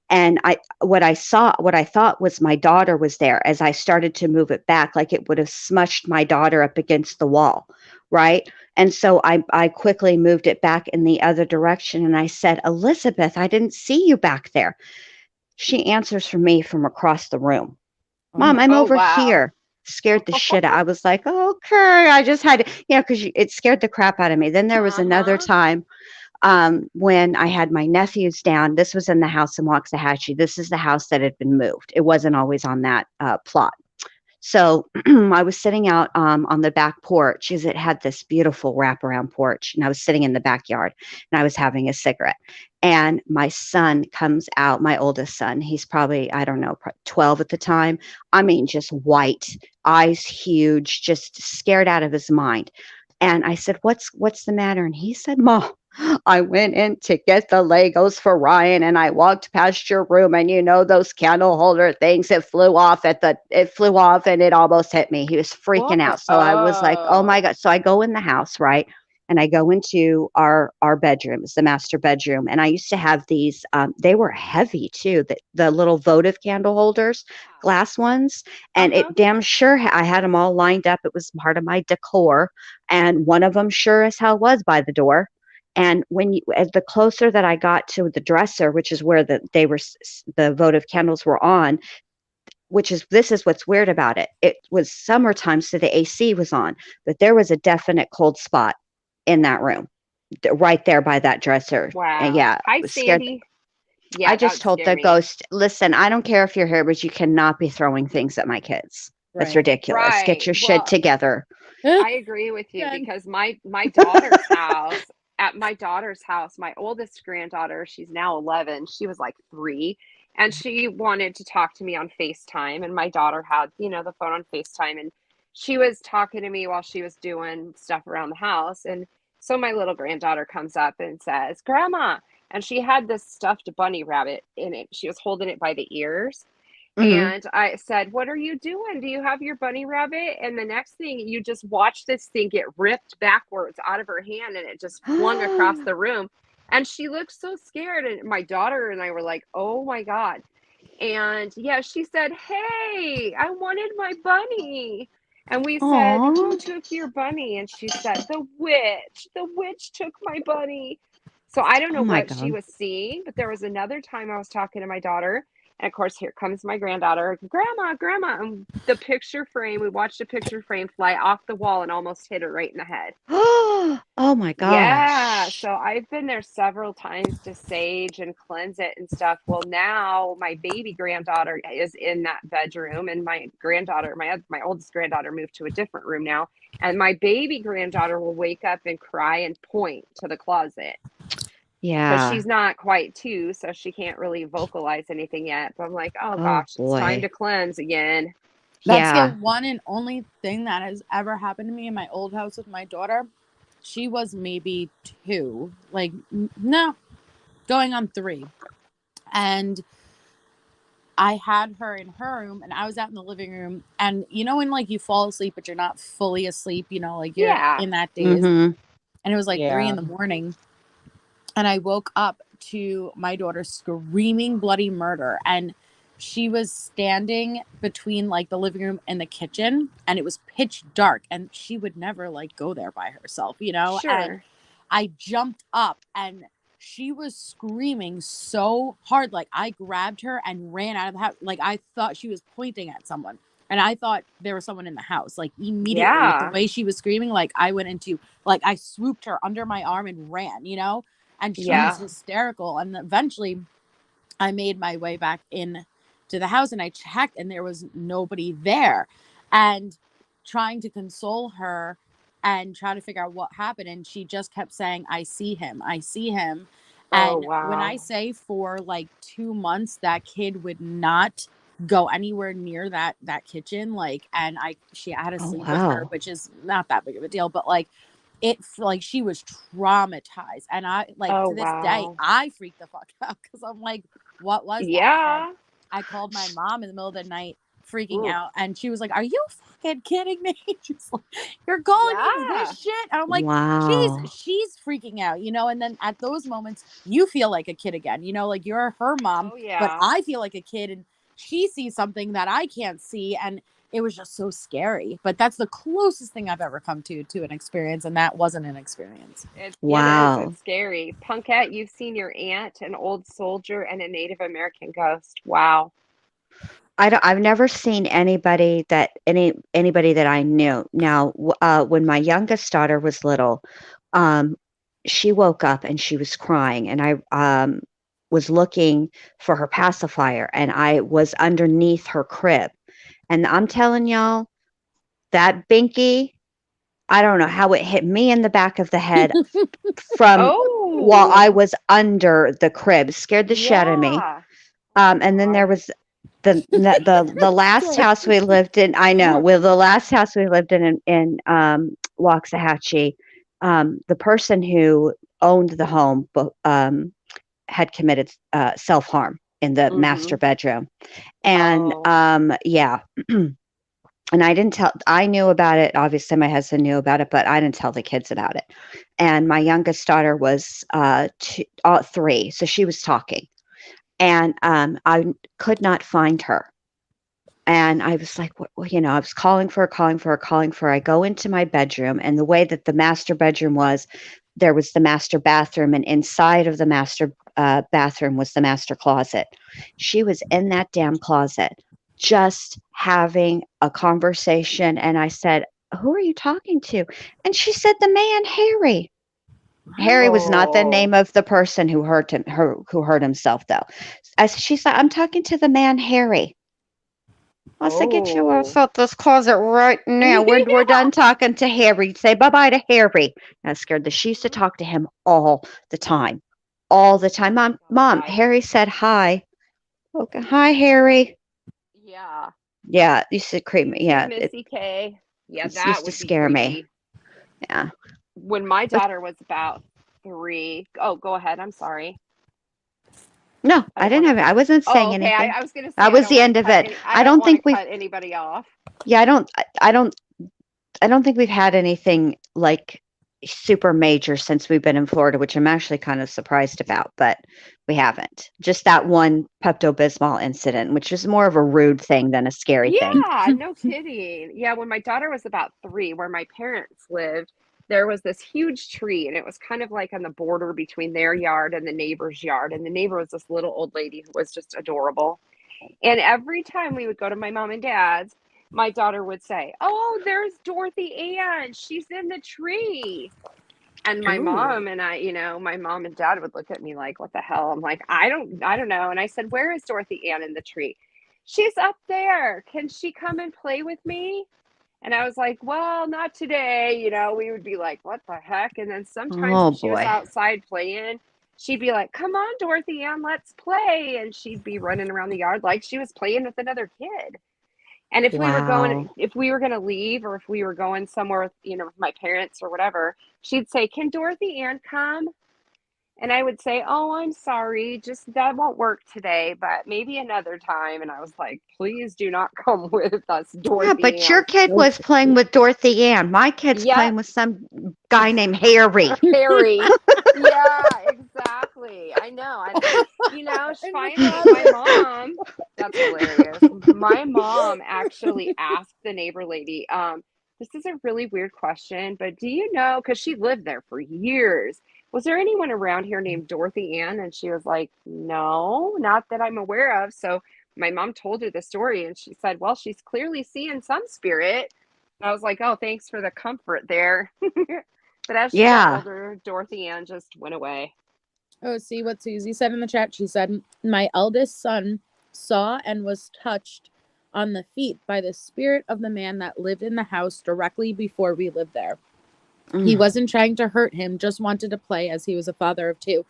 G: and what I thought was my daughter was there. As I started to move it back, like it would have smushed my daughter up against the wall, right? And so I quickly moved it back in the other direction, and I said, Elizabeth, I didn't see you back there. She answers for me from across the room. Mom, I'm over
A: wow.
G: here. Scared the shit out. I was like, okay. I just had to, because it scared the crap out of me. Then there was another time when I had my nephews down. This was in the house in Waxahachie. This is the house that had been moved. It wasn't always on that plot. So I was sitting out on the back porch, as it had this beautiful wraparound porch, and I was sitting in the backyard, and I was having a cigarette. And my son comes out, my oldest son. He's probably, I don't know, 12 at the time. I mean, just white, eyes huge, just scared out of his mind. And I said, what's the matter? And he said, Mom, I went in to get the Legos for Ryan, and I walked past your room, and those candle holder things, it flew off and it almost hit me. He was freaking out. So I was like, oh my God. So I go in the house, right? And I go into our bedroom, it's the master bedroom. And I used to have these, they were heavy too, the little votive candle holders, glass ones. And it damn sure, I had them all lined up. It was part of my decor. And one of them sure as hell was by the door. And as the closer that I got to the dresser, which is where the votive candles were on, this is what's weird about it. It was summertime, so the AC was on, but there was a definite cold spot in that room, right there by that dresser.
A: Wow.
G: And yeah,
A: Hi, Sandy. Yeah,
G: I just told the ghost, listen, I don't care if you're here, but you cannot be throwing things at my kids. That's
B: Right.
G: ridiculous.
A: Right.
G: Get your shit together.
A: I agree with you because my daughter's house, at my daughter's house, my oldest granddaughter, she's now 11. She was like 3, and she wanted to talk to me on FaceTime, and my daughter had, the phone on FaceTime, and she was talking to me while she was doing stuff around the house. And so my little granddaughter comes up and says, Grandma, and she had this stuffed bunny rabbit in it. She was holding it by the ears. And I said, what are you doing? Do you have your bunny rabbit? And the next thing, you just watch this thing get ripped backwards out of her hand, and it just flung across the room. And she looked so scared. And my daughter and I were like, oh my God. And yeah, she said, hey, I wanted my bunny. And we said, who took your bunny? And she said, the witch took my bunny. So I don't know what she was seeing, but there was another time I was talking to my daughter. And of course, here comes my granddaughter, Grandma. And the picture frame, we watched a picture frame fly off the wall and almost hit her right in the head.
G: Oh my gosh.
A: Yeah. So I've been there several times to sage and cleanse it and stuff. Well, now my baby granddaughter is in that bedroom, and my granddaughter, my oldest granddaughter, moved to a different room now. And my baby granddaughter will wake up and cry and point to the closet.
G: Yeah.
A: Because she's not quite 2, so she can't really vocalize anything yet. But I'm like, oh gosh, it's time to cleanse again.
B: That's the one and only thing that has ever happened to me in my old house with my daughter. She was maybe 2, like, no, going on 3. And I had her in her room, and I was out in the living room. And when like you fall asleep, but you're not fully asleep, like you're in that daze. And it was like 3 a.m. And I woke up to my daughter screaming bloody murder. And she was standing between like the living room and the kitchen, and it was pitch dark, and she would never like go there by herself,
A: Sure.
B: And I jumped up, and she was screaming so hard. Like I grabbed her and ran out of the house. Like I thought she was pointing at someone, and I thought there was someone in the house. Like immediately with the way she was screaming, like I went into, like I swooped her under my arm and ran, and she was hysterical. And eventually I made my way back in to the house, and I checked, and there was nobody there, and trying to console her and try to figure out what happened. And she just kept saying, I see him. And when I say for like 2 months, that kid would not go anywhere near that kitchen. Like, and I had to sleep with her, which is not that big of a deal, but like, she was traumatized. And I to this day I freaked the fuck out, because I'm like, what was that? And I called my mom in the middle of the night freaking
A: Ooh.
B: out, and she was like, "Are you fucking kidding me?" She's like, "You're calling me
A: Yeah.
B: this shit?" And I'm like,
G: Wow.
B: she's freaking out, you know. And then at those moments, you feel like a kid again, you know, like you're her mom,
A: Oh yeah.
B: but I feel like a kid, and she sees something that I can't see, and it was just so scary. But that's the closest thing I've ever come to an experience, and that wasn't an experience.
A: It is.
G: Wow.
A: It's scary. Punkette, you've seen your aunt, an old soldier, and a Native American ghost. Wow.
G: I've never seen anybody that I knew. Now, when my youngest daughter was little, she woke up and she was crying, and I was looking for her pacifier, and I was underneath her crib, and I'm telling y'all, that binky, I don't know how it hit me in the back of the head from while I
A: Oh.
G: was under the crib, scared the shit out of me.
A: Yeah.
G: And then there
A: God.
G: was the last
B: Sorry.
G: house we lived in. I know. Well, the last house we lived in Waxahachie, the person who owned the home had committed self-harm in the master
A: Mhm.
G: bedroom, and
A: Oh.
G: yeah. And I didn't tell. I knew about it. Obviously, my husband knew about it, but I didn't tell the kids about it. And my youngest daughter was 3, so she was talking, and I could not find her. And I was like, well, you know, I was calling for her, calling for her, calling for her. I go into my bedroom, and the way that the master bedroom was, there was the master bathroom, and inside of the master bathroom was the master closet. She was in that damn closet, just having a conversation. And I said, "Who are you talking to?" And she said, "The man, Harry." Harry was not the
A: Oh.
G: name of the person who hurt himself, though. She said, "I'm talking to the man, Harry." I said, "Get your ass
A: Oh.
G: out this closet right now. We're done talking to Harry. Say bye-bye to Harry." And I scared she used to talk to him all the time. All the time. Mom,
A: God.
G: Harry said hi. Okay, hi, Harry.
A: Yeah.
G: Yeah, it used to creep me.
A: You too,
G: Yeah,
A: Missy K. Yeah,
G: it
A: that
G: used to
A: would be
G: scare me.
A: creepy.
G: Yeah.
A: When my
G: But
A: daughter was about 3. Oh, go ahead. I'm sorry.
G: no,
A: I
G: I
A: don't
G: didn't
A: want
G: have
A: to.
G: it. I wasn't saying
A: Oh, okay.
G: anything.
A: I was gonna say
G: That
A: I
G: was
A: don't
G: the
A: want to
G: end of
A: cut
G: it.
A: any. I
G: I
A: don't
G: don't
A: want to
G: think we've.
A: cut anybody off.
G: Yeah, I don't think we've had anything like super major since we've been in Florida, which I'm actually kind of surprised about, but we haven't. Just that one Pepto-Bismol incident, which is more of a rude thing than a scary thing.
A: Yeah, no kidding. Yeah, when my daughter was about 3, where my parents lived, there was this huge tree, and it was kind of like on the border between their yard and the neighbor's yard. And the neighbor was this little old lady who was just adorable. And every time we would go to my mom and dad's, my daughter would say, "Oh, there's Dorothy Ann. She's in the tree." And my
B: Ooh.
A: mom and I, my mom and dad would look at me like, "What the hell?" I'm like, I don't know." And I said, "Where is Dorothy Ann in the tree?" "She's up there. Can she come and play with me?" And I was like, "Well, not today." We would be like, "What the heck?" And then sometimes
G: Oh
A: if she was
G: boy.
A: outside playing, she'd be like, "Come on, Dorothy Ann, let's play." And she'd be running around the yard like she was playing with another kid. And
G: Wow.
A: if we were going to leave, or if we were going somewhere with, with my parents or whatever, she'd say, "Can Dorothy Ann come?" And I would say, "Oh, I'm sorry, just that won't work today, but maybe another time." And I was like, "Please do not come with us,
G: Yeah,
A: Dorothy
G: but your
A: Ann."
G: kid was playing with Dorothy Ann. My kid's
A: Yep,
G: playing with some guy named Harry.
A: Harry. Yeah, exactly. I know. And
B: In the
A: finally my
B: closet.
A: mom, that's hilarious. My mom actually asked the neighbor lady, this is a really weird question, but do you know, because she lived there for years, was there anyone around here named Dorothy Ann? And she was like, "No, not that I'm aware of." So my mom told her the story, and she said, "Well, she's clearly seeing some spirit." And I was like, "Oh, thanks for the comfort there." But as she got
G: Yeah.
A: older, Dorothy Ann just went away.
B: Oh, see what Susie said in the chat. She said, "My eldest son saw and was touched on the feet by the spirit of the man that lived in the house directly before we lived there. He
G: Mm.
B: wasn't trying to hurt him, just wanted to play as he was a father of 2.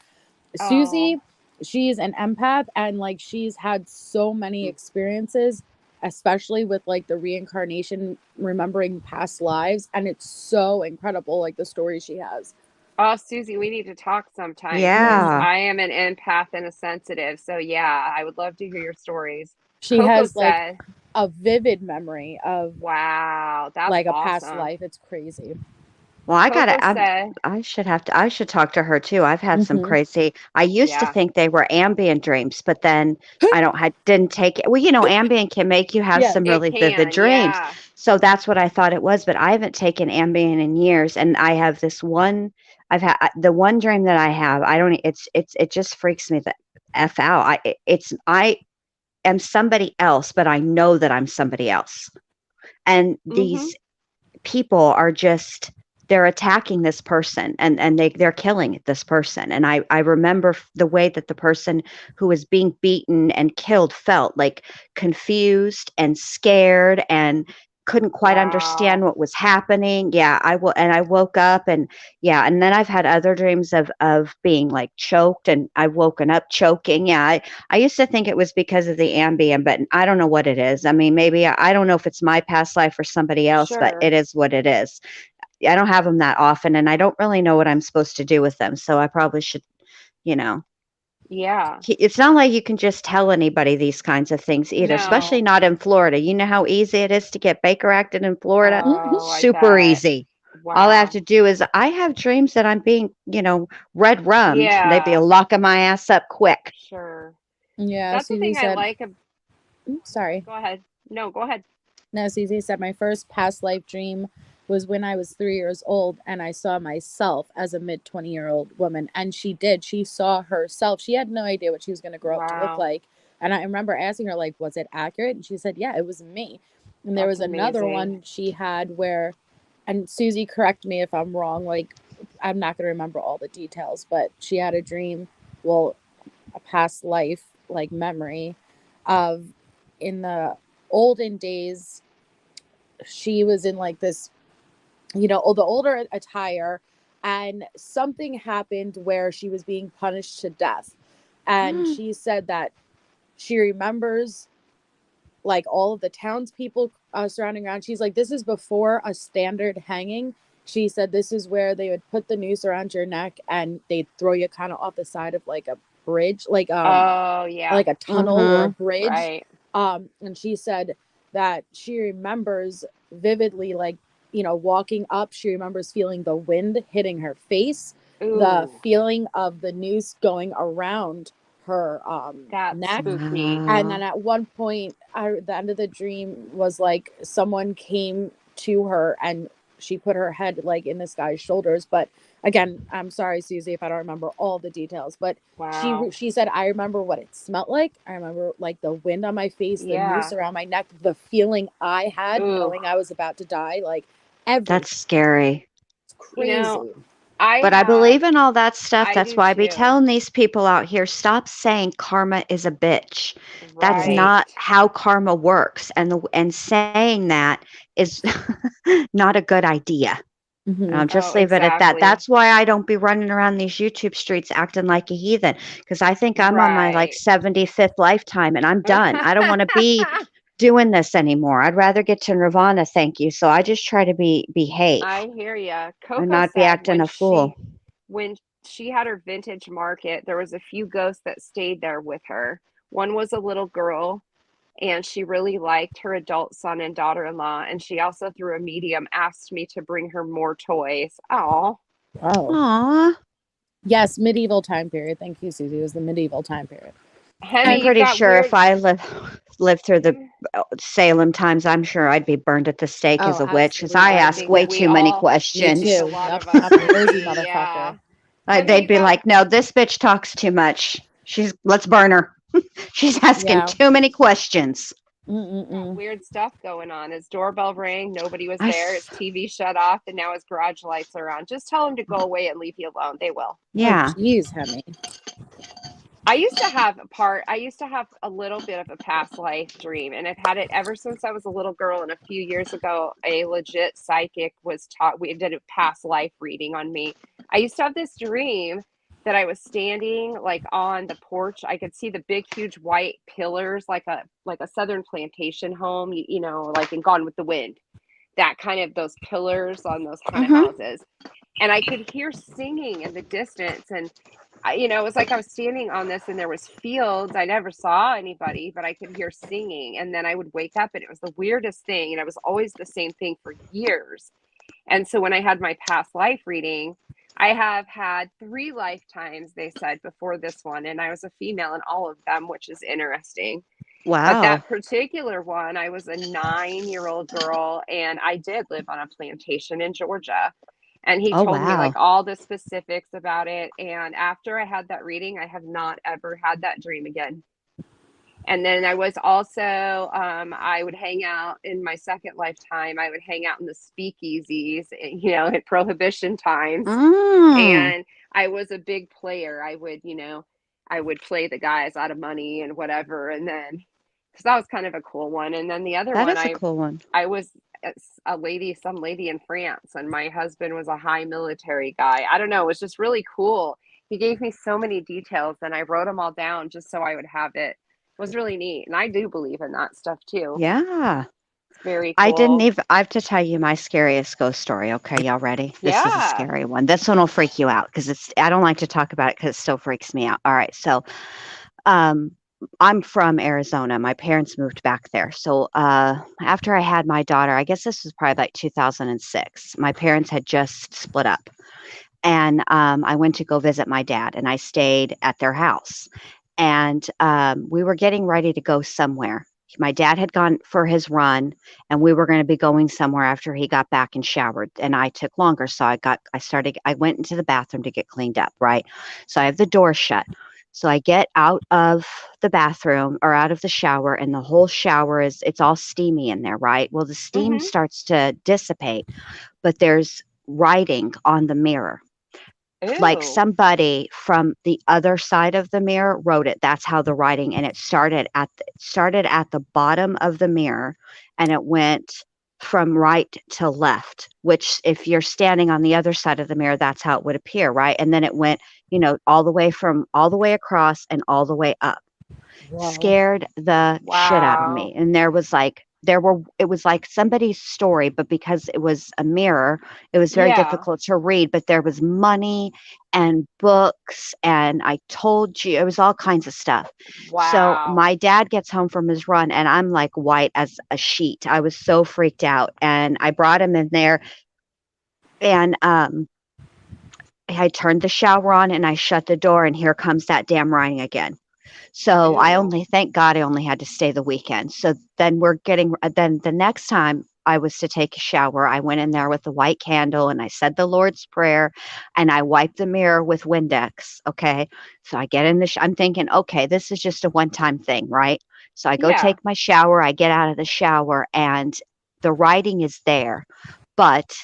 A: Oh,
B: Susie, she's an empath, and like she's had so many experiences, especially with like the reincarnation, remembering past lives, and it's so incredible, like the story she has.
A: oh, Susie, we need to talk sometime because
G: Yeah.
A: I am an empath and a sensitive. So yeah, I would love to hear your stories.
B: She
A: Coco
B: has like
A: said,
B: a vivid memory of
A: Wow, that's
B: like a
A: awesome.
B: past life. It's crazy.
G: Well, I
A: Coco
G: gotta.
A: said,
G: I should talk to her too. I've had some
B: Mhm.
G: crazy. I used to
A: Yeah.
G: think they were Ambien dreams, but then I didn't take it. Well, Ambien can make you have
B: Yeah,
G: some
A: it
G: really vivid
A: can,
G: dreams.
A: yeah.
G: So that's what I thought it was, but I haven't taken Ambien in years, and I have this one. I've had the one dream that I have. I don't. It just freaks me the f out. I am somebody else, but I know that I'm somebody else, and
A: Mhm.
G: these people are just they're attacking this person, and they're killing this person, and I remember the way that the person who was being beaten and killed felt, like confused and scared and couldn't quite understand
A: Wow.
G: what was happening. Yeah, I woke up, and yeah, and then I've had other dreams of being like choked, and I've woken up choking. Yeah, I used to think it was because of the Ambien, but I don't know what it is. I mean, maybe I don't know if it's my past life or somebody else, but
A: Sure.
G: it is what it is. I don't have them that often, and I don't really know what I'm supposed to do with them. So I probably should, you know,
A: Yeah.
G: it's not like you can just tell anybody these kinds of things either, especially
A: No.
G: not in Florida. You know how easy it is to get Baker acted in Florida?
A: Oh, I
G: Super
A: bet.
G: easy. All I have
A: Wow.
G: to do is I have dreams that I'm being, red rummed. They'd be
A: Yeah.
G: locking my ass up quick.
A: Sure.
B: Yeah,
A: That's the
B: Susie
A: thing I
B: said.
A: like.
B: Sorry.
A: Go ahead. No, go ahead.
B: No, Susie said my first past life dream was when I was 3 years old, and I saw myself as a mid 20-year-old woman. And she did. She saw herself. She had no idea what she was going to grow up to look
A: Wow.
B: like. And I remember asking her, like, was it accurate? And she said, yeah, it was me. And there
A: That's
B: was another
A: amazing.
B: one she had where, and Susie, correct me if I'm wrong, like, I'm not going to remember all the details, but she had a dream, well, a past life, like, memory of in the olden days, she was in like this, the older attire, and something happened where she was being punished to death. And she said that she remembers like all of the townspeople surrounding around. She's like, this is before a standard hanging. She said this is where they would put the noose around your neck and they'd throw you kind of off the side of like a bridge,
A: Oh, yeah.
B: like a tunnel or a
G: Mhm.
B: bridge.
A: Right.
B: And she said that she remembers vividly, like, walking up. She remembers feeling the wind hitting her face, the
A: Ooh,
B: feeling of the noose going around her
A: that's
B: neck.
A: spooky.
B: And then at one point, the end of the dream was like someone came to her and she put her head like in this guy's shoulders. But again, I'm sorry, Susie, if I don't remember all the details. But
A: Wow.
B: she said, I remember what it smelled like. I remember like the wind on my face, the
A: Yeah.
B: noose around my neck, the feeling I had
A: Ooh.
B: knowing I was about to die. Like everything.
G: That's scary.
B: It's crazy.
G: But I believe in all that stuff.
A: I
G: That's
A: do
G: why I be
A: too.
G: telling these people out here, stop saying karma is a bitch. That's
A: Right.
G: not how karma works. And saying that is not a good idea.
B: Mhm.
G: I'll just
A: Oh,
G: leave it at that.
A: exactly.
G: That's why I don't be running around these YouTube streets acting like a heathen, because I think I'm on my like
A: Right.
G: 75th lifetime and I'm done. I don't want to be doing this anymore. I'd rather get to nirvana, thank you. So I just try to behave
A: I hear ya.
G: and
A: Coco
G: not be
A: said
G: acting a fool.
A: when she had her vintage market, there was a few ghosts that stayed there with her. One was a little girl, and she really liked her adult son and daughter-in-law. And she also, through a medium, asked me to bring her more toys. Oh,
B: Oh,
G: Aw.
B: yes, medieval time period. Thank you, Susie. It was the medieval time period.
A: Hemi,
G: I'm
A: you've
G: pretty
A: got
G: sure
A: weird.
G: if I lived through the Salem times, I'm sure I'd be burned at the stake
B: Oh,
G: as a witch, because
B: absolutely.
G: I
A: I
G: ask
A: think
G: way
A: we
G: too many
A: all,
B: Me
G: questions.
B: too.
A: a lot
B: Yep.
A: of us
B: I'm a nosy
A: would be,
B: motherfucker.
A: yeah.
G: They'd
A: Hemi,
G: be like, "No, this bitch talks too much. Let's burn her. She's asking
B: Yeah.
G: too many questions."
A: weird stuff going on. His doorbell rang, nobody was
G: I
A: there, his
G: s-
A: TV shut off, and now his garage lights are on. Just tell him to go away and leave you alone. They will.
G: Yeah.
B: Oh, geez, Hemi.
A: I used to have a little bit of a past life dream, and I've had it ever since I was a little girl. And a few years ago, a legit psychic we did a past life reading on me. I used to have this dream that I was standing like on the porch. I could see the big, huge white pillars, like a southern plantation home, like in Gone with the Wind. That kind of those pillars on those kind of houses. And I could hear singing in the distance, and it was like I was standing on this and there was fields. I never saw anybody, but I could hear singing. And then I would wake up and it was the weirdest thing. And it was always the same thing for years. And so when I had my past life reading, I have had 3 lifetimes, they said, before this one. And I was a female in all of them, which is interesting. But
G: Wow.
A: that particular one, I was a 9-year-old girl and I did live on a plantation in Georgia. And he
G: Oh,
A: told me
G: wow.
A: like all the specifics about it. And after I had that reading, I have not ever had that dream again. And then I was also, I would hang out in my second lifetime. I would hang out in the speakeasies, at Prohibition times.
G: Mm.
A: And I was a big player. I would play the guys out of money and whatever. And then, so that was kind of a cool one. And then the other
G: That
A: one,
G: is a cool one.
A: I was some lady in France, and my husband was a high military guy. I don't know. It was just really cool. He gave me so many details and I wrote them all down just so I would have it. It was really neat. And I do believe in that stuff too.
G: Yeah.
A: It's very cool.
G: I didn't even, I have to tell you my scariest ghost story. Okay, y'all ready? This is a
A: Yeah.
G: scary one. This one will freak you out because I don't like to talk about it because it still freaks me out. All right. So, I'm from Arizona. My parents moved back there. So, after I had my daughter, I guess this was probably like 2006. My parents had just split up. And I went to go visit my dad and I stayed at their house. And we were getting ready to go somewhere. My dad had gone for his run and we were going to be going somewhere after he got back and showered. And I took longer. So I went into the bathroom to get cleaned up, right? So I have the door shut. So I get out of the bathroom or out of the shower and the whole shower it's all steamy in there, right? Well, the steam starts to dissipate, but there's writing on the mirror. Like
A: Ew.
G: somebody from the other side of the mirror wrote it. That's how the writing, and it started at the bottom of the mirror and it went from right to left, which if you're standing on the other side of the mirror, that's how it would appear, right? And then it went, all the way across and all the way up.
B: Wow.
G: Scared the shit out of me. And it was like somebody's story, but because it was a mirror, it was very
A: Yeah.
G: difficult to read, but there was money and books and I told you, it was all kinds of stuff.
A: Wow.
G: So my dad gets home from his run and I'm like white as a sheet. I was so freaked out and I brought him in there and I turned the shower on and I shut the door and here comes that damn writing again. So thank God I only had to stay the weekend. So then then the next time I was to take a shower, I went in there with the white candle and I said the Lord's Prayer and I wiped the mirror with Windex. Okay. So I get in I'm thinking, okay, this is just a one-time thing, right? So I go take my shower. I get out of the shower and the writing is there, but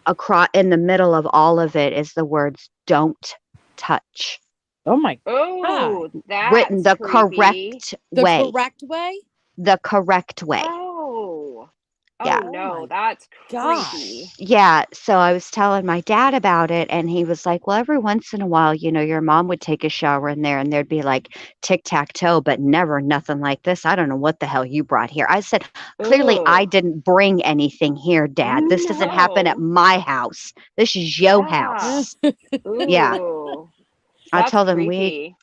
G: across in the middle of all of it is the words, don't touch.
B: Oh my
A: Oh, that's
G: Written the
A: creepy.
G: correct
B: The
G: way.
B: correct way?
G: The correct way.
A: Oh.
G: Yeah.
A: Oh
B: Oh
A: no,
B: my
A: that's
B: gosh.
A: creepy.
G: Yeah. So I was telling my dad about it and he was like, well, every once in a while, your mom would take a shower in there and there'd be like tic-tac-toe, but never nothing like this. I don't know what the hell you brought here. I said, clearly
A: Ooh.
G: I didn't bring anything here, Dad. This doesn't happen at
A: No.
G: my house. This is your house.
A: Ooh.
G: Yeah. I
A: That's
G: told him
A: creepy.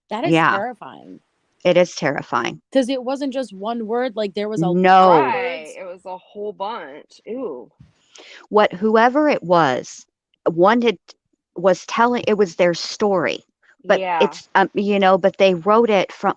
B: That is
G: Yeah.
B: terrifying.
G: It is terrifying.
B: Because it wasn't just one word, like there was a
G: No.
B: lot of
A: Right.
B: words.
A: It was a whole bunch. Ooh.
G: Whoever it was was telling, it was their story. But
A: yeah.
G: it's but they wrote it from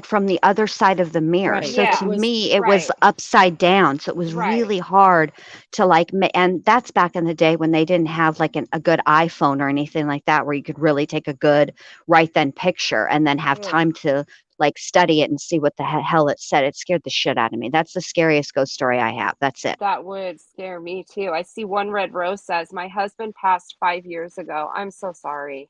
G: from the other side of the mirror.
B: Right.
G: So
A: Yeah.
G: to
B: It was-
G: me, it was
A: right.
G: upside down. So it was
A: Right.
G: really hard to and that's back in the day when they didn't have like a good iPhone or anything like that, where you could really take a good right then picture and then have
A: Ugh.
G: time to like study it and see what the hell it said. It scared the shit out of me. That's the scariest ghost story I have. That's it.
A: That would scare me too. I see One Red Rose says, my husband passed 5 years ago. I'm so sorry.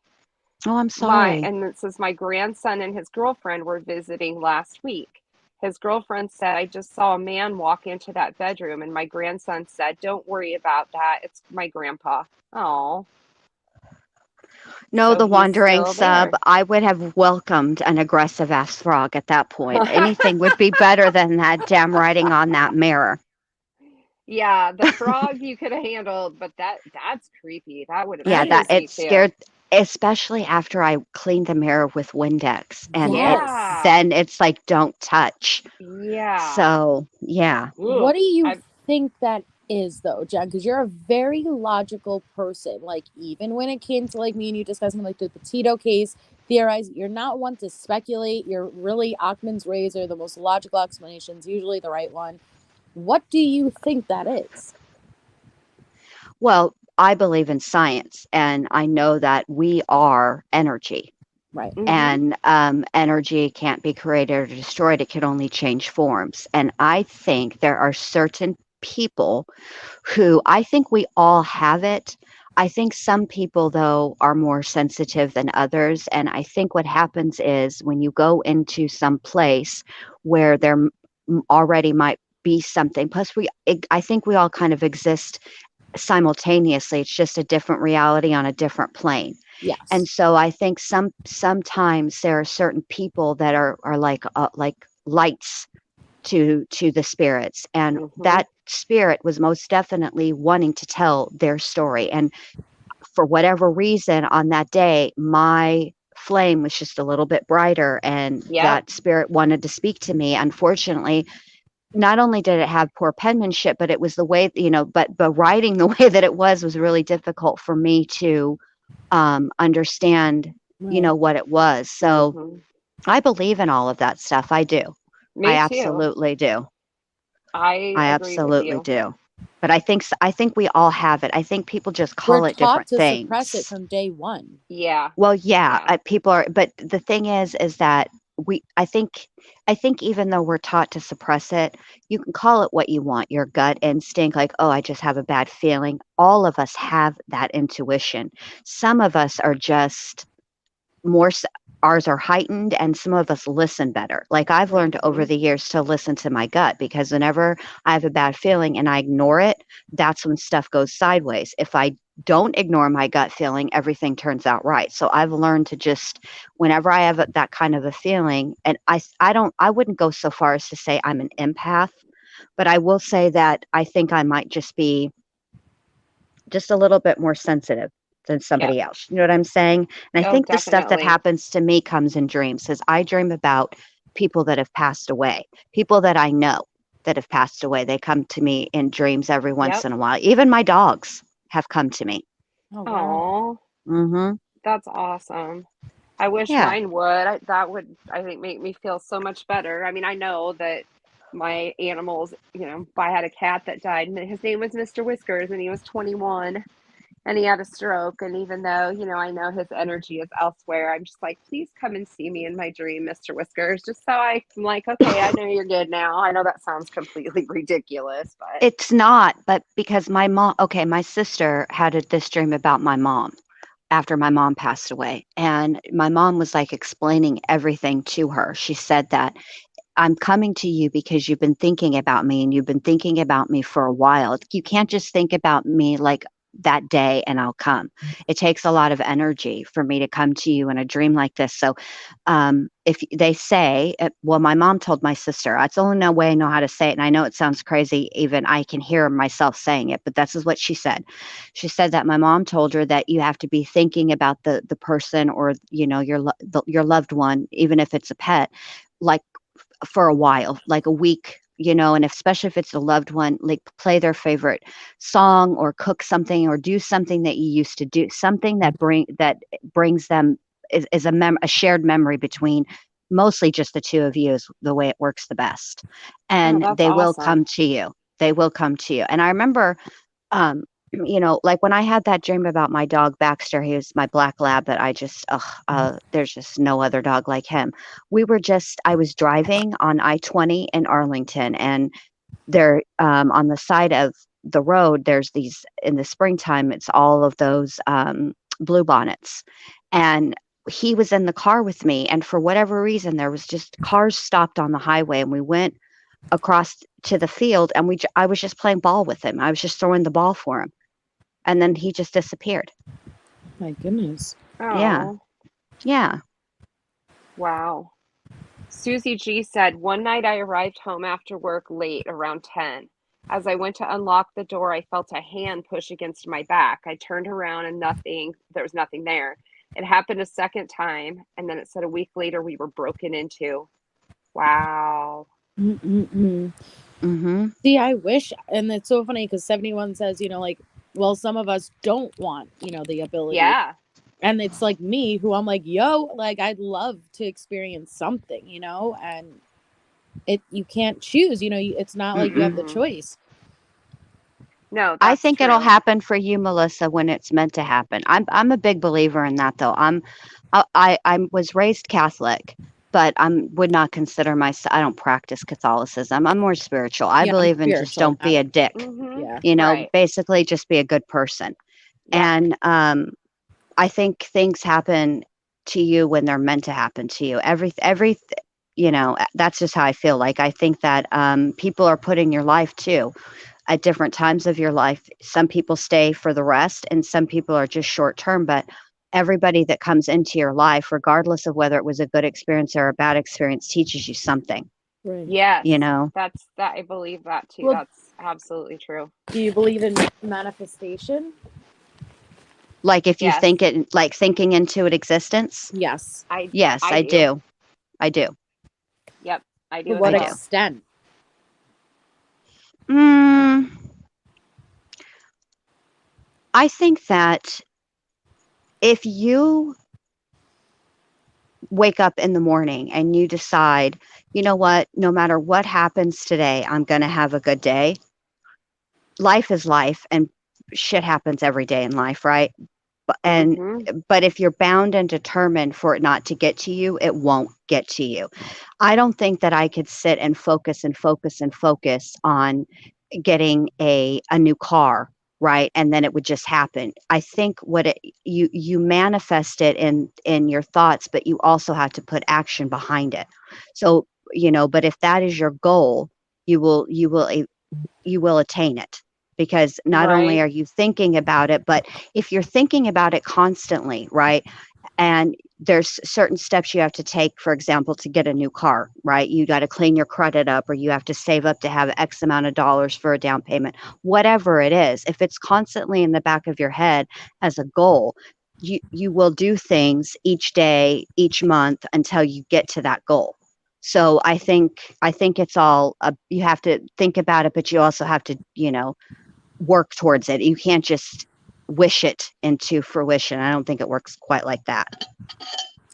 G: Oh, I'm sorry.
A: And it says my grandson and his girlfriend were visiting last week. His girlfriend said, I just saw a man walk into that bedroom. And my grandson said, don't worry about that. It's my grandpa. Oh.
G: No,
A: So
G: the
A: he's
G: wandering
A: still
G: sub,
A: there.
G: I would have welcomed an aggressive ass frog at that point. Anything would be better than that damn writing on that mirror.
A: Yeah, the frog you could have handled, but that's creepy. That would have
G: Yeah,
A: scared me too.
G: especially after I clean the mirror with Windex, and
A: Yes.
G: then it's like, don't touch.
D: Yeah.
G: So yeah.
D: Ooh,
B: What do you
D: I've-
B: think that is, though, Jen? Because you're a very logical person. Like, even when it came to like me and you discussing like the Petito case, theorize, you're not one to speculate. You're really Occam's razor. The most logical explanation is usually the right one. What do you think that is?
G: Well, I believe in science, and I know that we are energy.
B: Right.
D: Mhm.
G: And energy can't be created or destroyed. It can only change forms. And I think there are certain people who, I think we all have it. I think some people, though, are more sensitive than others. And I think what happens is when you go into some place where there already might be something, plus I think we all kind of exist simultaneously. It's just a different reality on a different plane.
B: Yes.
G: And so I think sometimes there are certain people that are like lights to the spirits, and that spirit was most definitely wanting to tell their story. And for whatever reason, on that day, my flame was just a little bit brighter, and
D: Yep.
G: that spirit wanted to speak to me. Unfortunately, not only did it have poor penmanship, but it was the way, but writing the way that it was really difficult for me to understand,
B: Right.
G: what it was. So
D: Mhm.
G: I believe in all of that stuff. I do.
D: Me
G: I
D: too.
G: absolutely do.
D: I
G: I
D: agree with
G: absolutely
D: you.
G: do. But I think we all have it. I think people just call
B: We're
G: it
B: taught
G: different
B: to suppress it
G: things.
B: from day one.
D: Yeah.
G: Well, yeah,
D: Yeah.
G: people are, but the thing is that I think even though we're taught to suppress it, you can call it what you want, your gut instinct, like, oh, I just have a bad feeling. All of us have that intuition. Some of us are just more ours are heightened, and some of us listen better. Like, I've learned over the years to listen to my gut, because whenever I have a bad feeling and I ignore it, that's when stuff goes sideways. If I don't ignore my gut feeling, everything turns out right. So I've learned to just, whenever I have that kind of a feeling, and I wouldn't go so far as to say I'm an empath, but I will say that I think I might just be just a little bit more sensitive than
D: Yeah.
G: somebody else. You know what I'm saying? And I
D: Oh,
G: think the stuff that
D: definitely.
G: happens to me comes in dreams, because I dream about people that have passed away, people that I know that have passed away. They come to me in dreams every once
D: Yep.
G: in a while. Even my dogs have come to me.
B: Oh, wow.
D: Oh,
G: Mm-hmm.
D: that's awesome. I wish
G: Yeah.
D: mine would. That would, I think, make me feel so much better. I mean, I know that my animals, I had a cat that died, and his name was Mr. Whiskers, and he was 21, and he had a stroke. And even though, I know his energy is elsewhere, I'm just like, please come and see me in my dream, Mr. Whiskers, just so I'm like, okay, I know you're good now. I know that sounds completely ridiculous, but
G: It's not, but because my sister had this dream about my mom after my mom passed away. And my mom was like explaining everything to her. She said that I'm coming to you because you've been thinking about me, and you've been thinking about me for a while. You can't just think about me like that day and I'll come. It takes a lot of energy for me to come to you in a dream like this. So, if they say, well, my mom told my sister, it's the only no way I know how to say it. And I know it sounds crazy. Even I can hear myself saying it, but this is what she said. She said that my mom told her that you have to be thinking about the person, or, your loved one, even if it's a pet, like for a while, like a week, and especially if it's a loved one, like play their favorite song, or cook something, or do something that you used to do, something that brings them is a shared memory between mostly just the two of you, is the way it works the best.
D: oh,
G: And
D: that's
G: they will
D: awesome.
G: come to you. They will come to you. And I remember, like when I had that dream about my dog Baxter, he was my black lab that I just, there's just no other dog like him. I was driving on I-20 in Arlington, and there, on the side of the road, there's these, in the springtime, it's all of those blue bonnets. And he was in the car with me. And for whatever reason, there was just cars stopped on the highway, and we went across to the field, and I was just playing ball with him. I was just throwing the ball for him. And then he just disappeared.
B: My goodness.
G: Yeah.
D: Oh,
G: Yeah.
D: wow. Susie G said, one night I arrived home after work late around 10. As I went to unlock the door, I felt a hand push against my back. I turned around and there was nothing there.
A: It happened a second time, and then it said a week later we were broken into. Wow.
B: Mm-mm-mm.
E: Mm-hmm.
B: See, I wish, and it's so funny because 71 says, like, well, some of us don't want, the ability.
A: Yeah.
B: And it's like me, who I'm like, yo, like, I'd love to experience something, and you can't choose, it's not like you have the
A: Mm-mm.
B: choice.
A: No,
E: I
A: that's
E: think
A: true.
E: it'll happen for you, Melissa, when it's meant to happen. I'm a big believer in that, though. I was raised Catholic, but would not consider myself. I don't practice Catholicism. I'm more spiritual. I
B: Yeah, I'm
E: believe in just
B: spiritual.
E: don't be a dick.
A: Mhm.
B: Yeah.
A: Right.
E: Basically just be a good person.
A: Yeah.
E: And I think things happen to you when they're meant to happen to you. That's just how I feel. Like I think that people are put in your life too at different times of your life. Some people stay for the rest, and some people are just short term. But everybody that comes into your life, regardless of whether it was a good experience or a bad experience, teaches you something.
B: Right.
A: Yes.
E: You know,
A: That's that. I believe that too.
B: Well,
A: That's absolutely true.
B: do you believe in manifestation?
E: like if you
A: Yes.
E: think it, like thinking into it existence.
B: Yes.
E: Yes, I do. I do.
A: Yep. I do
B: To
A: as
B: what
E: I do.
A: well.
B: extent?
E: I think that if you wake up in the morning and you decide, you know what, no matter what happens today, I'm going to have a good day. Life is life, and shit happens every day in life, right? But if you're bound and determined for it not to get to you, it won't get to you. I don't think that I could sit and focus and focus and focus on getting a new car, right? And then it would just happen. I think you manifest it in your thoughts, but you also have to put action behind it. So, but if that is your goal, you will attain it, because not only
A: Right.
E: are you thinking about it, but if you're thinking about it constantly, right? And there's certain steps you have to take, for example, to get a new car, right? You got to clean your credit up, or you have to save up to have X amount of dollars for a down payment, whatever it is. If it's constantly in the back of your head as a goal, you will do things each day, each month, until you get to that goal. So I think it's all you have to think about it, but you also have to work towards it. You can't just wish it into fruition. I don't think it works quite like that.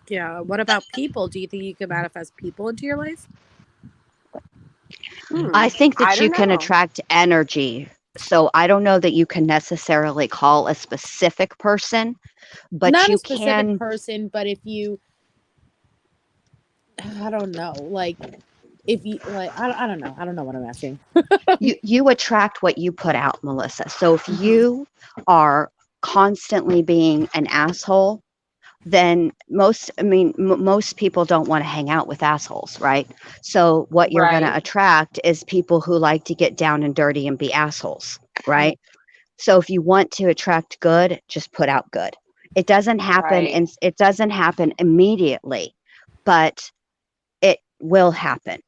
B: Yeah. What about people? Do you think you can manifest people into your life?
E: I think
A: I
E: that you
A: don't
E: can
A: know.
E: attract energy. So I don't know that you can necessarily call a specific person, but
B: Not
E: you
B: a specific
E: can.
B: person, but if you, I don't know, like if you like, I don't know. I don't know what I'm asking.
E: You attract what you put out, Melissa. So if
B: Mhm.
E: you are constantly being an asshole, then most people don't want to hang out with assholes, right? So what you're going to
A: Right.
E: attract is people who like to get down and dirty and be assholes, right? So if you want to attract good, just put out good. It doesn't happen,
A: Right.
E: and it doesn't happen immediately, but it will happen.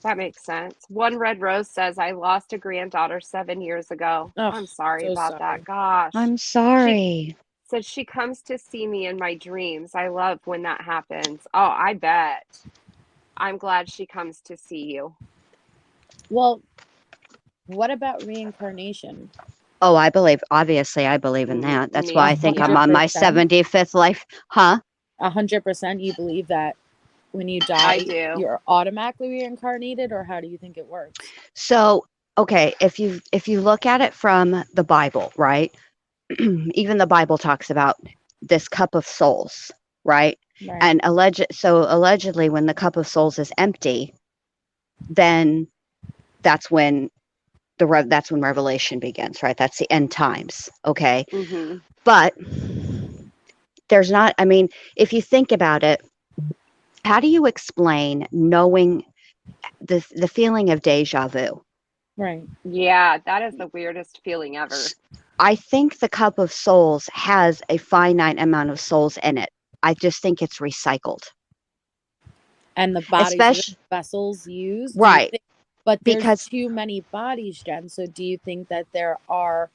A: That makes sense. One Red Rose says, I lost a granddaughter 7 years ago.
B: Oh,
A: I'm sorry
B: so
A: about
B: sorry.
A: that. Gosh.
E: I'm
A: She
E: sorry.
A: said she comes to see me in my dreams. I love when that happens. Oh, I bet. I'm glad she comes to see you.
B: Well, what about reincarnation?
E: Oh, obviously I believe in that. That's
A: Me,
E: why I think I'm
A: yeah.
E: on my
B: 100%.
E: 75th life. Huh?
B: 100%. You believe that when you
A: I
B: die,
A: do.
B: you're automatically reincarnated, or how do you think it works?
E: So, okay, if you look at it from the Bible, right? Even the Bible talks about this cup of souls, right?
B: Right.
E: And allegedly when the cup of souls is empty, then that's when that's when Revelation begins, right? That's the end times, okay?
A: Mm-hmm.
E: But there's not, I mean, if you think about it, how do you explain knowing the feeling of deja vu?
B: Right.
A: Yeah, that is the weirdest feeling ever.
E: I think the cup of souls has a finite amount of souls in it. I just think it's recycled.
B: And the bodies
E: Especially,
B: are vessels used.
E: right.
B: But there's
E: Because
B: too many bodies, Jen. So do you think that there are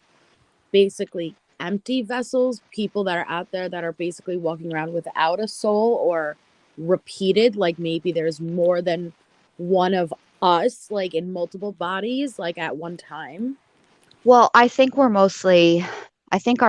B: basically
H: empty vessels, people that are out there that are basically walking around without a soul, or repeated, like maybe there's more than one of us, like in multiple bodies, like at one time?
G: Well, I think our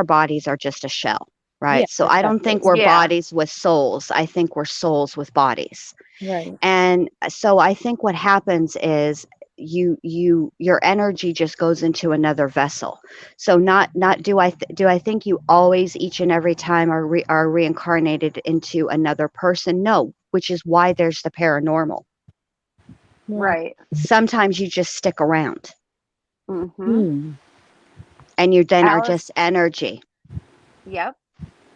G: bodies are just a shell, right?
H: Yeah,
G: So I don't think
H: exactly.
G: we're
D: Yeah.
G: bodies with souls. I think we're souls with bodies.
H: Right.
G: And so I think what happens is your energy just goes into another vessel. So not do I think you always, each and every time, are reincarnated into another person? No, which is why there's the paranormal.
D: Right.
G: Sometimes you just stick around
D: Mm-hmm.
G: and you then are
A: Alice-
G: just energy.
A: Yep.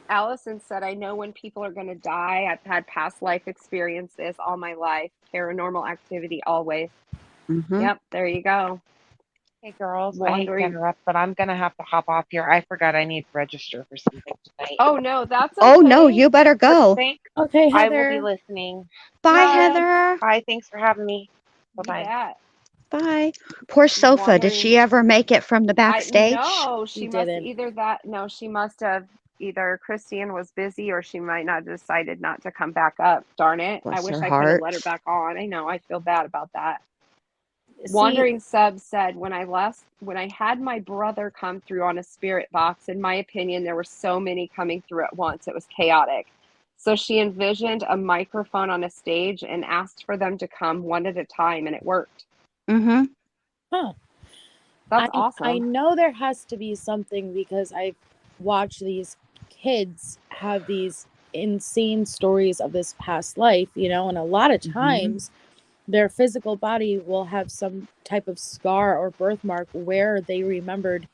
A: Allison said, I know when people are going to die. I've had past life experiences all my life. Paranormal activity always.
G: Mhm.
A: Yep. There you go.
F: Hey girls, I hate to
A: Wondering.
F: interrupt, but I'm gonna have to hop off here. I forgot I need to register for something tonight.
A: Oh, no, that's okay.
G: Oh no, you better
F: But
G: go.
F: thanks.
H: Okay,
F: I will be
H: Heather.
F: listening.
G: Bye,
A: Bye.
G: Heather.
F: Bye. Thanks for having me.
A: You
F: Bye-bye.
A: bet.
G: Bye. Poor Sofa. Did she ever make it from the backstage?
A: No,
H: She
A: she must
H: didn't.
A: either that. No, she must have either Christine was busy or she might not have decided not to come back up. Darn it. I
G: Bless
A: wish
G: her
A: I could have let
G: heart.
A: her back on. I know. I feel bad about that.
H: See,
A: Wandering Sub said, when I had my brother come through on a spirit box, in my opinion, there were so many coming through at once. It was chaotic. So she envisioned a microphone on a stage and asked for them to come one at a time, and it worked.
G: Mm-hmm.
H: huh.
A: That's
H: I
A: awesome.
H: know there has to be something, because I've watched these kids have these insane stories of this past life, and a lot of times their physical body will have some type of scar or birthmark where they remembered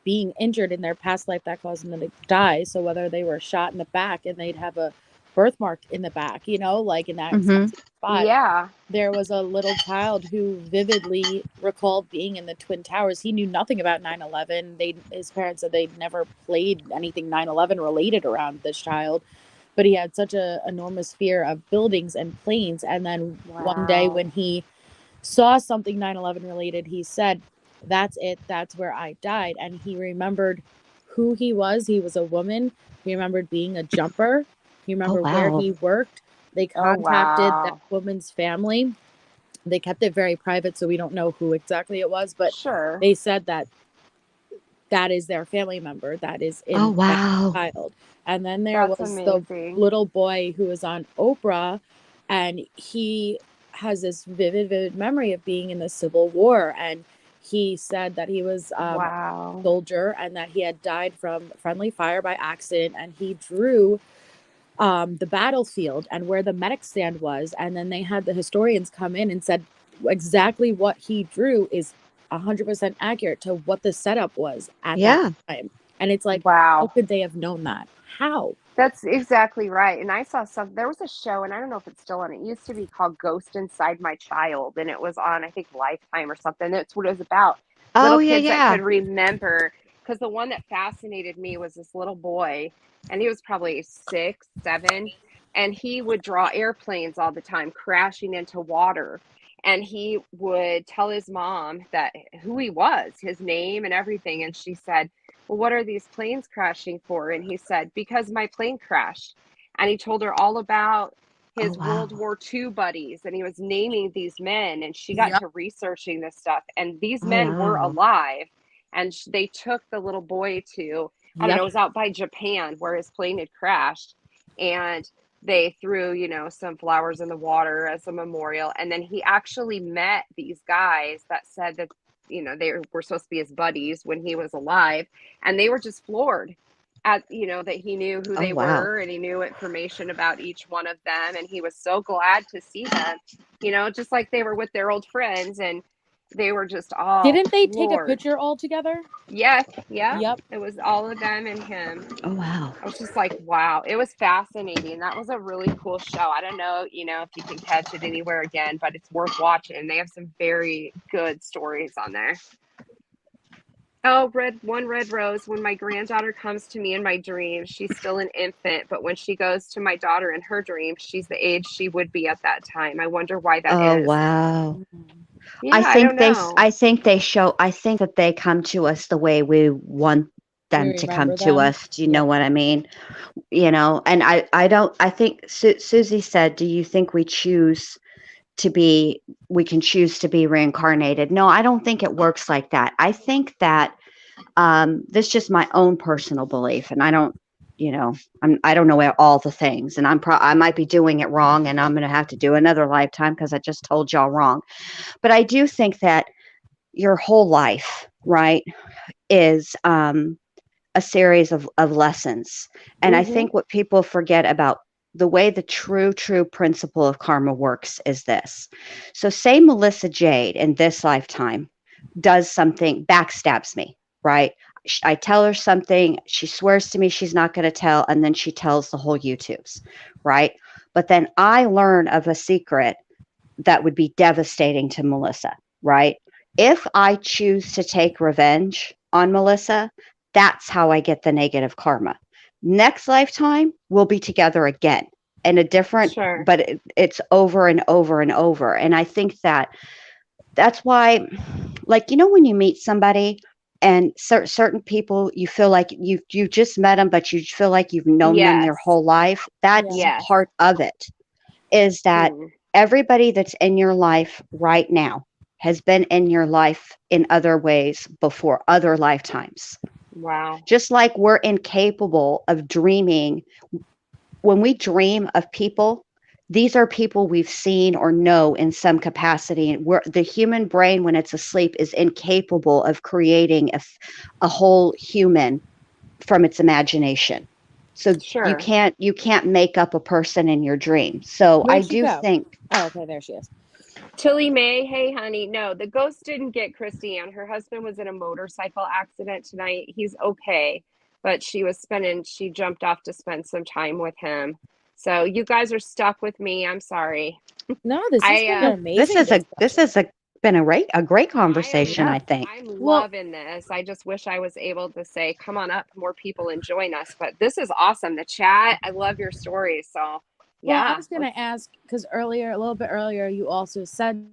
H: being injured in their past life that caused them to die. So whether they were shot in the back and they'd have a birthmark in the back, like in that exact spot.
A: Yeah.
H: There was a little child who vividly recalled being in the Twin Towers. He knew nothing about 9/11. His parents said they'd never played anything 9/11 related around this child, but he had such a enormous fear of buildings and planes. And then one day
A: Wow.
H: when he saw something 9/11 related, he said, that's it. That's where I died. And he remembered who he was. He was a woman. He remembered being a jumper. He remembered where
G: wow.
H: he worked. They
A: Oh,
H: contacted that
A: wow.
H: woman's family. They kept it very private, so we don't know who exactly it was, but
A: Sure.
H: they said that is their family member that is in
G: Oh,
H: that
G: wow.
H: child. And then there
A: That's
H: was the
A: amazing.
H: little boy who was on Oprah, and he has this vivid memory of being in the Civil War. And he said that he was a
A: Wow.
H: soldier and that he had died from friendly fire by accident. And he drew the battlefield and where the medic stand was. And then they had the historians come in and said exactly what he drew is 100% accurate to what the setup was at
G: Yeah.
H: that time. And it's like, how
A: Wow.
H: could they have known that? How?
A: That's exactly right. And I saw there was a show, and I don't know if it's still on. It used to be called Ghost Inside My Child, and it was on, I think, Lifetime or something. That's what it was about.
G: Oh,
A: Little
G: yeah,
A: kids that
G: yeah.
A: could remember. Because the one that fascinated me was this little boy, and he was probably 6, 7, and he would draw airplanes all the time crashing into water. And he would tell his mom that who he was, his name and everything. And she said, well, what are these planes crashing for? And he said, because my plane crashed. And he told her all about his
G: Oh, wow.
A: World War II buddies, and he was naming these men, and she got
H: Yep.
A: to researching this stuff, and these
G: Oh,
A: men were
G: wow.
A: alive. And they took the little boy to, I don't
H: Yep.
A: know, it was out by Japan where his plane had crashed, and they threw, some flowers in the water as a memorial. And then he actually met these guys that said that, they were supposed to be his buddies when he was alive. And they were just floored at, that he knew who
G: Oh,
A: they
G: wow.
A: were, and he knew information about each one of them. And he was so glad to see them, just like they were with their old friends. And they were just all
H: Didn't they take a
A: floored.
H: picture all together?
A: Yeah. Yeah.
H: Yep.
A: It was all of them and him.
G: Oh, wow.
A: I was just like, wow, it was fascinating. That was a really cool show. I don't know, if you can catch it anywhere again, but it's worth watching. They have some very good stories on there. Oh, red rose. When my granddaughter comes to me in my dreams, she's still an infant, but when she goes to my daughter in her dreams, she's the age she would be at that time. I wonder why that
G: Oh,
A: is.
G: wow.
A: Yeah,
G: I
A: I
G: think
A: don't know.
G: I think that they come to us the way we want them
H: We
G: to come
H: remember
G: to
H: them.
G: us. Do you know
H: Yeah.
G: what I mean? And I don't, I think Susie said, do you think we can choose to be reincarnated? No, I don't think it works like that. I think that this is just my own personal belief, and I don't, I don't know all the things, and I might be doing it wrong, and I'm going to have to do another lifetime because I just told y'all wrong. But I do think that your whole life, right, is a series of lessons. And I think what people forget about the way the true principle of karma works is this. So, say Melissa Jade in this lifetime does something, backstabs me, right? I tell her something, she swears to me she's not going to tell, and then she tells the whole YouTubes, right? But then I learn of a secret that would be devastating to Melissa, right? If I choose to take revenge on Melissa, that's how I get the negative karma. Next lifetime, we'll be together again in a different,
A: Sure.
G: but it's over and over and over. And I think that's why, like, when you meet somebody and certain people, you feel like you just met them, but you feel like you've known them their
A: Yes.
G: whole life. That's
A: Yes.
G: part of it, is that
A: Mm.
G: everybody that's in your life right now has been in your life in other ways before, other lifetimes.
A: Wow.
G: Just like we're incapable of dreaming. When we dream of people, these are people we've seen or know in some capacity. And the human brain, when it's asleep, is incapable of creating a whole human from its imagination. So
A: Sure.
G: you can't make up a person in your dream. So I
H: Where'd she
G: do
H: go?
G: think.
H: Oh, okay, there she is.
A: Tilly May, hey honey. No, the ghost didn't get Christiane. Her husband was in a motorcycle accident tonight. He's okay, but she jumped off to spend some time with him. So you guys are stuck with me. I'm sorry.
H: No, this has been an amazing
G: This is been a great conversation, I think.
A: I'm
H: Well-
A: loving this. I just wish I was able to say, come on up, more people and join us. But this is awesome. The chat, I love your stories. So
H: Well,
A: yeah.
H: I was gonna ask because a little bit earlier, you also said,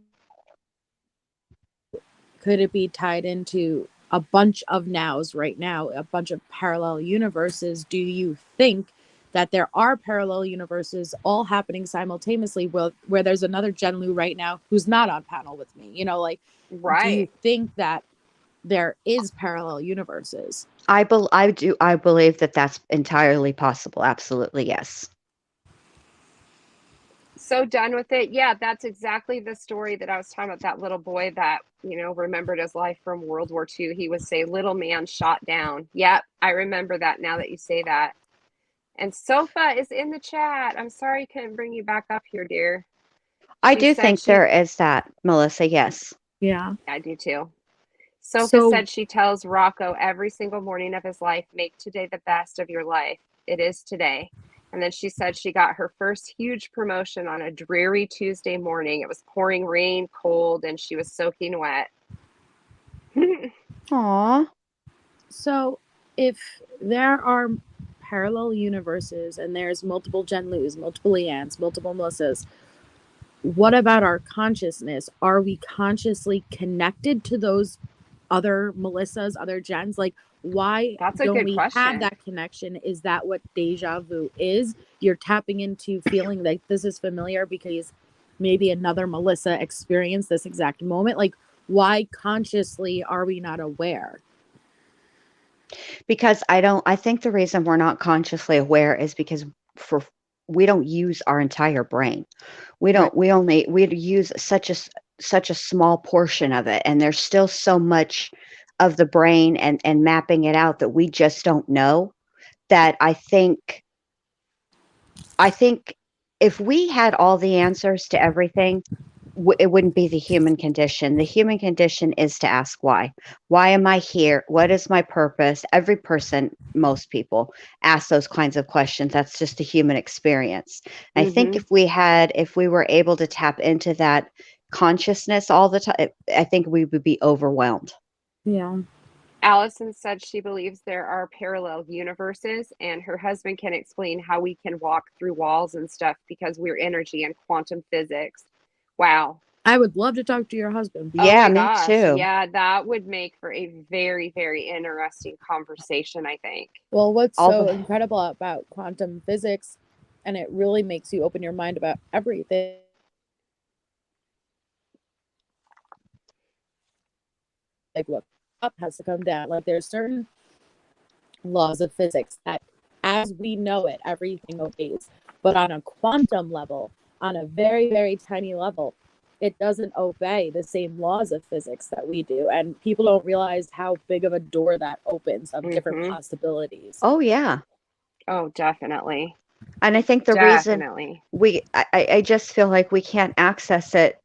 H: could it be tied into a bunch of nows right now, a bunch of parallel universes? Do you think that there are parallel universes all happening simultaneously where there's another Jen Lu right now who's not on panel with me? Do you
A: Right.
H: think that there is parallel universes?
G: I believe that that's entirely possible. Absolutely, yes.
A: So done with it. Yeah, that's exactly the story that I was talking about. That little boy that, remembered his life from World War II. He would say, little man shot down. Yep, I remember that now that you say that. And Sofa is in the chat. I'm sorry I couldn't bring you back up here, dear.
G: I
A: She
G: do
A: said
G: think
A: she-
G: there is that, Melissa. Yes.
H: Yeah.
A: I do too. Sofa
H: So-
A: said she tells Rocco every single morning of his life, make today the best of your life. It is today. And then she said she got her first huge promotion on a dreary Tuesday morning. It was pouring rain, cold, and she was soaking wet.
G: Aw.
H: So if there are parallel universes and there's multiple Jen Lus, multiple Leannes, multiple Melissas, what about our consciousness? Are we consciously connected to those other Melissas, other Jens? Like, why
A: That's a
H: don't
A: good
H: we
A: question.
H: have that connection? Is that what deja vu is? You're tapping into feeling like this is familiar because maybe another Melissa experienced this exact moment. Like, why consciously are we not aware?
G: Because I think the reason we're not consciously aware is because we don't use our entire brain. We use such a small portion of it, and there's still so much of the brain and mapping it out that we just don't know. That I think if we had all the answers to everything, it wouldn't be the human condition. The human condition is to ask why. Why am I here? What is my purpose? Every person, most people ask those kinds of questions. That's just the human experience. I think if we were able to tap into that consciousness all the time, I think we would be overwhelmed.
H: Yeah.
A: Allison said she believes there are parallel universes, and her husband can explain how we can walk through walls and stuff because we're energy and quantum physics. Wow.
H: I would love to talk to your husband.
G: Yeah,
A: Oh my
G: me
A: gosh.
G: too.
A: Yeah, that would make for a very, very interesting conversation, I think.
H: Well, what's
G: All
H: so
G: the-
H: incredible about quantum physics, and it really makes you open your mind about everything. Like what up has to come down. Like there's certain laws of physics that, as we know it, everything obeys. But on a quantum level, on a very, very tiny level, it doesn't obey the same laws of physics that we do. And people don't realize how big of a door that opens of different possibilities.
G: Oh yeah.
A: Oh, definitely.
G: And I think the reason
A: Definitely.
G: I just feel like we can't access it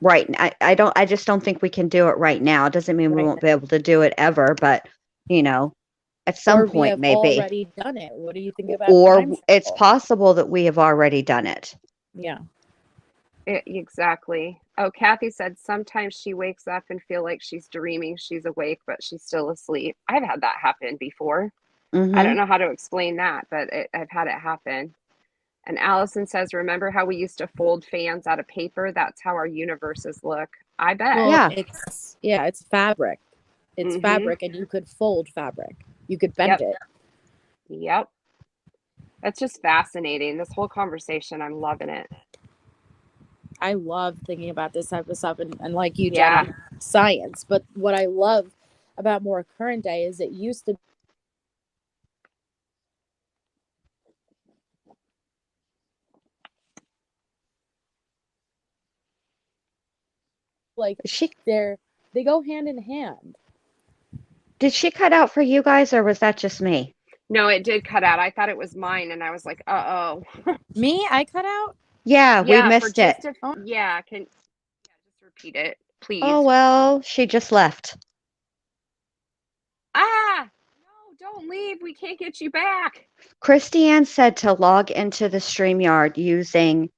G: right. I just don't think we can do it right now. It doesn't mean we
H: Right
G: won't be able to do it ever, but at some
H: Or we
G: point
H: have
G: maybe.
H: already done it. What do you think about
G: Or
H: time
G: it's
H: travel?
G: possible that we have already done it.
H: Yeah.
A: Exactly. Oh, Kathy said sometimes she wakes up and feel like she's dreaming she's awake, but she's still asleep. I've had that happen before. I
G: Mhm.
A: don't know how to explain that, but I've had it happen. And Allison says, remember how we used to fold fans out of paper? That's how our universes look. I bet.
H: Well,
G: Yeah.
H: it's fabric. It's
A: Mhm.
H: fabric, and you could fold fabric. You could bend
A: Yep.
H: it.
A: Yep. That's just fascinating. This whole conversation, I'm loving it.
H: I love thinking about this type of stuff, and like you,
A: Yeah.
H: Jenny, science. But what I love about more current day is it used to like
G: She
H: they go hand in hand.
G: did she cut out for you guys, or was that just me?
A: No, it did cut out. I thought it was mine, and I was like, uh-oh.
H: Me, I cut out.
G: Yeah, we
A: Yeah, for
G: missed it.
A: just yeah, just repeat it, please.
G: Oh well, she just left.
A: Ah, no, don't leave. We can't get you back.
G: Christiane said to log into the StreamYard using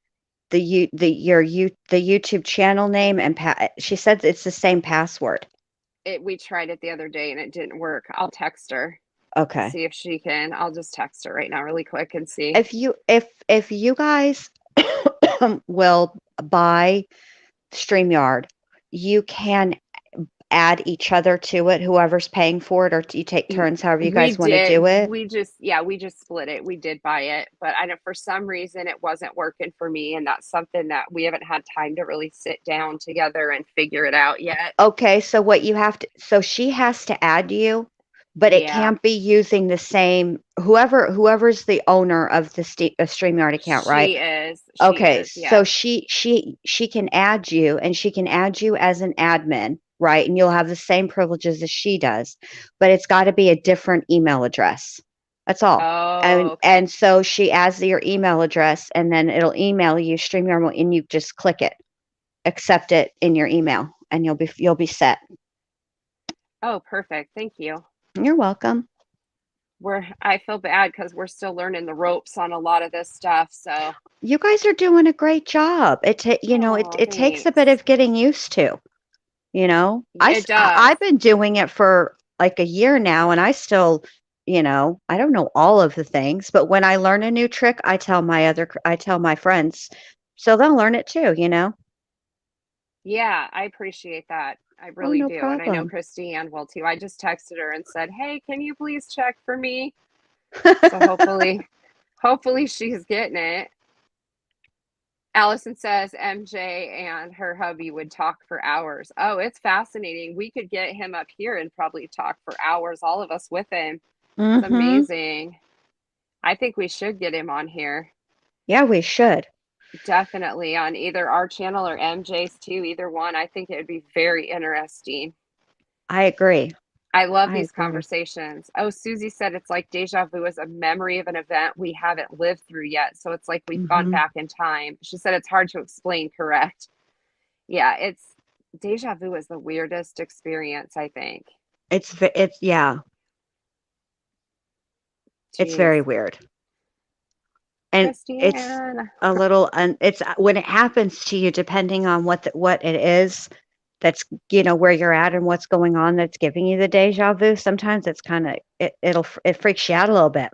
G: the YouTube channel name and she said it's the same password.
A: We tried it the other day and it didn't work. I'll text her.
G: Okay.
A: See if she can. I'll just text her right now really quick and see.
G: If you guys will buy StreamYard, you can add each other to it, whoever's paying for it, or you take turns, however you guys want to do it.
A: We just split it. We did buy it, but I know for some reason it wasn't working for me, and that's something that we haven't had time to really sit down together and figure it out yet.
G: Okay, so what you have to, so she has to add you, but it
A: Yeah.
G: can't be using the same whoever's the owner of the StreamYard account, right?
A: She is.
G: Okay,
A: yeah.
G: so she can add you, and she can add you as an admin, right? And you'll have the same privileges as she does, but it's got to be a different email address. That's all.
A: Oh, okay.
G: And so she adds your email address, and then it'll email you StreamYard, and you just click it, accept it in your email, and you'll be set.
A: Oh, perfect. Thank you.
G: You're welcome.
A: I feel bad because we're still learning the ropes on a lot of this stuff. So
G: You guys are doing a great job. It takes a bit
A: thanks.
G: of getting used to.
A: It does.
G: I've been doing it for like a year now, and I still, I don't know all of the things, but when I learn a new trick, I tell my friends, so they'll learn it too.
A: Yeah, I appreciate that. I really
G: no
A: do. And I know
G: problem.
A: Christiane will too. I just texted her and said, "Hey, can you please check for me?" So hopefully she's getting it. Allison says MJ and her hubby would talk for hours. Oh, it's fascinating. We could get him up here and probably talk for hours, all of us with him. It's
G: Mhm.
A: amazing. I think we should get him on here.
G: Yeah, we should.
A: Definitely on either our channel or MJ's too, either one. I think it would be very interesting.
G: I agree.
A: I love
G: I
A: these
G: agree.
A: conversations. Oh, Susie said it's like deja vu is a memory of an event we haven't lived through yet. So it's like we've gone
G: Mhm.
A: back in time. She said it's hard to explain, correct? Yeah, it's deja vu is the weirdest experience, I think.
G: Yeah, it's
A: Jeez.
G: very weird. And it's
A: Christiane.
G: a little, and it's when it happens to you, depending on what it is, that's where you're at and what's going on, that's giving you the deja vu. Sometimes it's kind of it freaks you out a little bit.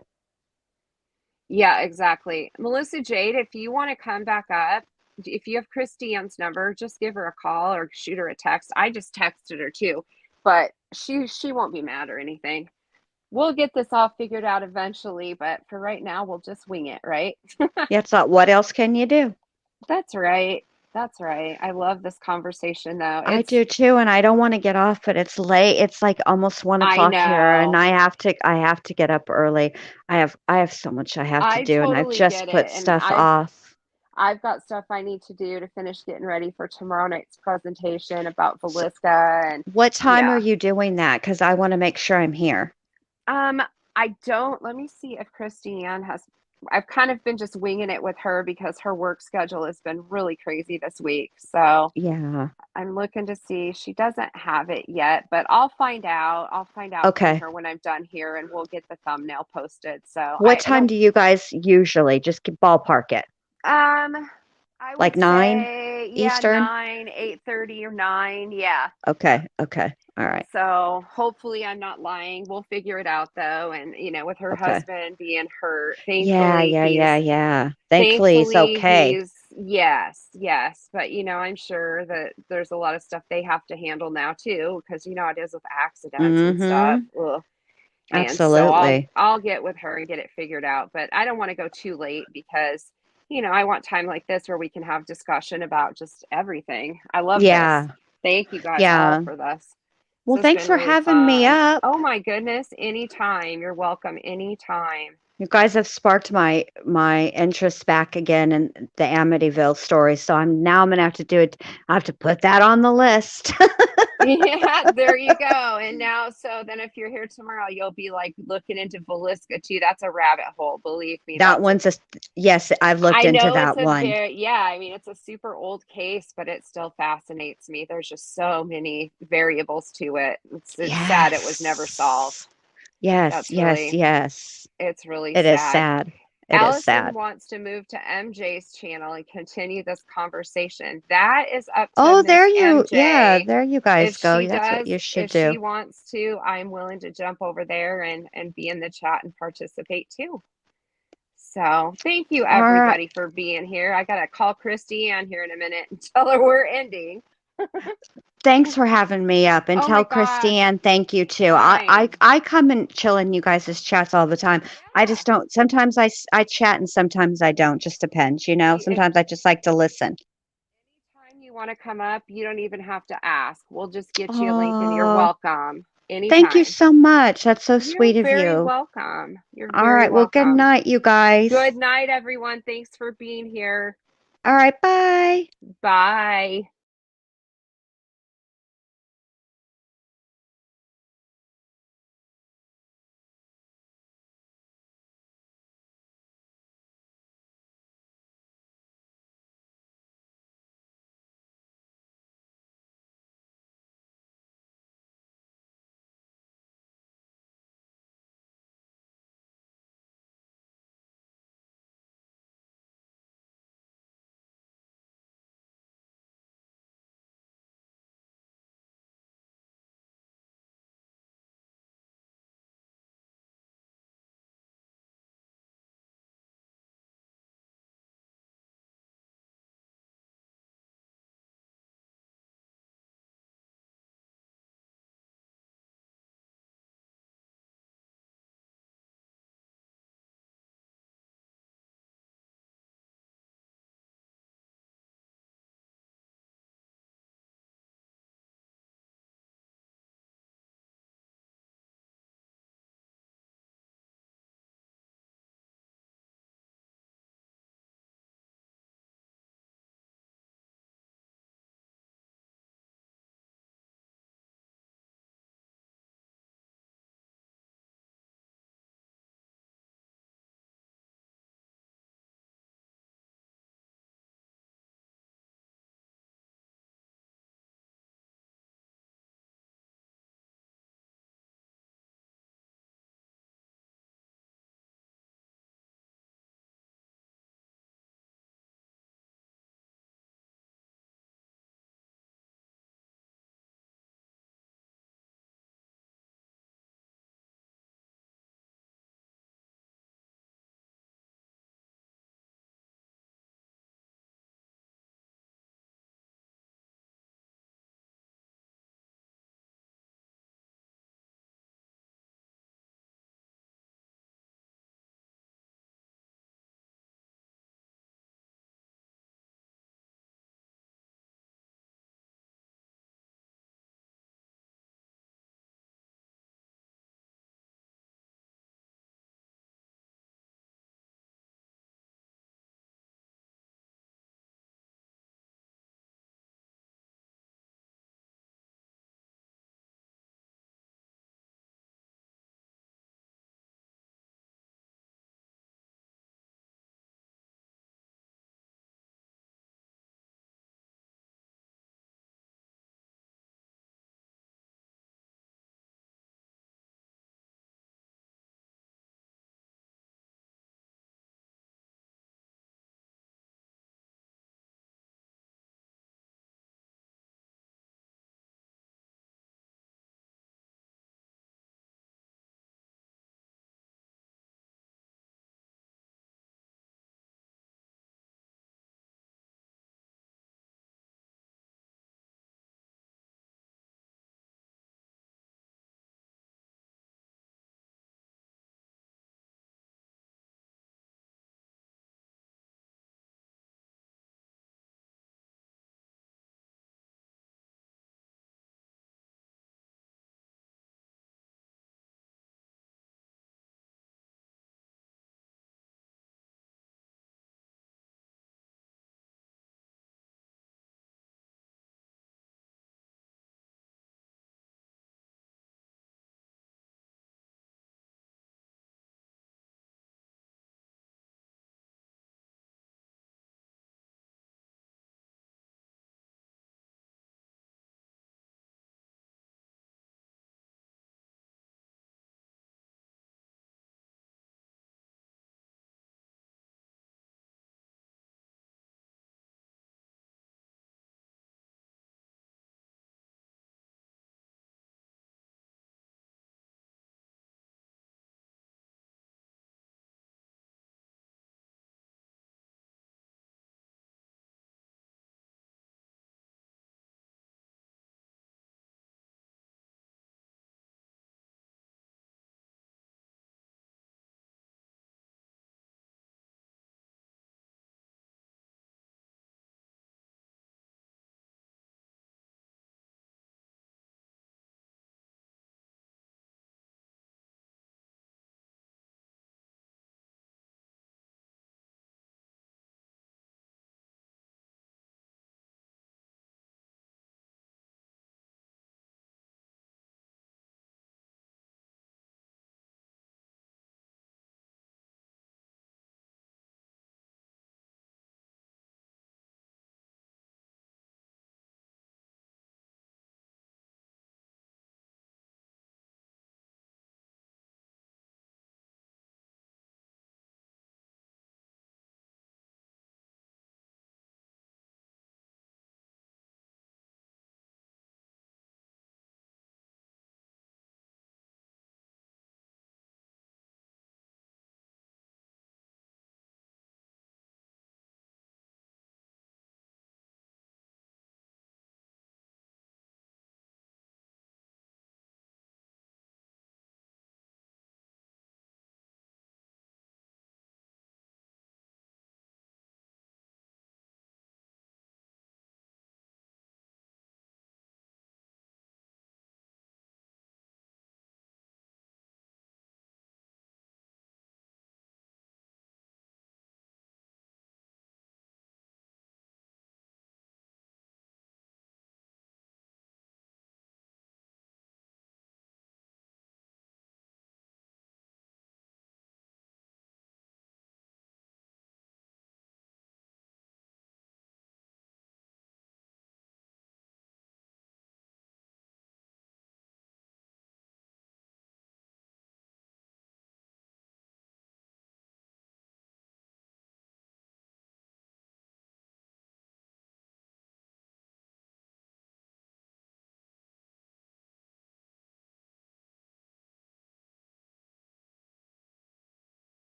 A: Yeah, exactly. Melissa Jade, if you want to come back up, if you have Christiane's number, just give her a call or shoot her a text. I just texted her too, but she won't be mad or anything. We'll get this all figured out eventually, but for right now, we'll just wing it, right?
G: Yeah, it's not, what else can you do?
A: That's right. That's right. I love this conversation though.
G: I
A: It's
G: do too, and I don't want to get off, but it's late. It's like almost one
A: I
G: o'clock here, and
A: know.
G: I have to get up early. I have so much I have to
A: I
G: do, and I've
A: totally
G: just
A: get
G: put
A: it. And
G: stuff off.
A: I've got stuff I need to do to finish getting ready for tomorrow night's presentation about Velisca and
G: What time are
A: yeah.
G: you doing that? Because I want to make sure I'm here.
A: I don't, let me see if Christiane has, I've kind of been just winging it with her because her work schedule has been really crazy this week. So
G: Yeah.
A: I'm looking to see. She doesn't have it yet, but I'll find out. I'll find out from
G: Okay.
A: her when I'm done here and we'll get the thumbnail posted. So
G: What
A: I
G: time
A: don't,
G: do you guys usually just ballpark it?
A: I would
G: Like 9
A: say, yeah,
G: Eastern?
A: 9, 8:30 or 9. Yeah.
G: Okay. Okay. All right.
A: So hopefully I'm not lying. We'll figure it out though. And with her
G: Okay.
A: husband being hurt,
G: Yeah.
A: thankfully
G: Yeah.
A: he's
G: Yeah. Yeah. Thankfully, it's okay.
A: yes. But I'm sure that there's a lot of stuff they have to handle now too, because you know how it is with accidents and stuff.
G: Mm-hmm.
A: Ugh. And so
G: Absolutely.
A: I'll get with her and get it figured out. But I don't want to go too late because I want time like this where we can have discussion about just everything. I love this.
G: Yeah.
A: Thank you guys all
G: Yeah.
A: for this.
G: Well,
A: This has
G: thanks
A: been
G: for
A: really
G: having me
A: fun.
G: up.
A: Oh my goodness, anytime. You're welcome anytime.
G: You guys have sparked my interest back again in the Amityville story. So I'm gonna have to do it. I have to put that on the list.
A: Yeah, there you go. And now, so then if you're here tomorrow, you'll be like looking into Velisca too. That's a rabbit hole. Believe me,
G: That one's yes, I've looked
A: I
G: into
A: know it's
G: that
A: a
G: one.
A: yeah, I mean, it's a super old case, but it still fascinates me. There's just so many variables to it. It's sad it was never solved.
G: Yes,
A: That's
G: yes,
A: really,
G: yes.
A: it's really
G: It is
A: sad.
G: sad. It is
A: Allison
G: sad.
A: wants to move to MJ's channel and continue this conversation. That is up to
G: Oh,
A: Miss
G: yeah,
A: MJ.
G: there you
A: If
G: guys go.
A: she
G: That's what
A: does,
G: you should
A: if she
G: do.
A: wants to, I'm willing to jump over there and be in the chat and participate too. So thank you
G: All right.
A: everybody for being here. I gotta call Christiane here in a minute and tell her we're ending.
G: Thanks for having me up, and
A: Oh
G: tell
A: my gosh.
G: Christiane thank you too.
A: Fine.
G: I come and chill in you guys' chats all the time. I just don't. Sometimes I chat and sometimes I don't. Just depends, you know.
A: If
G: Sometimes I just like to listen.
A: anytime you want to come up, you don't even have to ask. We'll just get you a link and you're
G: Oh,
A: welcome
G: thank you
A: anytime.
G: so much. That's so
A: You're
G: sweet of
A: very
G: you.
A: welcome. You're
G: All
A: very
G: right. Well, good
A: welcome.
G: night, you guys.
A: Good night, everyone. Thanks for being here.
G: All right. Bye.
A: Bye.